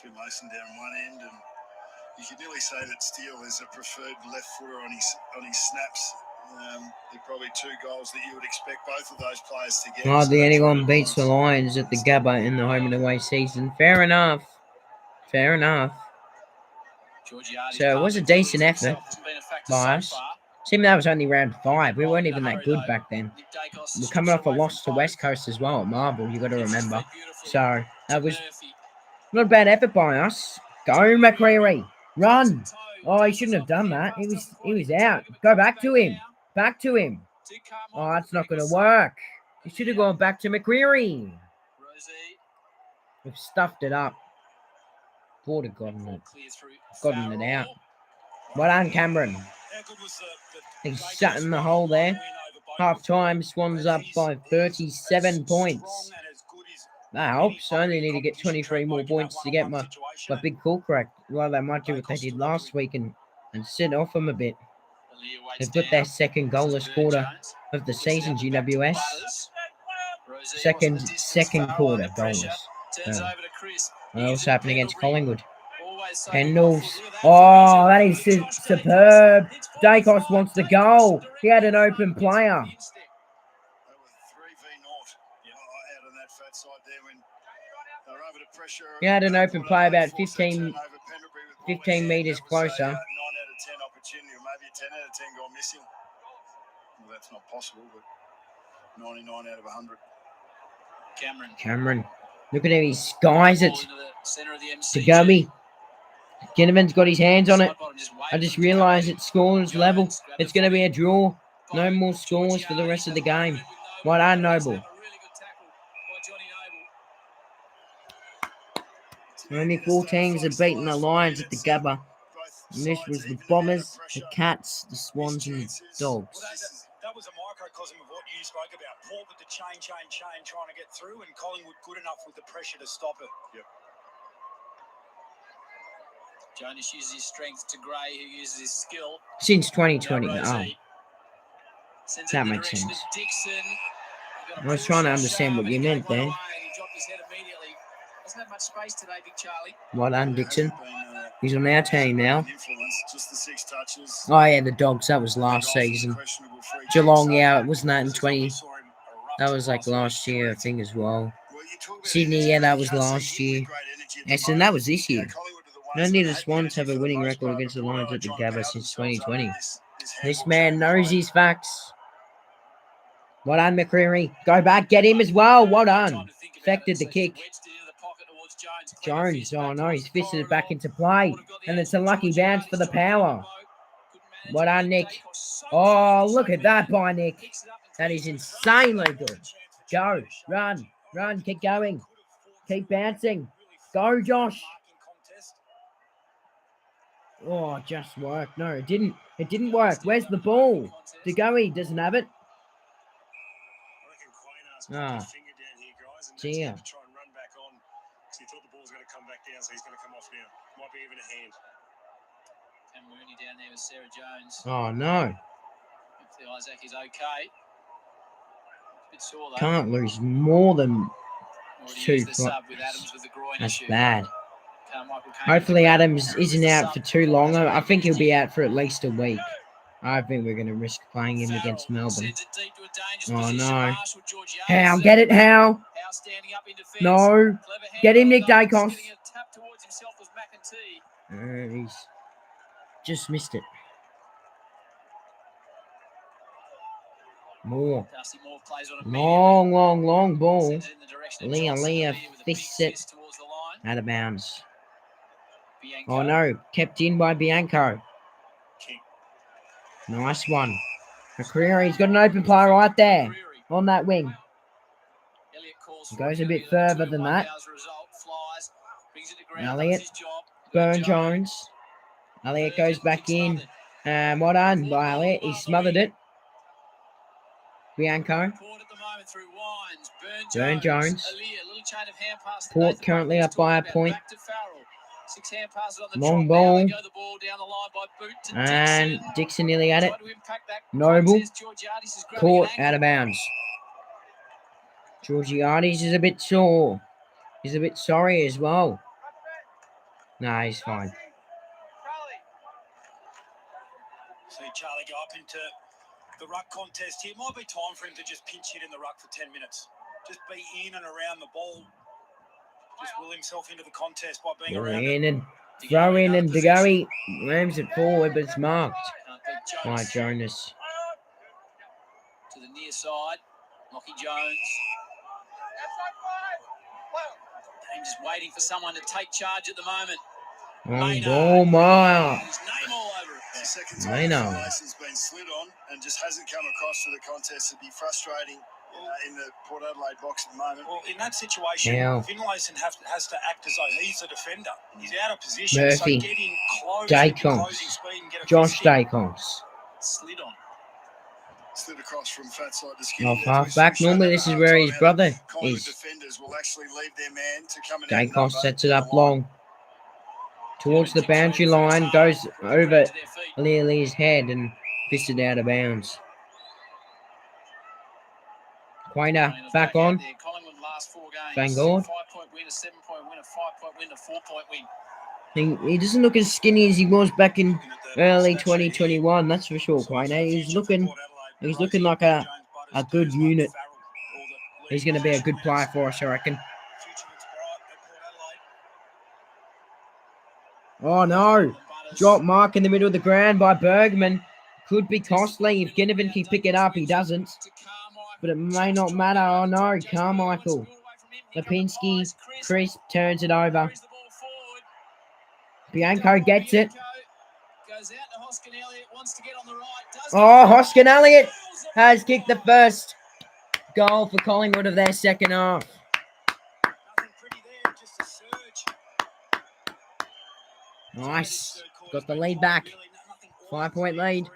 F: Phil Mason down one end, and you could nearly say that Steele is a preferred left footer on his snaps. They're probably 2 goals that you would expect both of those players to get.
A: Hardly anyone beats the Lions at the Gabba in the home and away season. Fair enough. Fair enough. So it was a decent effort by us. Seemed that was only round 5. We weren't even that good back then. We're coming off a loss to West Coast as well at Marvel, you got to remember. So that was not a bad effort by us. Go McCreary. Run. Oh, he shouldn't have done that. He was out. Go back to him. Back to him. Oh, that's not going to work. He should have gone back to McCreary. We've stuffed it up. Would have gotten it out. Well done, Cameron. He's shut in the hole there. Half time, Swans up by 37 points. That helps. I only need to get 23 more points to get my big call correct. Well, they might do what they did last week and sit off them a bit. They've got their second goalless quarter of the season, GWS. Second quarter goalless. What else happened against Collingwood? Pendles. Oh, that is superb. Dacos wants the goal. He had an open player. He had an open play about 15 metres closer.
F: 9 out of 10 opportunity, or maybe a 10 out of 10 gone missing. Well, that's not possible, but 99 out of 100.
A: Cameron. Look at him. He skies it.
B: Into the centre of the
A: To
B: MCG.
A: Goby. Ginnivan's got his hands on it. I just realised it's scores level. It's going to be a draw. No more scores for the rest of the game. Well done, Noble. Only 4 teams have beaten the Lions at the Gabba. And this was the Bombers, the Cats, the Swans, and the Dogs.
N: That was a microcosm of what you spoke about. Port with the chain, trying to get through, and Collingwood good enough with the pressure to stop it.
F: Yep.
B: Jonas uses his strength to Gray, who uses his skill.
A: Since 2020. Oh, that makes sense. I was trying to understand what you meant there.
B: Doesn't have much space today, Big Charlie.
A: Well done, Dixon. He's on our team now.
F: Just the 6 touches.
A: Oh, yeah, the Dogs. That was last season. Geelong, yeah, wasn't that in 20? That was like last year, I think, as well. Sydney, yeah, that was last year. Essendon, that was this year. Only the Swans have a winning record against the Lions at the Gabba since 2020. This man knows his facts. Well done, McCreary. Go back, get him as well. Well done. Affected the kick. Jones, oh no, he's fisted it back into play. And it's a lucky bounce for the power. Well done, Nick. Oh, look at that by Nick. That is insanely good. Go, run, keep going. Keep bouncing. Go, Josh. Oh, just worked. No, it didn't. It didn't work. Where's the ball? DeGoey doesn't have it. Ah. Dear.
G: He thought the ball was going to come back down, so he's going to come off now. Might be even a hand.
B: And Mooney down there with Sarah Jones.
A: Oh, no.
B: Hopefully Isaac is okay. A bit sore, though.
A: Can't lose more than 2 points. That's bad. Hopefully Adams isn't out for too long. I think he'll be out for at least a week. I think we're going to risk playing him against Melbourne. Oh, no. How? Get it, how? No. Get him, Nick Dacos. He's just missed it. More. Long ball. Leah fists it. Out of bounds. Oh, no. Kept in by Bianco. Nice one. McCreary's got an open play right there on that wing. Goes a bit further than that. Elliott. Burn-Jones. Elliott goes back in. Well done by Elliott. He smothered it. Bianco. Burn-Jones. Port currently up by a point. Long ball. And Dixon nearly had it. Noble. Caught out of bounds. Georgiades is a bit sore. He's a bit sorry as well. No, he's fine.
N: See Charlie go up into the ruck contest here. Might be time for him to just pinch hit in the ruck for 10 minutes. Just be in and around the ball. Just will himself into the contest by being around it.
A: Throw in and DeGoey rams it forward, but it's marked by Jonas.
B: To the near side, Lockie Jones. I'm just waiting for someone to take charge at the moment.
A: On ball, Meyer.
F: The second time has been slid on and just hasn't come across to the contest. It'd be frustrating in the Port Adelaide box at the moment.
N: Well, in that situation, Finlayson has to act as though he's the defender. He's out of position.
A: Murphy.
N: So get in close
A: Dacons. Josh Dacons.
B: Slid on.
F: Slid across from fat side to skinny.
A: Off half back. Normally this is where his brother is.
F: Defenders will actually leave their man to come in.
A: Dacos sets it up long. Towards the boundary line. Goes over Lea's head and fisted out of bounds. Quainer back on. Vanguard.
B: 5-point win, a 7-point win, a 5-point win, a 4-point win.
A: He doesn't look as skinny as he was back in early 2021. That's for sure, Quainer. He's looking like a good unit. He's going to be a good player for us, I reckon. Oh no! Drop mark in the middle of the ground by Bergman. Could be costly if Ginnivan can pick it up. He doesn't. But it may not matter. Oh no, Carmichael. Lipinski, Chris turns it over. Bianco gets it. Oh, Hoskin Elliott has kicked the first goal for Collingwood of their second half. Nice. Got the lead back. 5-point lead.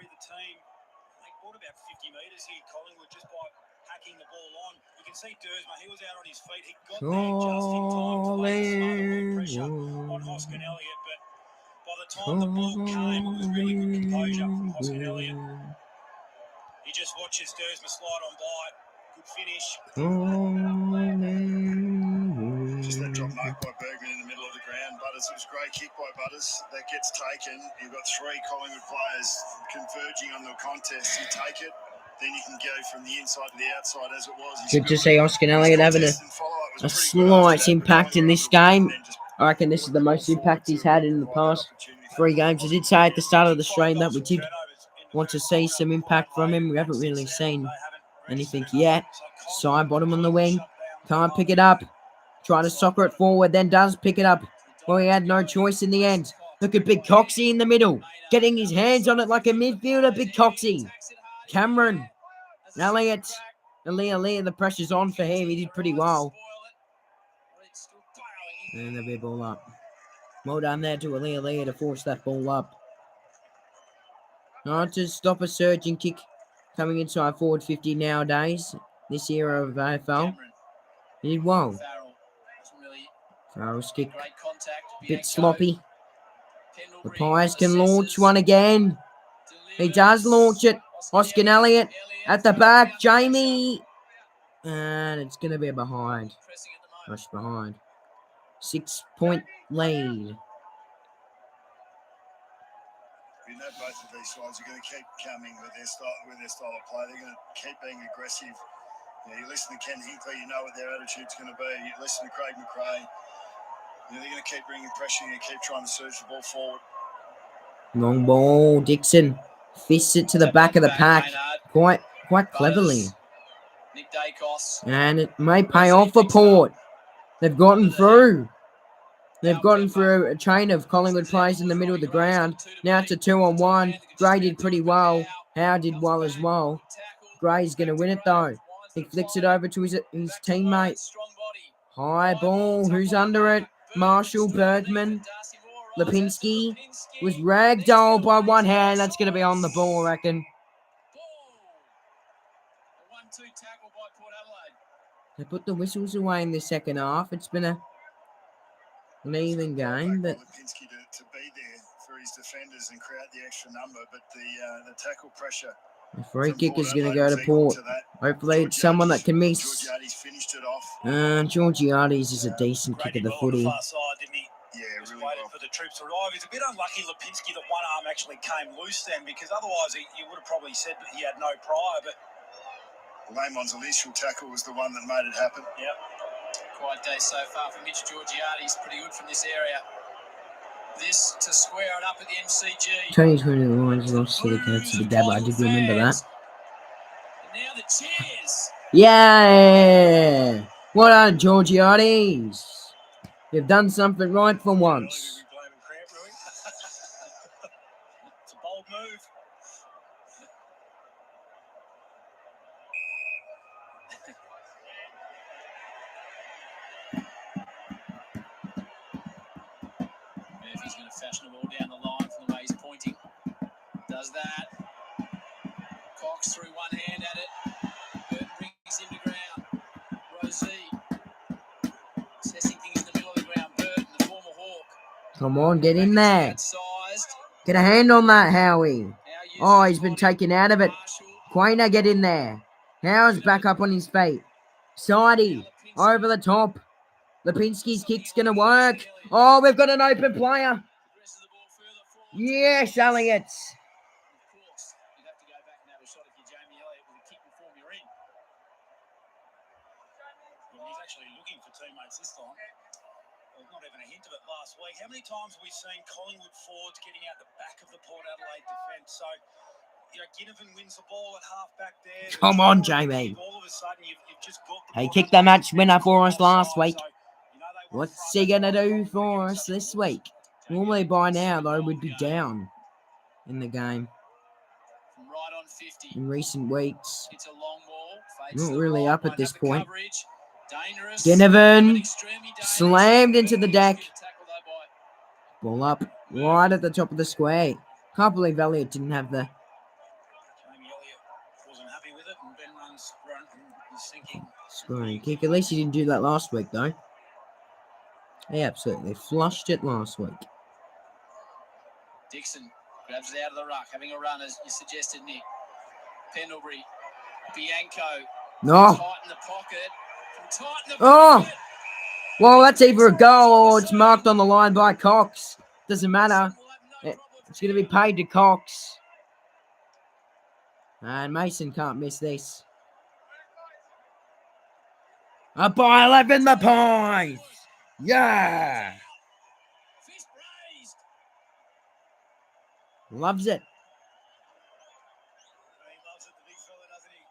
N: By the time the ball came, it was really good composure from Hoskin Elliott. He just watches Dersma slide on by. Good finish.
F: Just that drop mark by Bergman in the middle of the ground. Butters, it was a great kick by Butters. That gets taken. You've got 3 Collingwood players converging on the contest. You take it, then you can go from the inside to the outside as it was.
A: Good to see Hoskin Elliott having a slight impact in this game. I reckon this is the most impact he's had in the past 3 games. I did say at the start of the stream that we did want to see some impact from him. We haven't really seen anything yet. Side bottom on the wing. Can't pick it up. Trying to soccer it forward, then does pick it up. Well, he had no choice in the end. Look at Big Coxie in the middle. Getting his hands on it like a midfielder, Big Coxie. Cameron. Elliott. Aaliyah, the pressure's on for him. He did pretty well. And there'll be a ball up. Well done there to Aaliyah to force that ball up. Not to stop a surging kick coming inside forward 50 nowadays. This era of AFL. He did well. Farrell's kick. Bit sloppy. The Pies can launch one again. He does launch it. Hoskin Elliott at the back. Jamie. And it's going to be a behind. Rush behind. 6-point lead.
F: You know both of these sides are going to keep coming with their style of play. They're going to keep being aggressive. You listen to Ken Hinkley, you know what their attitude's going to be. You listen to Craig McRae. They're going to keep bringing pressure and keep trying to surge the ball forward.
A: Long ball. Dixon fists it to the back of the pack. Quite cleverly. And it may pay off for Port. They've gotten through. They've gotten through a chain of Collingwood players in the middle of the ground. Now it's a 2-on-1. Gray did pretty well. Howe did well as well. Gray's going to win it though. He flicks it over to his teammate. High ball. Who's under it? Marshall, Bergman. Lipinski was ragdolled by one hand. That's going to be on the ball, I reckon. They put the whistles away in the second half. It's been an even game, but
F: Lipinski to be there for his defenders and create the extra number, but the tackle pressure.
A: The free kick is going to go to Port. Hopefully it's someone that can miss. Georgiades is a decent kick of the footy.
F: Yeah, really well.
N: For the troops to arrive. It's a bit unlucky Lipinski that one arm actually came loose then, because otherwise you would have probably said that he had no prior, but
F: Lamon's initial tackle was the one that made it happen.
B: Yep. Quiet day so far for Mitch Georgiades. Pretty good from this area. This to square it up at the MCG.
A: 2020 Lions lost to the Cats of the Gabba. I did remember that.
B: And now the cheers.
A: Yeah! Well done, Georgiades. You've done something right for once.
N: It's a bold move.
B: Murphy's going to fashion a ball down the line from the way he's pointing. Does that. Cox through one hand at it. Burton brings him to ground. Rosie. Assessing things in the middle of the ground. Burton, the former Hawk.
A: Come on, get in there. Get a hand on that, Howie. Oh, he's been taken out of it. Quainer, get in there. Howe's back up on his feet. Sidey, over the top. Lipinski's kick's going to work. Oh, we've got an open player. Yes, Elliott.
N: He's actually looking for teammates this time. Not even a hint of it last week. How many times have we seen Collingwood forwards getting out the back of the Port Adelaide defence? So Ginnivan wins the ball at half back there.
A: Come on, Jamie.
N: All of a sudden, you've just got the
A: He
N: ball.
A: kicked the match winner for us last
N: Offside,
A: week.
N: so, they were
A: What's
N: front,
A: he going to
N: that's why
A: do
N: we're
A: for
N: giving
A: us
N: such a
A: this
N: push.
A: week? Normally by now, though, we'd be down in the game
B: From right on 50.
A: in recent weeks.
B: It's a long ball. Fades
A: Not
B: to the
A: really
B: right,
A: up at
B: won't
A: this
B: have the
A: point.
B: coverage. Dangerous.
A: Ginnivan
B: Extremely dangerous.
A: slammed into the deck.
B: Good tackle though by
A: Ball up right at the top of the square. Can't believe Elliott didn't have the
N: Jamie Elliott wasn't happy with it, and Ben runs run, he's thinking.
A: scoring kick. At least he didn't do that last week, though. He absolutely flushed it last week.
B: Dixon grabs it out of the ruck, having a run as you suggested, Nick. Pendlebury, Bianco,
A: No.
B: tight in the pocket. From tight in the
A: Oh!
B: pocket.
A: Well, that's either a goal or it's marked on the line by Cox. Doesn't matter. It's going to be paid to Cox. And Mason can't miss this. Up by 11 the points. Yeah.
B: Fist raised.
A: Loves it.
N: He loves it, the big fella, doesn't he?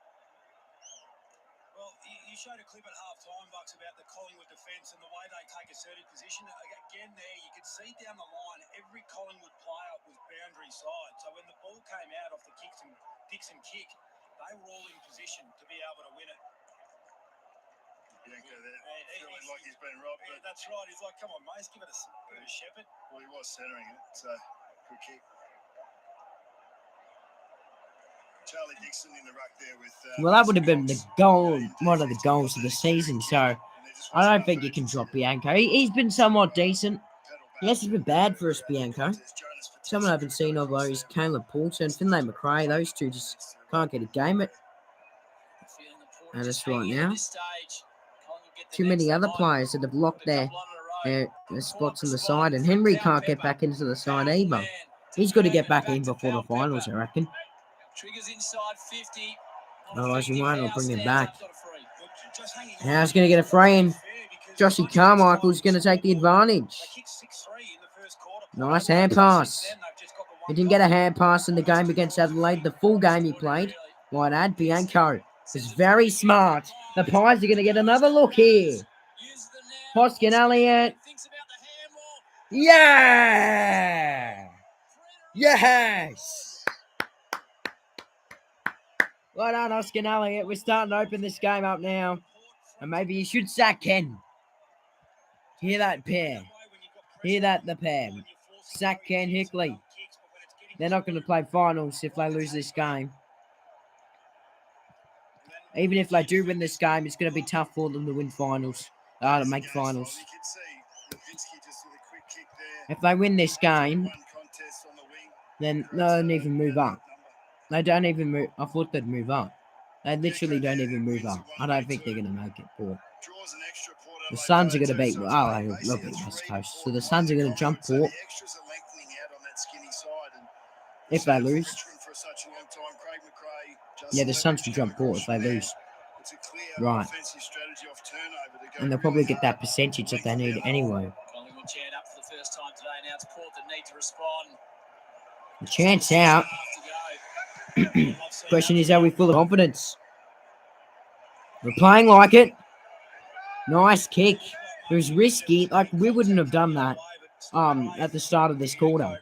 N: Well, you showed a clip at half-time, Bucks, about the Collingwood defence and the way they take assertive position. Again there, you could see down the line, every Collingwood player was boundary side. So when the ball came out off the Dixon kick, they were all in position to be able to win it.
F: Bianco there, feeling like he's been robbed.
N: Yeah, that's right. He's like, come on, mate, give it a bit of a shepherd.
F: Well, he was centering it, so good kick. Charlie Dixon in the ruck there with.
A: Well, that would have been the goal, one of the goals of the season. So I don't think you can drop Bianco. He's been somewhat decent. He hasn't been bad for us, Bianco. Someone I haven't seen of those, Caleb Poulsen, Finlay McRae. Those two just can't get a game at us right now. Too many other players that have locked their spots on the side, and Henry can't get back into the side either. He's got to get back in before the finals, I reckon.
B: Triggers inside 50.
A: Otherwise, we might not bring him back. Now he's going to get a free in. Joshy Carmichael's going to take the advantage. Nice hand pass. He didn't get a hand pass in the game against Adelaide. The full game he played. Might add, Bianco is very smart. The Pies are going to get another look here. Hoskin Elliott. Yeah! Yes! Well done, Hoskin Elliott. We're starting to open this game up now. And maybe you should sack Ken. Hear that pair. Hear that, the pair. Sack Ken Hickley. They're not going to play finals if they lose this game. Even if they do win this game, it's going to be tough for them to win finals. To make finals. If they win this game, then they don't even move up. They don't even move. I thought they'd move up. They literally don't even move up. I don't think they're going to make it, Port. The Suns are going to beat... Oh, they'll beat West Coast. So the Suns are going to jump Port. If they lose. Yeah, the Suns will jump Port if they lose. Right. And they'll probably get that percentage that they need anyway.
B: Collingwood chant up for the first time today. Now it's Port that need to respond.
A: The chance out. Question is, are we full of confidence? We're playing like it. Nice kick. It was risky. Like, we wouldn't have done that at the start of this quarter.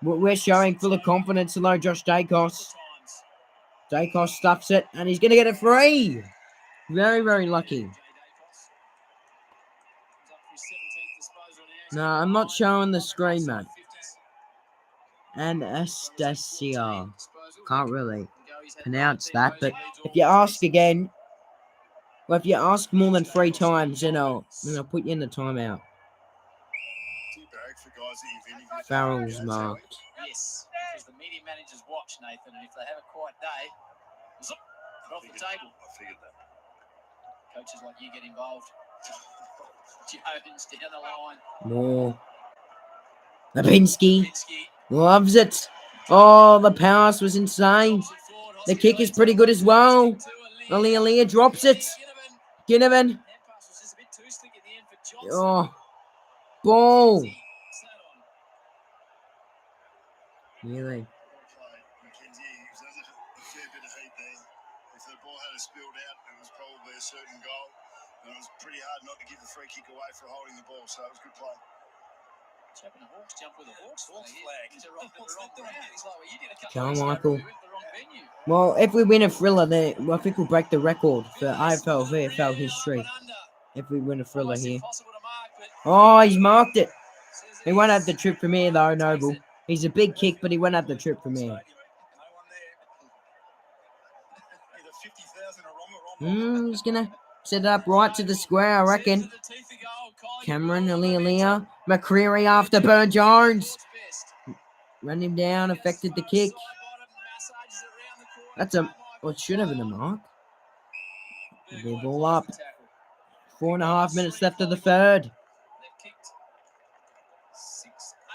A: We're showing full of confidence. Hello, Josh Dacos. Dacos stuffs it, and he's going to get it free. Very, very lucky. No, I'm not showing the screen, man. Anastasia. Can't really pronounce that, but if you ask again, well, if you ask more than 3 times, then I'll put you in the timeout. Farrell's marked.
B: Yes, because the media managers watch, Nathan, and if they have a quiet day, zip, off the table.
F: I figured that.
B: Coaches like you get involved. Jones down the line.
A: More. Lipinski loves it. Oh, the pass was insane. The kick is pretty good as well. Aaliyah drops it. Ginnivan. Oh, ball. Really.
F: a certain goal. And it was pretty hard not to give the free kick away for holding the ball, so it was good play.
B: Chapping a Hawks jump with a Hawks flag.
A: Carmichael. Well, if we win a thriller, then I think we'll break the record for AFL VFL history. If we win a thriller here. Oh, he's marked it. He won't have the trip from here, though, Noble. He's a big kick, but he won't have the trip from here. He's going to set it up right to the square, I reckon. Cameron, Alia, McCreary after Burn-Jones. Run him down, affected the kick. That's what should have been a mark. The ball up. 4.5 minutes left of the third.
B: They've kicked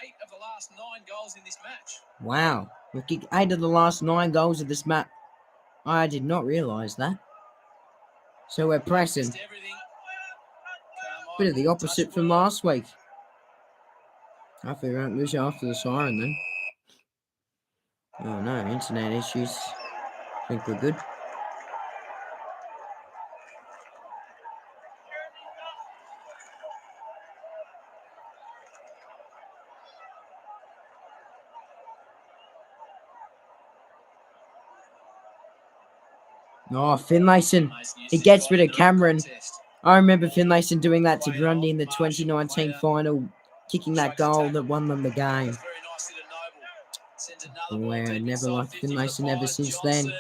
B: 8 of the last 9 goals in this match.
A: Wow. We've kicked 8 of the last 9 goals of this match. I did not realise that. So we're pressing. Bit of the opposite from last week. I think we won't lose after the siren then. Oh no, internet issues. I think we're good. Oh, Finlayson. He gets rid of Cameron. I remember Finlayson doing that to Grundy in the 2019 final, kicking that goal that won them the game. Boy, I never liked Finlayson ever since then.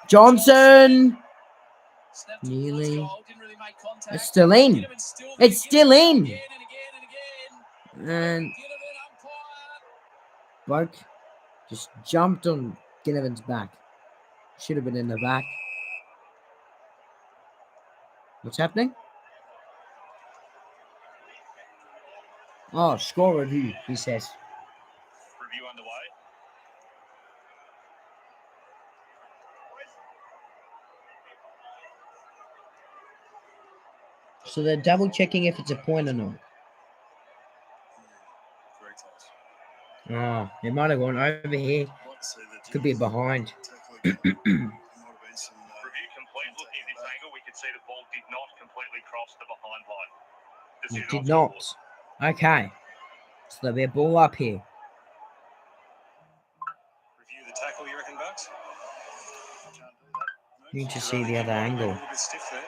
A: Johnson! Nearly. It's still in. It's still in. And bloke just jumped on Ginnivan's back. Should have been in the back. What's happening? Oh, score review, he says.
C: Review underway.
A: So they're double checking if it's a point or not. Oh, it might have gone over here. Could be behind.
C: Review complete. Looking at this angle, we could see the ball did not completely cross the behind line.
A: It did not. Okay. So there'll be a ball up here.
C: Review the tackle, you reckon, Bucks?
A: Need to see the other angle.
C: A little bit stiff there.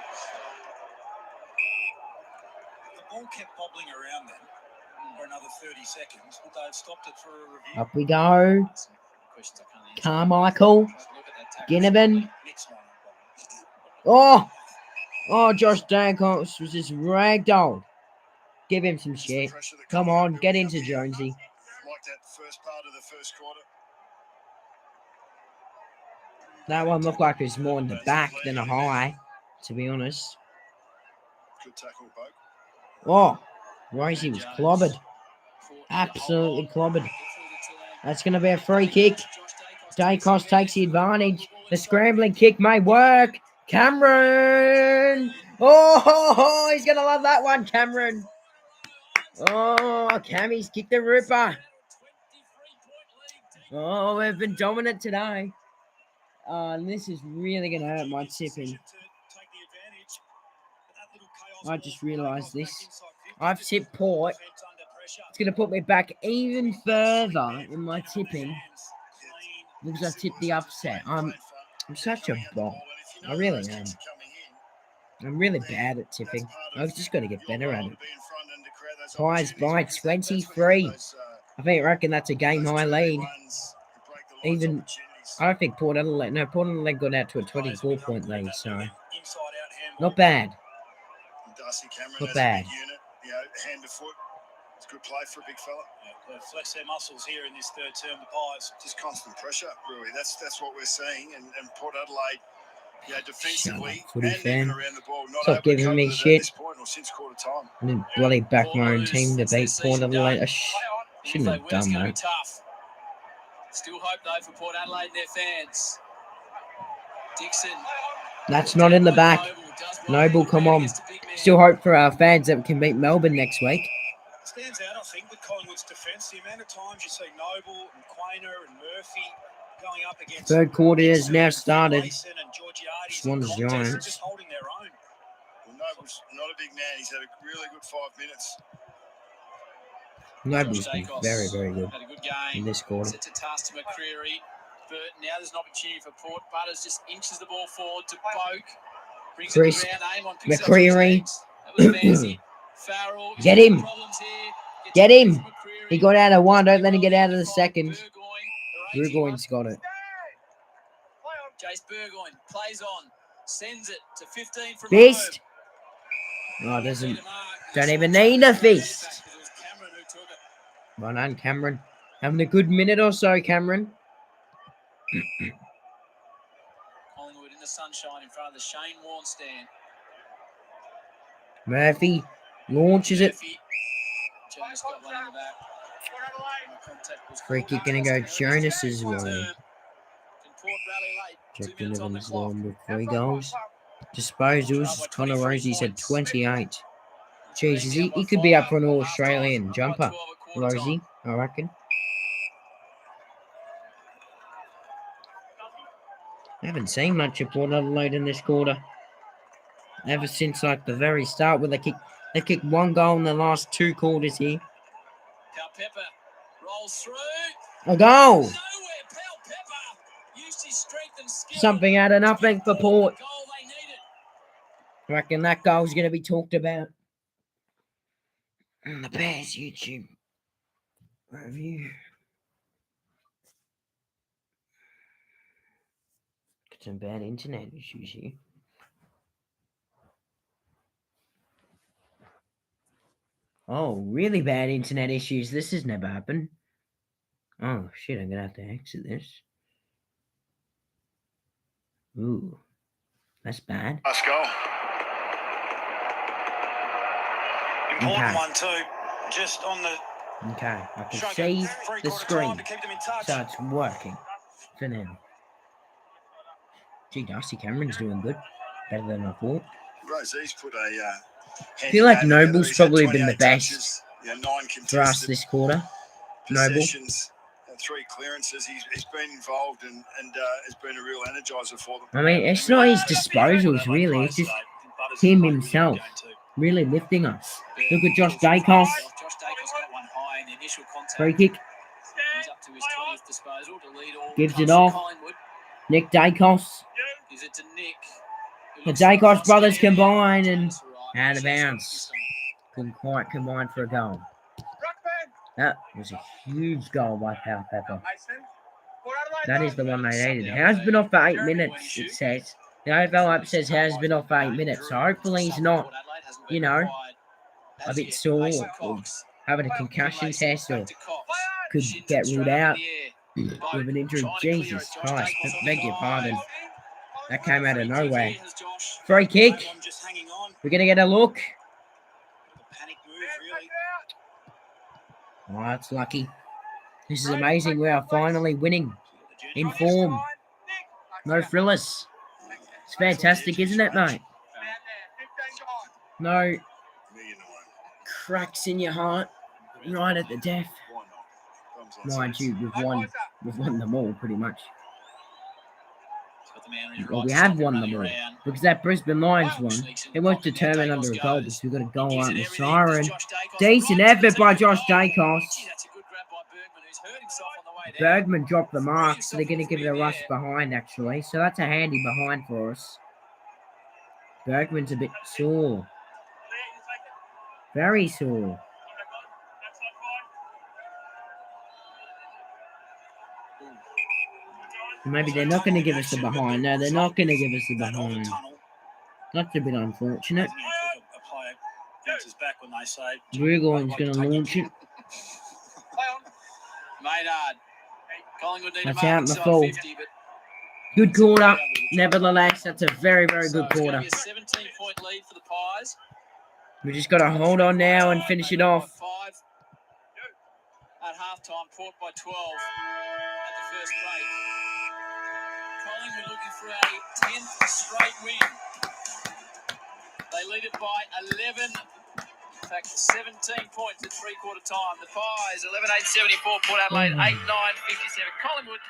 C: The ball kept bobbling around then for another 30 seconds. Would they have stopped it for a review?
A: Up we go. Carmichael. Ginnivan. Oh! Oh, Josh Dankos was just ragdolled. Give him some shit. Come on, get into Jonesy.
F: Like that first part of the first quarter.
A: That one looked like it was more in the back than a high, to be honest.
F: Good tackle, Boak.
A: Oh, Rosie was clobbered. Absolutely clobbered. That's going to be a free kick. Dacos takes the advantage. The scrambling kick may work. Cameron! Oh, he's going to love that one, Cameron. Oh, Cammy's kicked the ripper. Oh, we've been dominant today. This is really going to hurt my tipping. I just realised this. I've tipped Port. It's going to put me back even further in my tipping because I tipped the upset. I'm such a bomb. I really am. I'm really bad at tipping. I've just got to get better at it. Pies by 23. I reckon that's a game high lead. Even, I don't think Port Adelaide got out to a 24-point lead, so not bad. Not bad.
F: Hand to foot. It's a good play for a big fella.
C: Yeah, flex their muscles here in this third term, the Pies.
F: Just constant pressure, really. That's what we're seeing. And Port Adelaide, defensively and even around the ball, not
A: stop giving me shit.
F: At this point or since quarter time.
A: I didn't bloody back my own team to beat Port Adelaide. I shouldn't have done that.
B: Still hope though for Port Adelaide and their fans. Dixon.
A: That's not in the back. Noble, come on. Still hope for our fans that we can beat Melbourne next week.
C: Stands out, I think, with Collingwood's defence. The amount of times you see Noble and Quainer and Murphy going up against
A: Third quarter has now started.
C: Mason and Georgiades.
A: Swans Giants.
C: Just holding their own.
F: Well, Noble's not a big man. He's had a really good 5 minutes.
A: Noble's been very, very good
B: Had a good game.
A: in this quarter.
B: Set to task to McCreary. Burton, now there's an opportunity for Port. Butters just inches the ball forward to Boak. Brings
A: Chris
B: it around. Amon picks up
A: McCreary.
B: that was fancy. Farrell.
A: Get him.
B: Problems here.
A: Get him. He got out of one. Don't let him get out of the second. Burgoyne's got it.
B: Jace Burgoyne plays on. Sends it to 15 from
A: Fist.
B: home.
A: Oh, don't even need a fist.
B: It was Cameron who took it.
A: Well done, Cameron. Having a good minute or so, Cameron.
B: Collingwood in the sunshine in front of the Shane Warne stand.
A: Murphy launches it.
B: Jonas got one in the back. Contact was
A: Free kick going to go Jonas's way.
B: Can Port rally late? 2
A: Jack
B: minutes on the
A: Donovan's
B: clock.
A: gone with 3 goals. Disposals, Connor Rosie's had 28. Jesus, he could be up for an All-Australian jumper, Rosie, I reckon. I haven't seen much of Port Adelaide in this quarter. Ever since like the very start where they kicked 1 goal in the last 2 quarters here.
B: Pal Pepper rolls through.
A: A goal!
B: Nowhere, Pal Pepper used his strength and skill.
A: Something out of nothing for Port.
B: Goal they needed.
A: I reckon that goal's going to be talked about on the Bears YouTube review. Got some bad internet issues here. Oh, really bad internet issues. This has never happened. Oh, shit, I'm going to have to exit this. Ooh, that's bad.
C: Let's go. Important
A: Okay.
C: one too. Just on the
A: Okay, I can see the screen. So it's working for now. Gee, Darcy Cameron's doing good. Better than I thought.
F: Rosie's put a.
A: I feel like Noble's probably been the best for us this quarter. Noble.
F: Possessions, 3 clearances. He's been involved and has been a real energizer for them.
A: I mean, it's not his disposals, really. It's just him himself really lifting us. Look at Josh Dacos.
B: Josh Dacos got one high in the initial contact.
A: Free kick.
B: He's up to his 20th disposal to lead all.
A: Gives
B: comes
A: it
B: from
A: off.
B: Collingwood.
A: Nick Dacos.
B: Gives it to Nick.
A: The Dacos brothers combine and out of bounds. Couldn't quite combine for a goal. That was a huge goal by Pal Pepper. That is the one they needed. Has been off for 8 minutes, it says. The AFL app says has been off for 8 minutes. So hopefully he's not, you know, a bit sore or having a concussion test or could get ruled out with an injury. Jesus Christ, beg your pardon. That came out of nowhere. Free kick. We're going to get a look. Oh, that's lucky. This is amazing. We are finally winning. In form. No thrillers. It's fantastic, isn't it, mate? No cracks in your heart right at the death. Mind you, we've won them all pretty much. Well, we have won them all because that Brisbane Lions one, it was determined under a goal because we got a goal out in the siren. Decent effort by Josh Dacos. Bergman dropped the mark, so they're going to give it a rush behind actually. So that's a handy behind for us. Bergman's a bit sore. Very sore. Maybe they're not going to give us the behind. No, they're not going to give us the behind. That's a bit unfortunate. Burgoyne's going to launch it. That's out in the full. Good quarter. Nevertheless, that's a very, very good quarter.
B: A 17-point lead for the Pies.
A: We just got to hold on now and finish it off.
B: At halftime, Port by 12 at the first break. Collingwood looking for a 10th straight win. They lead it by 11. In fact, 17 points at three-quarter time. The Pies, 11-8-74. Port Adelaide, 8-9-57. Collingwood.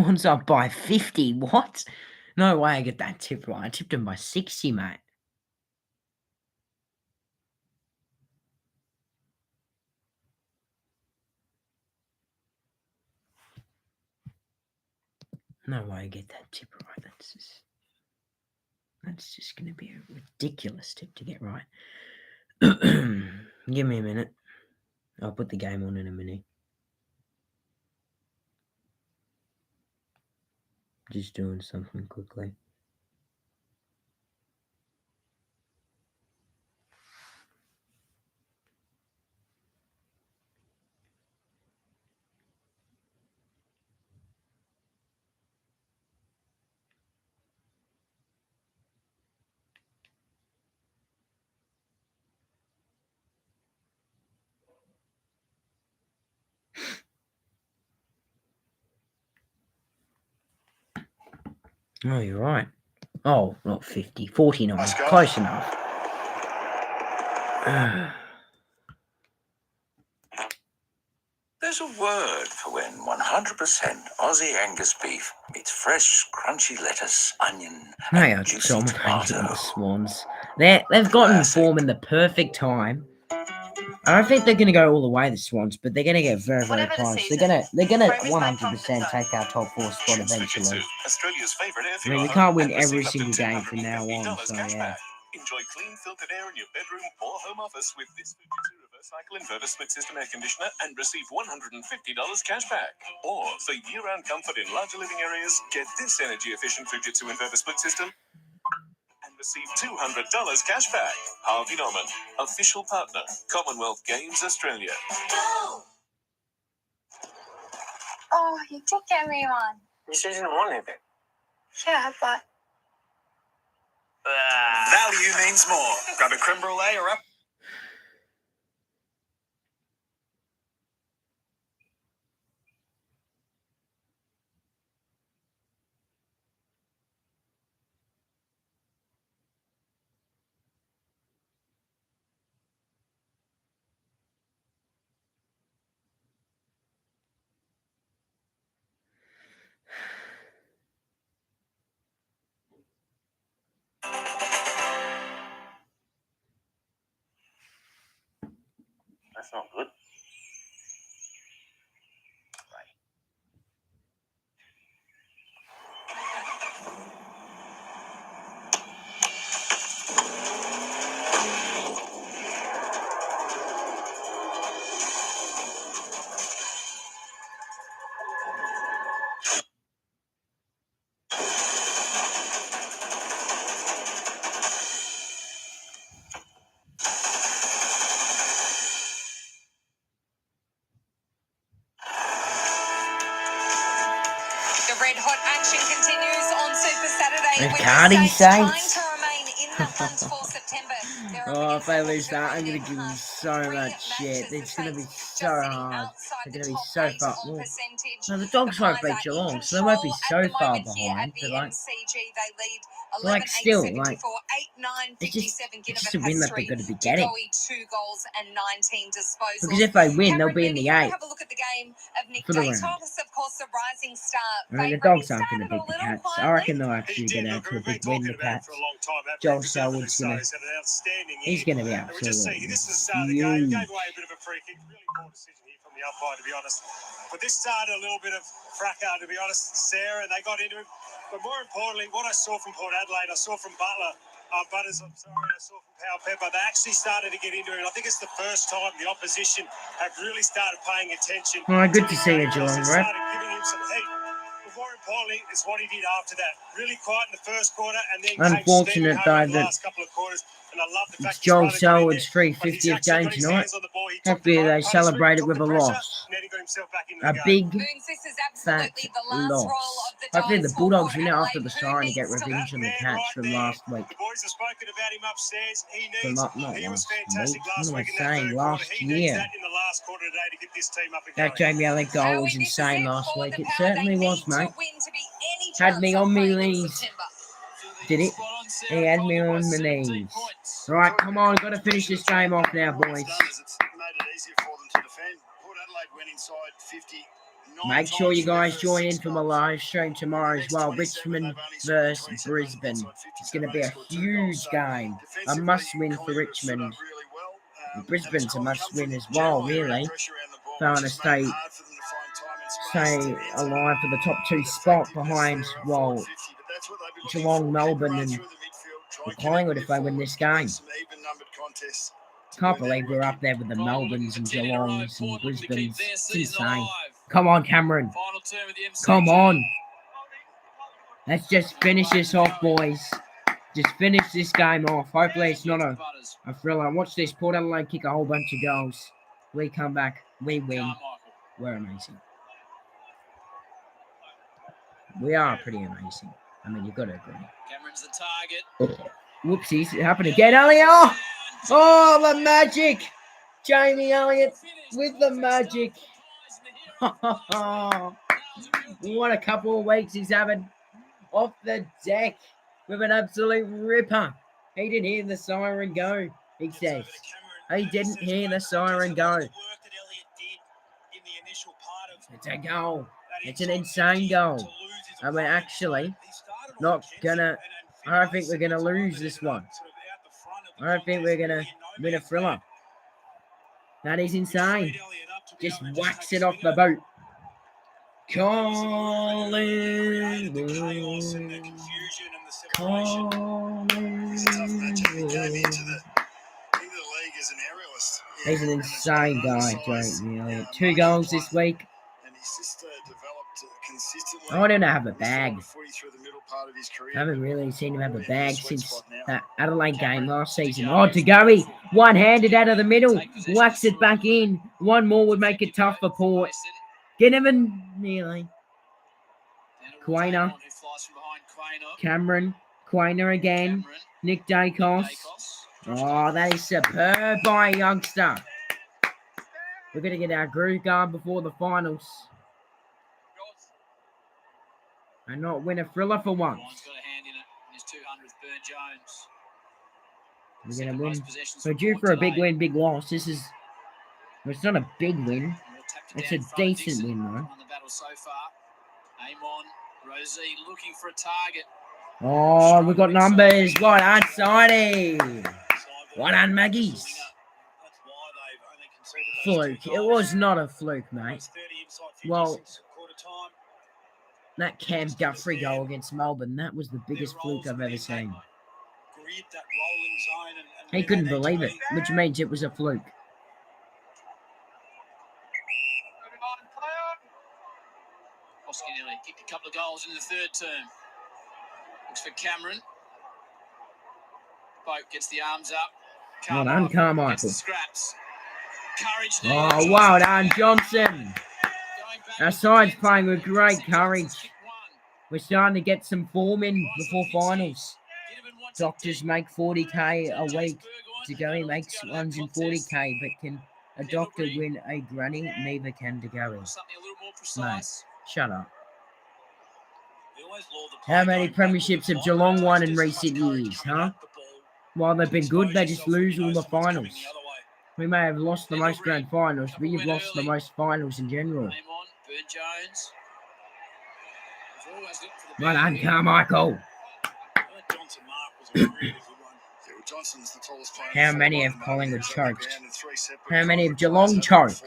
A: Swans up by 50. What? No way I get that tip right. I tipped them by 60, mate. No way I get that tip right. That's just going to be a ridiculous tip to get right. Give me a minute. I'll put the game on in a minute. Just doing something quickly. Oh, you're right. Oh, not 50. 49. Close enough.
H: There's a word for when 100% Aussie Angus beef meets fresh, crunchy lettuce, onion,
A: They
H: and
A: are
H: juicy
A: dominating
H: tomato.
A: the Swans. They've gotten form in the perfect time. I don't think they're going to go all the way, the Swans, but they're going to get very, very close. They're going to 100% take our top 4 spot eventually. I mean, we can't win every single game from now on, so yeah.
I: Enjoy clean, filtered air in your bedroom or home office with this Fujitsu reverse cycle inverter split system air conditioner and receive $150 cash back. Or for year-round comfort in larger living areas, get this energy-efficient Fujitsu inverter split system and receive $200 cash back. Harvey Norman, official partner, Commonwealth Games Australia.
K: Oh, you did get me one.
J: You said you didn't want anything.
K: Yeah, but
C: Value means more. Grab a creme brulee or up.
J: That's not good.
L: The red hot action continues on Super Saturday.
A: And
L: With
A: Cardi
L: the Saints
A: Saints.
L: trying to remain in the hunt for September.
A: Oh, if they lose that, I'm going to give them so much shit. It's going to be so hard. They're going to be so far. Well, no, the Dogs won't beat Geelong, so they won't be so far behind. But like still, like it's just a win that they're going to be getting. Because if they win, they'll be in the 8 for the round. I mean, the Dogs aren't going to beat the Cats. I reckon they'll actually get out to a big win. The Cats. Joel Selwood's going to. He's going to be absolutely huge.
G: The umpire, to be honest. But this started a little bit of fracas, to be honest, Sarah, and they got into it. But more importantly, what I saw from Port Adelaide, I saw from Butters, I saw from Powell Pepper, they actually started to get into it. I think it's the first time the opposition have really started paying attention.
A: Well, good to see you, Geelong,
G: Rep.
A: Rep.
G: Started giving him some heat. But more importantly, it's what he did after that. Really quiet in the first quarter, and then
A: Unfortunate, though,
G: the
A: that
G: last couple of quarters. And I love the fact
A: it's Joel Selwood's 350th game tonight. Hopefully they celebrate it with a loss. A big, fat loss. Hopefully the Bulldogs win it after the siren to get revenge on the Cats from last week. From not last week. What am I saying? Last year. That Jamie Alec goal was insane last week. It certainly was, mate. Had me on me knees. Did it? He had me on my knees. Right, come on, got to finish this game off now, boys.
F: It's made it easier for them to defend. Port Adelaide went inside 50
A: Make sure you guys join in for my live stream tomorrow as well. Richmond versus Brisbane. It's going to be a huge game. A must-win for Richmond. Brisbane's a must-win as well, really. They want to stay alive for the top 2 spot behind, well, Geelong, Melbourne, and Collingwood if they win this game. Can't believe we're up there with the Melbournes and Geelongs and Brisbanes. It's insane. Come on, Cameron. Come on. Let's just finish this off, boys. Just finish this game off. Hopefully it's not a thriller. Watch this. Port Adelaide kick a whole bunch of goals. We come back. We win. We're amazing. We are pretty amazing. I mean, you've got to agree.
B: Cameron's the target.
A: Whoopsies. It happened again. Elliot. Oh, the magic. Jamie Elliott with the magic. What a couple of weeks he's having off the deck with an absolute ripper. He didn't hear the siren go, he says. He didn't hear the siren go. It's a goal. It's an insane goal. And we're actually not gonna... I don't think we're gonna lose this one. I don't think we're gonna win a thriller. That is insane. Just whacks it off the boat. Collingwood. He's an insane guy, Jamie Elliott. 2 goals this week. I want him to have a bag. I haven't really seen him have a bag since that Adelaide game last season. Oh, Tagari, one-handed out of the middle, whacks it back in. One more would make it tough for Port. Get him in, nearly. Quainer. Cameron. Quainer again. Nick Dacos. Oh, that is superb by a youngster. We're going to get our groove going before the finals. And not win a thriller for once. We're going to win. We're due for a big win, big loss. This is... Well, it's not a big win. It's a decent win, though. Oh, we've got numbers. Well done, Sidey. Well done, Maggies. Fluke. It was not a fluke, mate. Well, that Cam Guthrie goal against Melbourne, that was the biggest fluke I've ever seen. He couldn't believe it, which means it was a fluke.
B: Nearly kicked a couple of goals in the 3rd term. Looks for Cameron. Boat gets the arms up.
A: Well done, Carmichael.
B: Scraps.
A: Oh, well done, Johnson. Our side's playing with great courage. We're starting to get some form in before finals. Doctors make 40k a week. Tagari makes 140k, but can a doctor win a granny? Neither can Tagari. Mate, shut up. How many premierships have Geelong won in recent years, huh? While they've been good, they just lose all the finals. We may have lost the most grand finals, but you've lost the most finals in general. Well done, Carmichael. How many have Collingwood choked? How many have Geelong choked?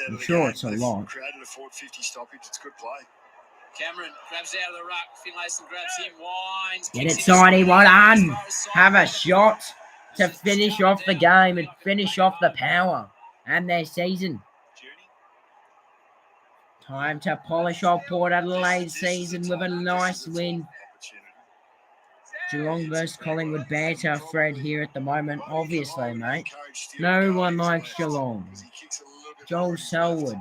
A: I'm sure it's a lot.
F: Created a forward 50 stoppage. It's good play.
B: Cameron grabs out of the ruck. Finlayson grabs him. Winds.
A: Get it, Sidey. Well done. Have a shot to finish off the game and finish off the power and their season. Time to polish off Port Adelaide's season with a nice win. Geelong versus Collingwood banter Fred here at the moment. Obviously, mate. No one likes Geelong. Joel Selwood,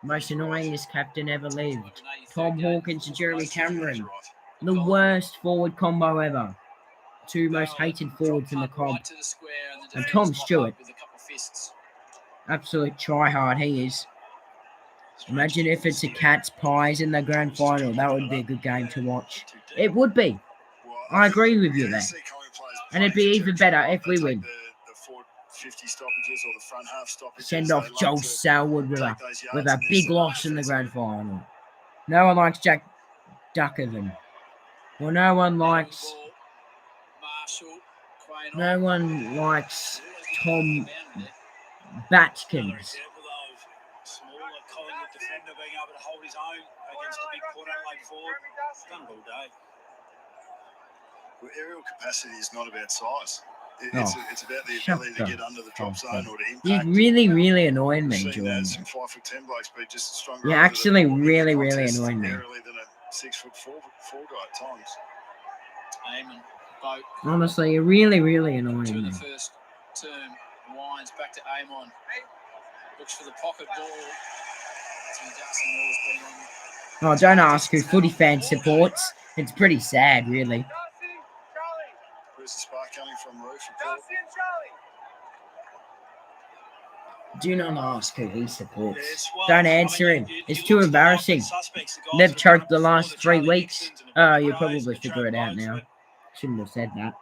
A: most annoyingest captain ever lived. Tom Hawkins and Jeremy Cameron, the worst forward combo ever. 2 most hated forwards in the comp. And Tom Stewart, absolute tryhard he is. Imagine if it's a Cats Pies in the grand final. That would be a good game to watch. It would be. I agree with you there. And it'd be even better if we win.
F: 50 stoppages or the front half stoppages.
A: Send off
F: They love
A: Joel
F: to
A: Selwood with
F: take those yards
A: a
F: in their
A: big
F: sort of
A: loss in the
F: defensive.
A: grand final. No one likes Jack Duckerman. Well, no one likes Tom Batchkins.
N: Smaller Collingwood defender being able to hold his own against a big Port Adelaide forward. Done it all day.
F: Well, aerial capacity is not about size. It's about the
A: shut
F: ability to get under the drop zone or to
A: You're
F: impact.
A: really, really annoying me,
F: We've seen
A: Jordan.
F: some 5'10" blokes be just stronger.
A: You're
F: over
A: actually
F: the
A: really, really
F: contest
A: annoying me.
F: aerially than a 6'4" guy at times.
B: Eamon, Boat.
A: Honestly, you're really, really annoying
B: Through
A: me.
B: the first term, winds back to Amon. Looks for the pocket ball.
A: Oh, don't ask who footy fan supports. It's pretty sad, really.
F: Where's the spark coming from, Roof?
A: Do not ask who he supports. Don't answer him. It's too embarrassing. They've choked the last 3 weeks. You probably figure it out now. Shouldn't have said that.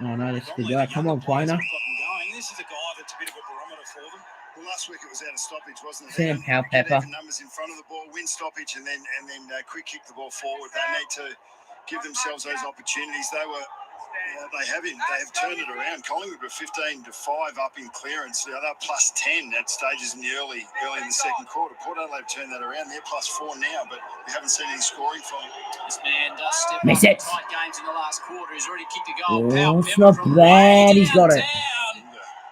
A: Oh no, that's a good guy. Come on, Quainer.
N: This is a guy that's a bit of a barometer for them.
F: Well, last week it was out of stoppage, wasn't it?
A: Sam Powell
F: Get
A: Pepper.
F: even numbers in front of the ball, win stoppage, and then quick kick the ball forward. They need to give themselves those opportunities. They have turned it around. Collingwood were 15-5 up in clearance. They're plus 10 at stages in the early in the second quarter. Port Adelaide turned that around. They're plus 4 now, but we haven't seen any scoring from them.
B: This man does step
A: Miss
B: up in
A: it.
B: tight games in the last quarter. He's already kicked a goal.
A: Oh, it's not bad. He's got it.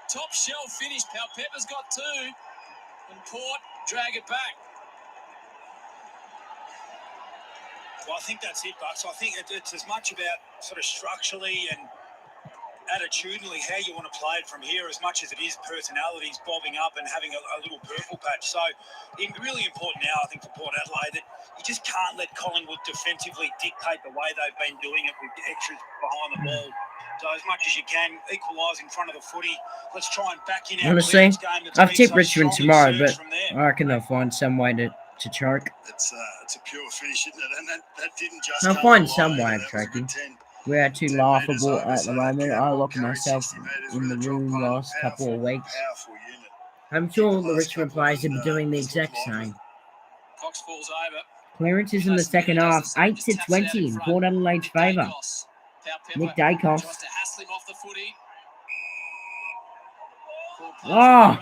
B: Top shelf finish. Pal Pepper's got 2. And Port drag it back.
N: Well, I think that's it, Bucks. I think it's as much about sort of structurally and attitudinally how you want to play it from here as much as it is personalities bobbing up and having a little purple patch. So it's really important now, I think, for Port Adelaide that you just can't let Collingwood defensively dictate the way they've been doing it with extras behind the ball. So as much as you can, equalise in front of the footy. Let's try and back in our
A: Honestly,
N: clearance game.
A: I've tipped Richmond tomorrow, but I reckon they'll find some way to choke.
F: It's a pure finish, isn't it? And that didn't just
A: I'll
F: come
A: find
F: along.
A: some way of
F: That was a
A: choking.
F: good 10.
A: We are too
F: 10
A: laughable
F: metres over,
A: at
F: so
A: the
F: that
A: moment.
F: gap
A: I
F: will
A: lock
F: carry
A: myself
F: 60 metres
A: in
F: with
A: the
F: a drop
A: room
F: punt.
A: last couple of weeks.
F: Powerful unit.
A: I'm
F: Kicked
A: sure
F: the
A: the
F: last
A: Richmond
F: couple
A: players
F: and,
A: are doing the
F: just looked
A: exact
F: lively.
A: same.
B: Cox falls over.
A: Clearances in the second half, 8-20 in Port Adelaide's favour. Nick Dacos.
B: Tries to hassle him off the footy.
A: Oh!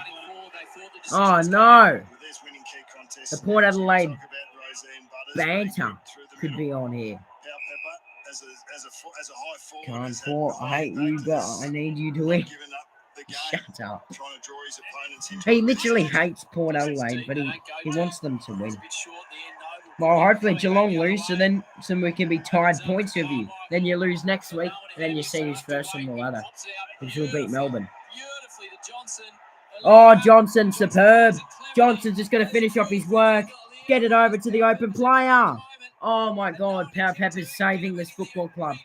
A: Oh no!
F: With these winning key contests,
A: The Port Adelaide
F: talk about Roseanne Butters
A: banter
F: running through the
A: could
F: middle.
A: be on here.
F: Pal Pepper as a high forward.
A: Come on,
F: has had
A: Port. I hate you, but I need you to win.
F: given up the game,
A: Shut up.
F: trying to draw his opponents into
A: He
F: it.
A: literally hates Port Adelaide, but he wants them to win. Well, hopefully Geelong lose, so then we can be tied points with you. Then you lose next week, and then you see who's first on the ladder, because you'll beat Melbourne. Oh, Johnson, superb. Johnson's just going to finish off his work. Get it over to the open player. Oh, my God. Power Pepper's saving this football club.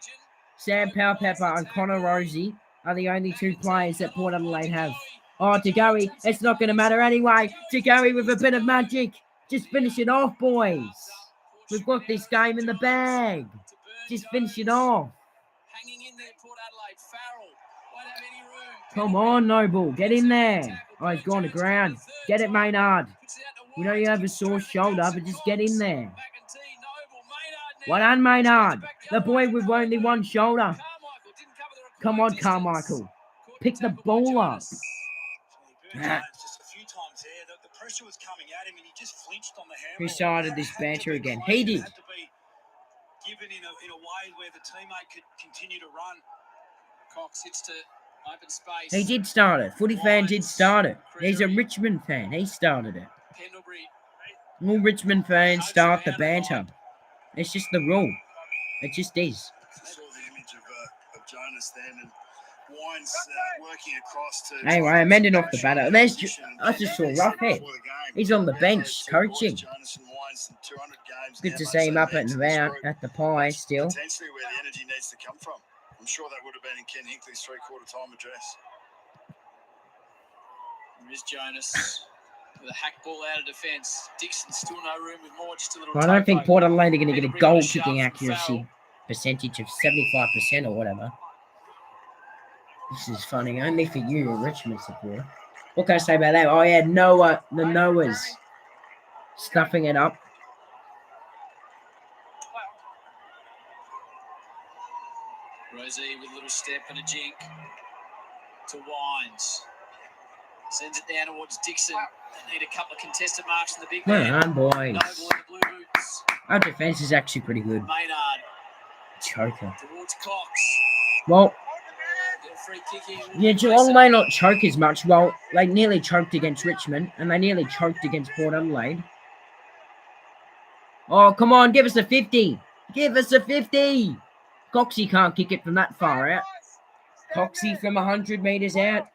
A: Sam Power Pepper and Connor Rosie are the only 2 players that Port Adelaide have. Oh, Tagawi, it's not going to matter anyway. Tagawi with a bit of magic. Just finish it off, boys. We've got this game in the bag. Just finish it off.
B: Hanging in there, Port Adelaide. Farrell won't have any room.
A: Come on, Noble. Get in there. Oh, he's gone to ground. Get it, Maynard. You know you have a sore shoulder, but just get in there. Well done, Maynard. The boy with only one shoulder. Come on, Carmichael. Pick the ball up.
N: Just a few times there, the pressure was coming at him, and he just flinched on the handball.
A: Who started this banter again? He did.
N: It had to be given in a way where the teammate could continue to run.
B: Cox hits to open space.
A: He did start it. Footy fan did start it. He's a Richmond fan. He started it.
B: Pendlebury.
A: All Richmond fans start the banter. It's just the rule. It just is.
F: I saw the image of Jonas then, and Wines working across to.
A: Anyway, I'm ending off the batter. I just saw Roughhead. He's on the bench coaching. Good to see him up and about at the pie still.
F: Potentially where the energy needs to come from. I'm sure that would have been in Ken Hinkley's 3/4 time address.
B: There is Jonas with a hack ball out of defence. Dixon still no room with more, just a little.
A: I don't think
B: topo.
A: Port Adelaide are going to get a
B: Pendlebury
A: goal
B: with a shove
A: kicking
B: from
A: accuracy
B: Farrell.
A: percentage of 75% or whatever. This is funny, only for you, a Richmond supporter. What can I say about that? Oh yeah, Noah, the Noahs stuffing it up.
B: Rosie with a little step and a jink to Wines. Sends it down towards Dixon. They need a couple of contested marks in the big
A: Come
B: man.
A: on, boys.
B: Noble in the blue boots.
A: Our defense is actually pretty good.
B: Maynard
A: Choker.
B: towards Cox.
A: Well,
B: Get a free kick in.
A: yeah, Geelong may not choke as much. Well, they nearly choked against Richmond, and they nearly choked against Port Adelaide. Oh, come on, give us a 50. Give us a 50. Coxie can't kick it from that far out. Coxie from 100 metres out.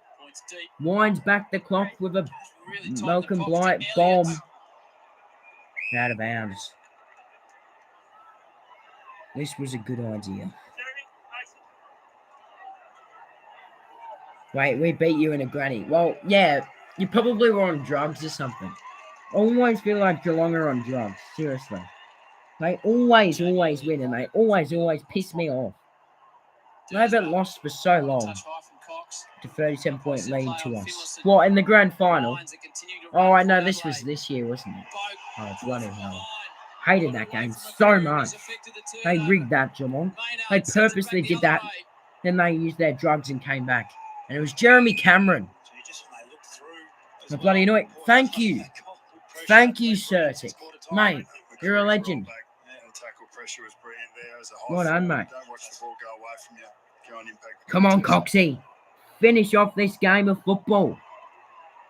A: Winds back the clock with a Malcolm Blight bomb. Out of bounds. This was a good idea. Wait, we beat you in a granny. Well, yeah, you probably were on drugs or something. I always feel like Geelong are on drugs. Seriously. They always win, and they always piss me off. They haven't lost for so long. To 37-point lead to us. What, in the grand final? Oh, I know this was this year, wasn't it? Oh, bloody hell. Hated that game so much. They rigged that, Geelong. They purposely did that. Then they used their drugs and came back. And it was Jeremy Cameron. The bloody annoying. Thank you. Thank you, Certic. Mate, you're a legend. Well done, mate. Come on, Coxie. Finish off this game of football.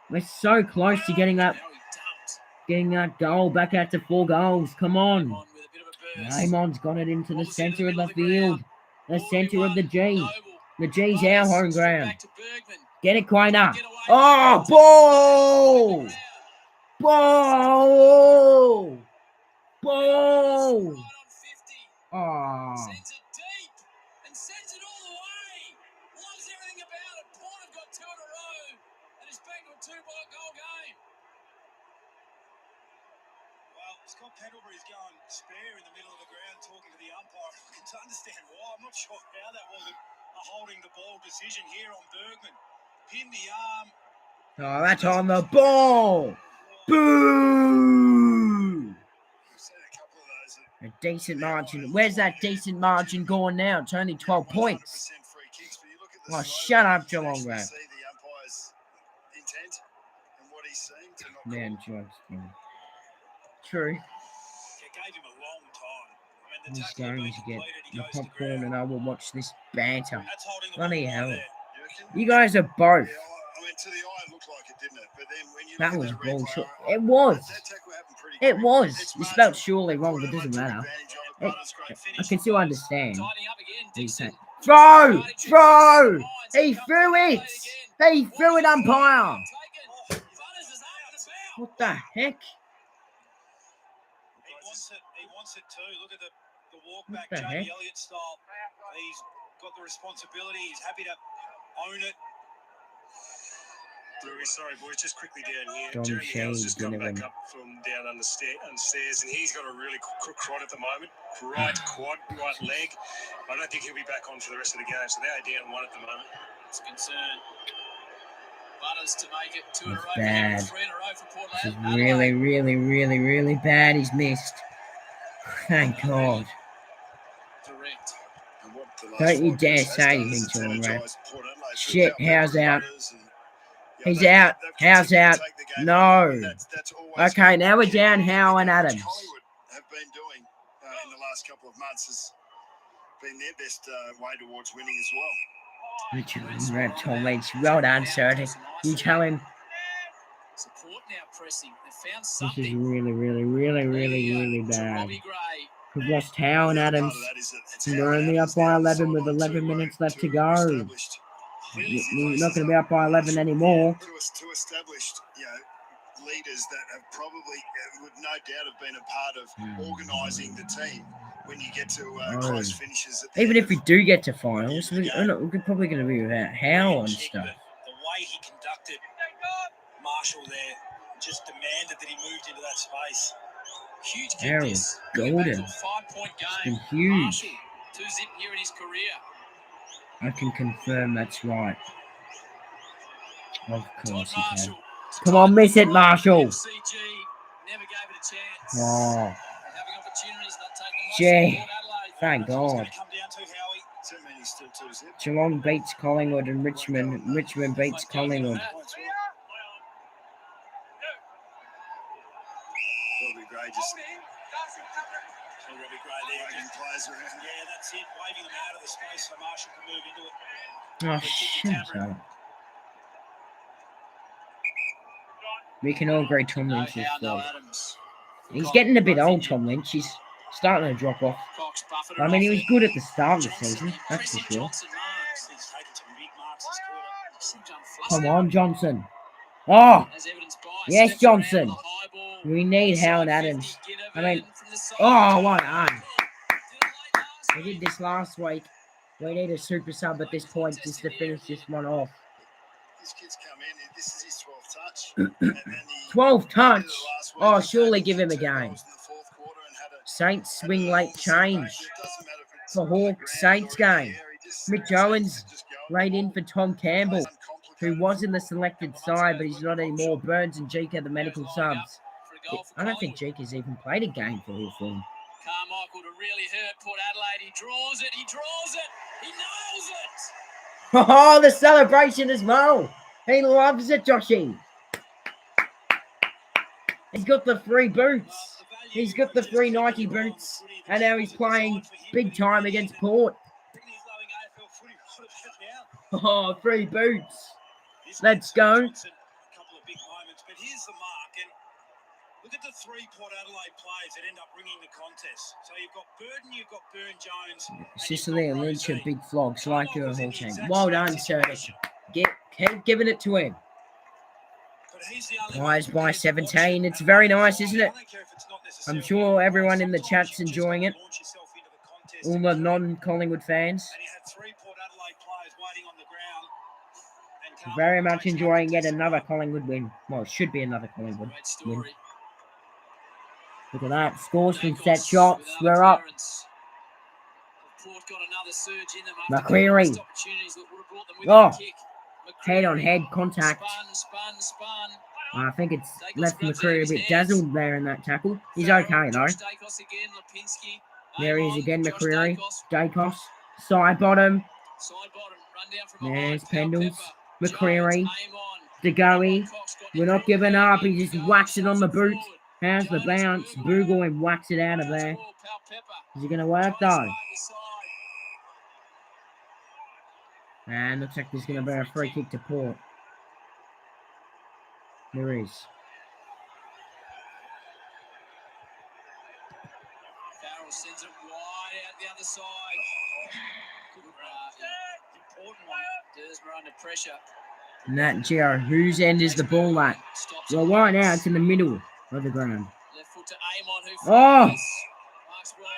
A: We're so close to getting that goal back out to 4 goals. Come on. Raymond's got it into the centre of the field. The centre of the G. The G's our home ground. Get it, Quainer. Oh, ball! Ball! Ball! Oh.
B: Sends it deep and sends it all the way. Loves everything about it. Port have got 2 in a row and it's back to a 2-goal game.
N: Well, Scott Pendlebury's going spare in the middle of the ground talking to the umpire. I can understand why. I'm not sure how that wasn't a holding the ball decision here on Bergman. Pin the arm.
A: Oh, that's on the ball. Boo! A decent margin. Where's that decent margin going now? It's only 12 points. Oh, shut up, Geelong, man. Man, George. True. He's going to get the popcorn and I will watch this banter. Bloody hell. You guys are both. That was bullshit. It was. It was. You spelled surely wrong, but it doesn't matter. I can still understand. Throw! Throw! He threw it! He threw it, umpire! What the heck?
N: He wants it too. Look at the walk back, Jamie Elliott style. He's got the responsibility. He's happy to own it.
G: Really sorry, boys. Just quickly down here.
A: Don
G: Jeremy Howell's just come
A: Shane,
G: back up from down on the stairs, and he's got a really crook rod at the moment. Right quad, right leg. I don't think he'll be back on for the rest of the game, so they're down 1 at the moment.
B: It's a concern. Butters to make it 2 in a row.
A: Bad.
B: 3 in a row for Port
A: This is
B: Adelaide.
A: really bad. He's missed. Thank God.
B: Direct.
A: Don't you dare say anything to him, Red. Shit, Howe's out. He's out. Howe's out. No. Okay, now we're down Howe and Adams.
F: Collingwood have been doing in the last couple of months has been their best way towards winning as well.
A: Richard Red Tom Leach. Well done, sir. You tell him.
B: Support now pressing. They found
A: This is
B: something.
A: really bad. We've lost Howe and Adams. And we're only up by 11 with 11 minutes left to go. We're not going to be up by 11 anymore.
F: To established, leaders that have probably would no doubt have been a part of organising the team when you get to close finishes.
A: Even if we do get to finals, we're probably going to be without Howe and stuff.
N: The way he conducted Marshall there just demanded that he moved into that space.
B: Huge kick
A: Harold
B: this.
A: Golden.
B: Back to a 5-point
A: It's
B: game.
A: been huge.
B: Marshall, 2-zip here in his career.
A: I can confirm that's right. Of course you can. Come on, miss it, Marshall.
B: CG never gave it a chance.
A: Oh,
B: Having opportunities, not taking
A: gee.
B: Port Adelaide.
A: Thank God.
N: Come down to Howie.
F: Too many still 2-zip.
A: Geelong beats Collingwood and Richmond. Richmond beats Collingwood.
F: Robbie Gray just
N: Robbie Gray there.
F: waving players around.
N: Yeah, that's it. Waving them out of the space so Marshall can move into it.
A: Oh, shut up. We can all agree Tom Lynch is flawed. He's getting a bit old, Tom Lynch. He's starting to drop off. I mean, he was good at the start of the season, that's for sure. Come on, Johnson. Oh, yes, Johnson. We need Howard Adams. I mean, oh, what on? We did this last week. We need a super sub at this point just to finish this one off.
F: This kid's come in. This is his 12th touch.
A: 12th touch? Oh, surely give him a game. Saints swing late change for Hawks Saints game. Mitch Owens laid in for Tom Campbell, who was in the selected side, but he's not anymore. Burns and Jeek are the medical subs. I don't think Jeek has even played a game for Hawthorn.
B: Carmichael to really hurt Port Adelaide. He draws it. He draws it. He nails it.
A: Oh, the celebration as well. He loves it, Joshy. He's got the free boots. He's got the free Nike boots. And now he's playing big time against Port. Oh, free boots. Let's go.
N: A couple of big moments, but here's the mark. And look at the three Port Adelaide players that end up bringing the contest. So you've got Burden, you've got Burn-Jones.
A: Sicily and Lynch are big flogs, like your whole team. Well done, sir. Keep giving it to him. Pies by 17. It's very nice, isn't it? I'm sure everyone in the chat's enjoying it. All the non-Collingwood fans. Very much enjoying yet another Collingwood win. Well, it should be another Collingwood win. Look at that. Scores from set shots. We're up. McCreary. Oh. Head-on-head contact. I think it's left McCreary a bit dazzled there in that tackle. He's okay, though. There he is again, McCreary. Dacos. Side bottom. There's Pendles. McCreary. DeGoey. We're not giving up. He just whacks it on the boot. How's the bounce? Bogle and whacks it out of there. Is it going to work, though? And looks like there's going to be a free kick to Port. There is.
B: Farrell sends it wide out the other side. Important one. Dersmer under pressure.
A: And that, Gio, whose end is the ball at? Well, right now it's in the middle of the ground.
B: Left foot to Amon, who
A: Oh!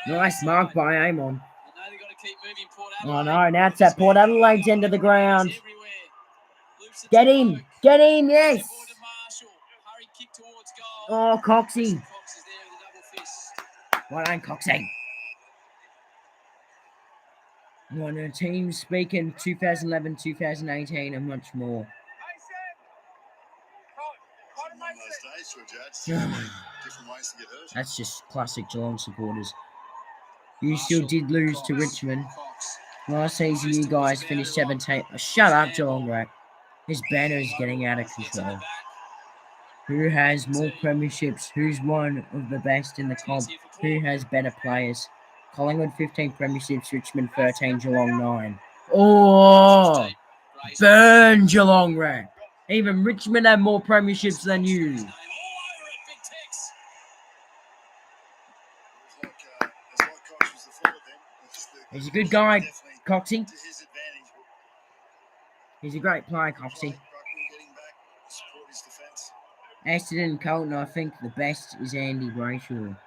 B: well
A: Nice mark by Amon.
B: They've got to keep moving Port
A: Oh no, now it's at Port Adelaide's end of the ground. Get him! Get him, yes! Oh, Coxie. Well done, Coxie. One of the teams speaking 2011, 2018 and much more. That's just classic Geelong supporters. You still did lose to Richmond. Last season, you guys finished 17th. Oh, shut up, Geelong Rat. This banner is getting out of control. Who has more premierships? Who's one of the best in the comp? Who has better players? Collingwood 15 premierships, Richmond 13, Geelong 9. Oh! Burn, Geelong Rat. Even Richmond have more premierships than you. He's a good guy, Coxie. He's a great player, Coxie. Aston and Colton, I think the best is Andy Brayshaw.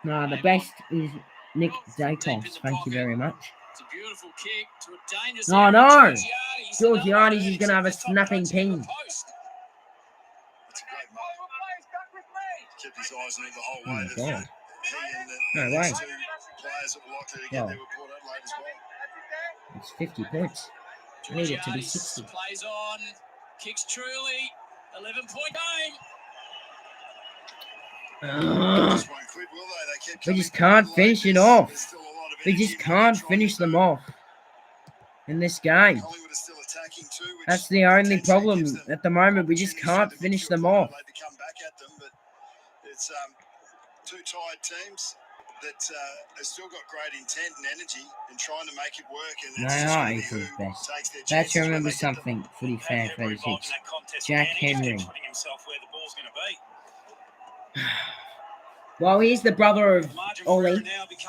A: No, the best is Nick Dacos. Thank you very much. Oh no! Georgiades is going to have a snapping ping.
F: Kept his eyes on it the whole way.
A: Oh, God. No way.
F: players that were likely to get there were Port Adelaide as well.
A: It's 50 points. I need it to be 60.
B: Plays on, kicks truly, 11-point game.
A: We just can't finish it off. We just can't finish them off in this game. That's the only problem at the moment. We just can't finish them off.
F: It's two tired teams that have still got great intent and energy and trying to make it work. And
A: They are Eagles best. Let's remember something, footy fan 36. Jack Henry. Well, he's the brother of Ollie,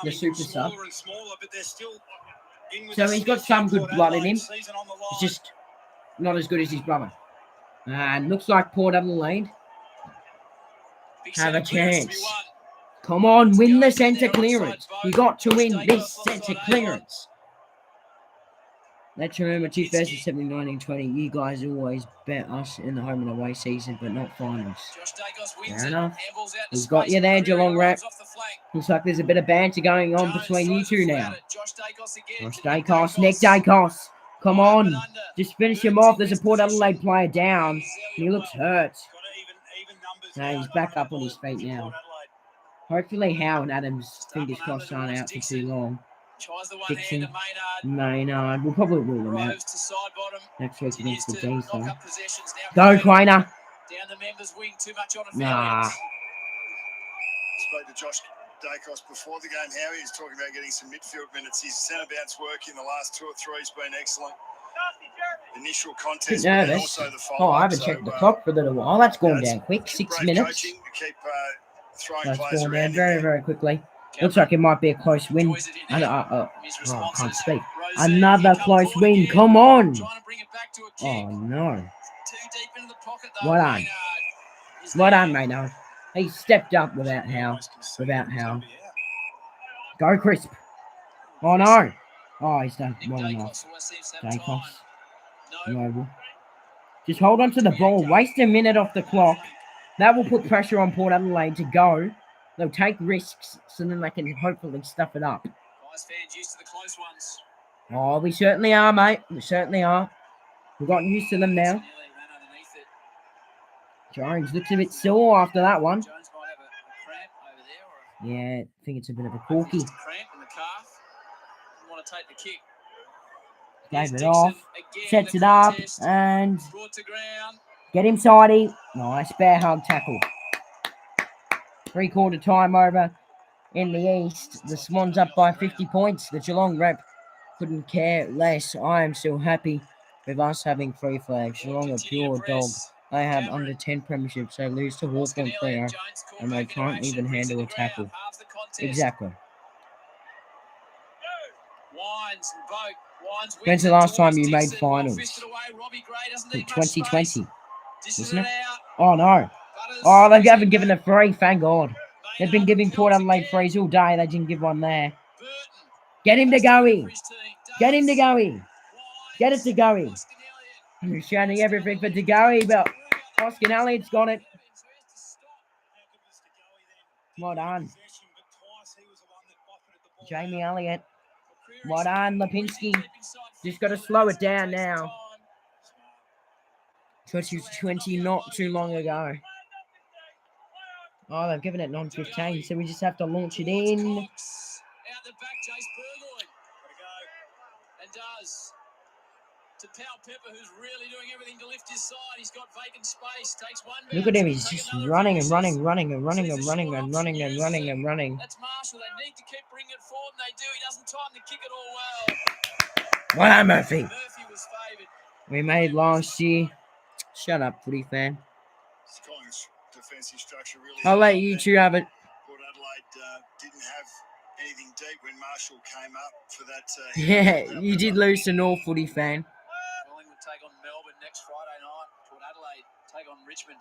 A: the super sub. So he's got some good blood in him. He's just not as good as his brother. And looks like Port Adelaide have a chance. Come on, win the centre clearance. You got to win this centre clearance. Let's remember 2017, 1920. You guys always bet us in the home and away season, but not finals. Fair enough. He's got you there, Geelong rep. Looks like there's a bit of banter going on between you two now. Josh Dacos, Nick Dacos. Come on. Just finish him off. There's a Port Adelaide player down. He looks hurt. No, he's back up on his feet now. Hopefully Howe and Adams, fingers crossed, aren't out for too long. Dixon, Maynard, we'll probably rule them out next week against the D's though. Go, Quainer! Nah.
F: Spoke to Josh Dacos before the game. How he's talking about getting some midfield minutes. His centre bounce work in the last 2 or 3 has been excellent. Initial contest,
A: nervous.
F: And also the
A: Oh, I haven't checked the clock for a little while. That's gone down quick. 6 minutes. That's gone down very, very quickly. Looks like it might be a close win. And I can't speak. Another close win. Come on. Oh no. Well done. Well done, Maynard. He stepped up without Howe. Go, Crisp. Oh no. Oh, he's done well enough. Dacos. Noble. Just hold on to the ball. Waste a minute off the clock. That will put pressure on Port Adelaide to go. They'll take risks so then they can hopefully stuff it up. Oh, we certainly are, mate. We certainly are. We've gotten used to them now. Jones looks a bit sore after that one. Yeah, I think it's a bit of a corky. Gave it off. Sets it up and get him sidey. Nice bear hug tackle. 3/4 time over in the East. The Swans up by 50 points. The Geelong rep couldn't care less. I am still happy with us having 3 flags. Geelong are pure dog. They have under 10 premierships. They lose to Hawthorn Freo and they can't even handle a tackle. Exactly. When's the last time you made finals? 2020, isn't it? Oh no. Oh, they haven't given a free, thank God. They've been giving Port Adelaide frees all day. They didn't give one there. Get him to Goey. Get him to Goey. Get it to Goey. I'm shouting everything for De Goey, but Oscar Elliott's got it. Well done. Jamie Elliott. Well done, Lipinski. Just got to slow it down now. 2020, not too long ago. Oh, they've given it non-15, so we just have to launch it in. Look at him, he's just running and running.
B: That's Marshall. They need to keep bringing it forward, and they do. He doesn't time the kick it all well.
A: Well done, Murphy. We made last year. Shut up, footy fan. I'll let you two have it.
F: Port Adelaide didn't have anything deep when Marshall came up for that.
A: Yeah, you did lose to North, footy fan.
B: Collingwood take on Melbourne next Friday night. Port Adelaide take on Richmond.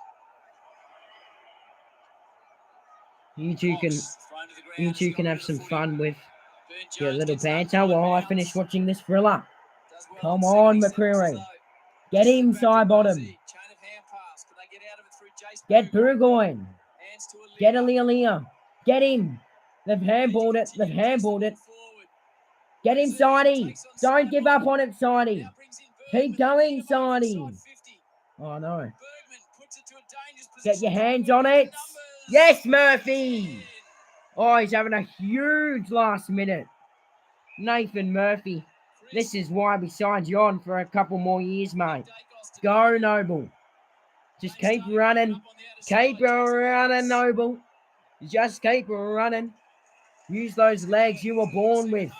A: You two can have some fun with your little banter while I finish watching this thriller. Come on, McCreary. Get him, side bottom. Get Burgoyne. Get Aaliyah. Get him. They've handballed it. They've handballed it. Get him, Sidey. Don't give up on it, Sidey. Keep going, Sidey. Oh, no. Get your hands on it. Yes, Murphy. Oh, he's having a huge last minute. Nathan Murphy. This is why we signed you on for a couple more years, mate. Go, Noble. Just keep running. Keep running, Noble. Just keep running. Use those legs you were born with.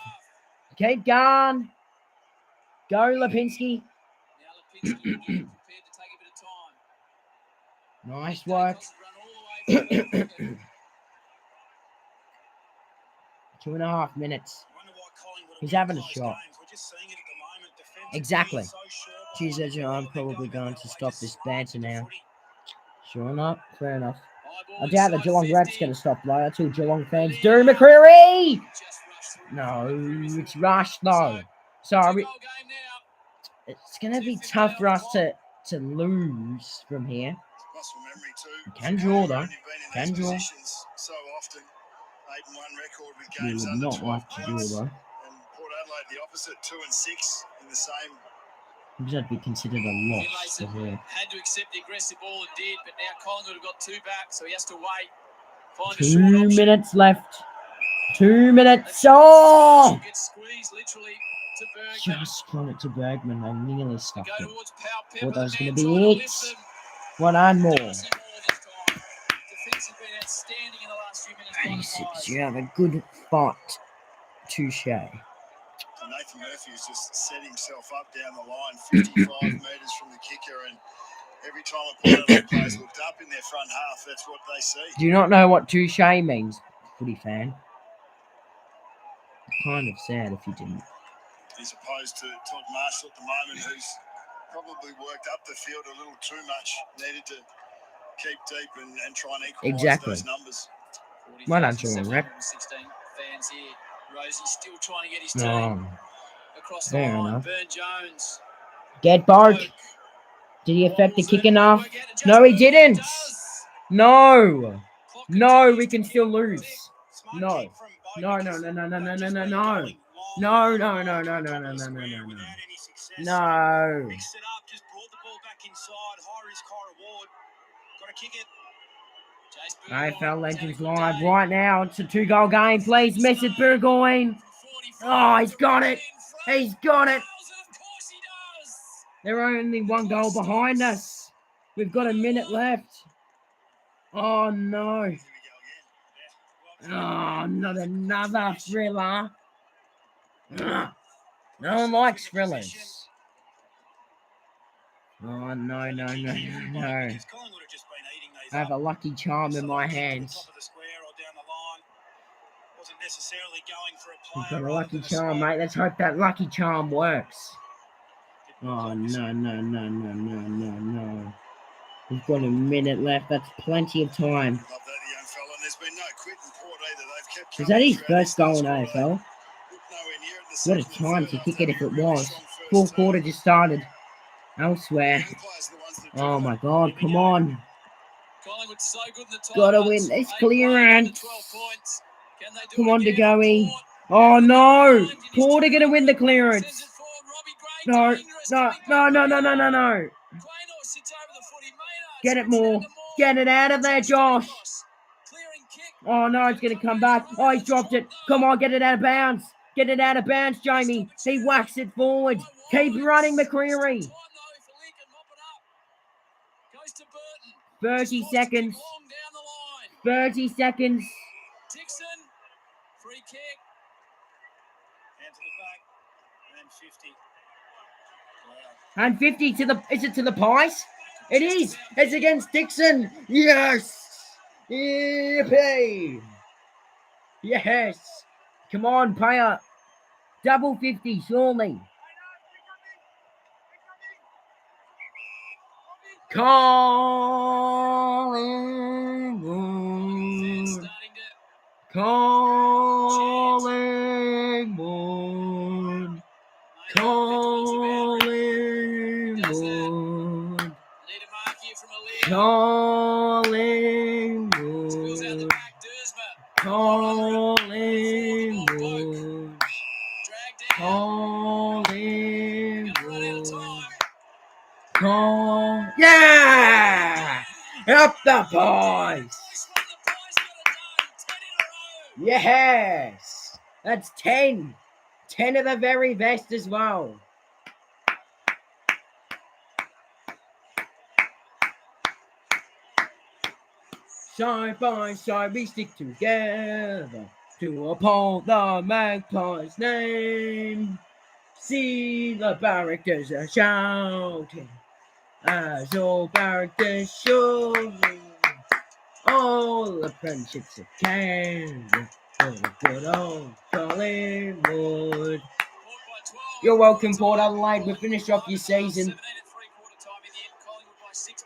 A: Keep going. Go, Lipinski. Nice work. 2.5 minutes. He's having a shot. Exactly. Jesus, I'm probably going to stop this banter now. Sure not. Fair enough. I doubt the Geelong ref's going to stop though. That's all Geelong fans do. McCreary! No, it's rushed though. Sorry. It's going to be tough for us to lose from here. We can draw though. Can draw. We would not like to draw though.
F: Port Adelaide the opposite, 2-6 in the same.
A: It would be considered a loss.
B: Had to accept the aggressive ball and did, but now Collingwood have got 2 back, so he has to wait. Find
A: 2 minutes left. 2 minutes. Oh! Just run it to Bergman. I nearly stuffed it. Thought that was going to be it. One and more. 86. You have a good fight. Touche.
F: Nathan Murphy has just set himself up down the line, 55 metres from the kicker, and every time a Port Adelaide players looked up in their front half, that's what they see.
A: Do you not know what touche means, footy fan? Kind of sad if you didn't.
F: As opposed to Todd Marshall at the moment, who's probably worked up the field a little too much, needed to keep deep and try and equalise those numbers.
A: Well done, Geelong rep.
B: 16 fans here. Rosie's still trying to get his team across the line.
A: Enough.
B: Burn Jones.
A: Get Bark. Did he affect the kick enough? No, he didn't. No. No, we can still lose. No. No, no, no, no, no, no, no, no, no. No, no, no, no, no, no, no, no, no, no. No. AFL Legends Live right now. It's a 2-goal game. Please miss it, Burgoyne. Oh, he's got it. He's got it. They're only 1 goal behind us. We've got a minute left. Oh, no. Oh, not another thriller. No one likes thrillers. Oh, no, no, no, no. I have a lucky charm in my hands. I've got a lucky charm, mate. Let's hope that lucky charm works. Oh, no, no, no, no, no, no, no. We've got a minute left. That's plenty of time. Is that his first goal in AFL? What a time to kick it if it was. 4th quarter just started. Elsewhere. Oh, my God. Come on. Gotta win this clearance. Come on, DeGoey. Oh, no. Port are gonna win the clearance. No, no, no, no, no, no, no, no. Get it more. Get it out of there, Josh. Oh, no, it's going to come back. Oh, he's dropped it. Come on, get it out of bounds. Get it out of bounds, Jamie. He whacks it forward. Keep running, McCreary. 30 seconds. 30 seconds.
B: Dixon, free kick. And to the back. And 50.
A: And 50 to the... Is it to the Pies? It is. It's against Dixon. Yes. Yippee. Yes. Come on, pay up. Double 50, surely. Collingwood. Collingwood. Collingwood. Collingwood. Collingwood. Up the Pies! Yes! That's 10. 10 of the very best as well. Side by side we stick together to uphold the Magpies' name. See the barracks are shouting as all barracks should. All the friendships that came for the good old Collingwood. You're welcome, Port Adelaide. We've finished off your season.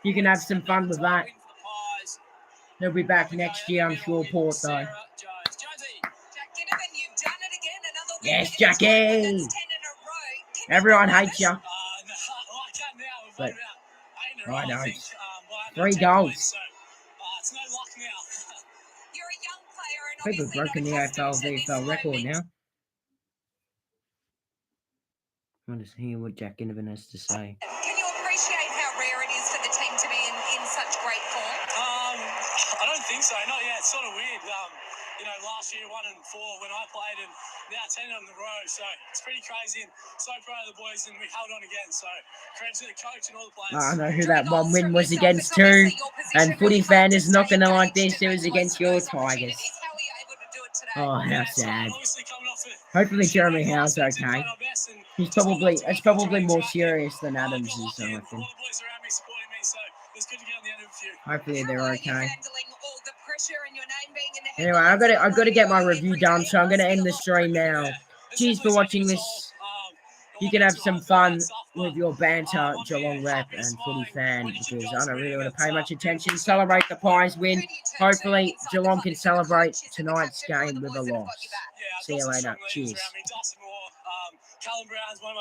A: You can have some fun with that. They'll be back next year, I'm sure, Port, though. Yes, Jackie! Everyone hates you. But I don't. 3 goals. People have broken the AFL-VFL record now. I want to hear what Jack Ginnivan has to say.
L: Can you appreciate how rare it is for the team to be in such great form?
C: I don't think so. Not yet. It's sort of weird. Last year 1-4 when I played, and now 10 on the row. So it's pretty crazy, and so proud of the boys, and we held on again. So credit to the coach and all the players.
A: I know who that one win was against too, and footy fan is not going to like this. It was against your Tigers. Oh, how sad. Hopefully Jeremy Howe's okay. It's probably more serious than Adams is, I reckon. Hopefully they're okay. Anyway, I've got to get my review done, so I'm going to end the stream now. Cheers for watching this. You can have some fun with your banter, Geelong rep and footy fan, because I don't really want to pay much attention. Celebrate the Pies win. Hopefully Geelong can celebrate tonight's game with a loss. See you later. Cheers.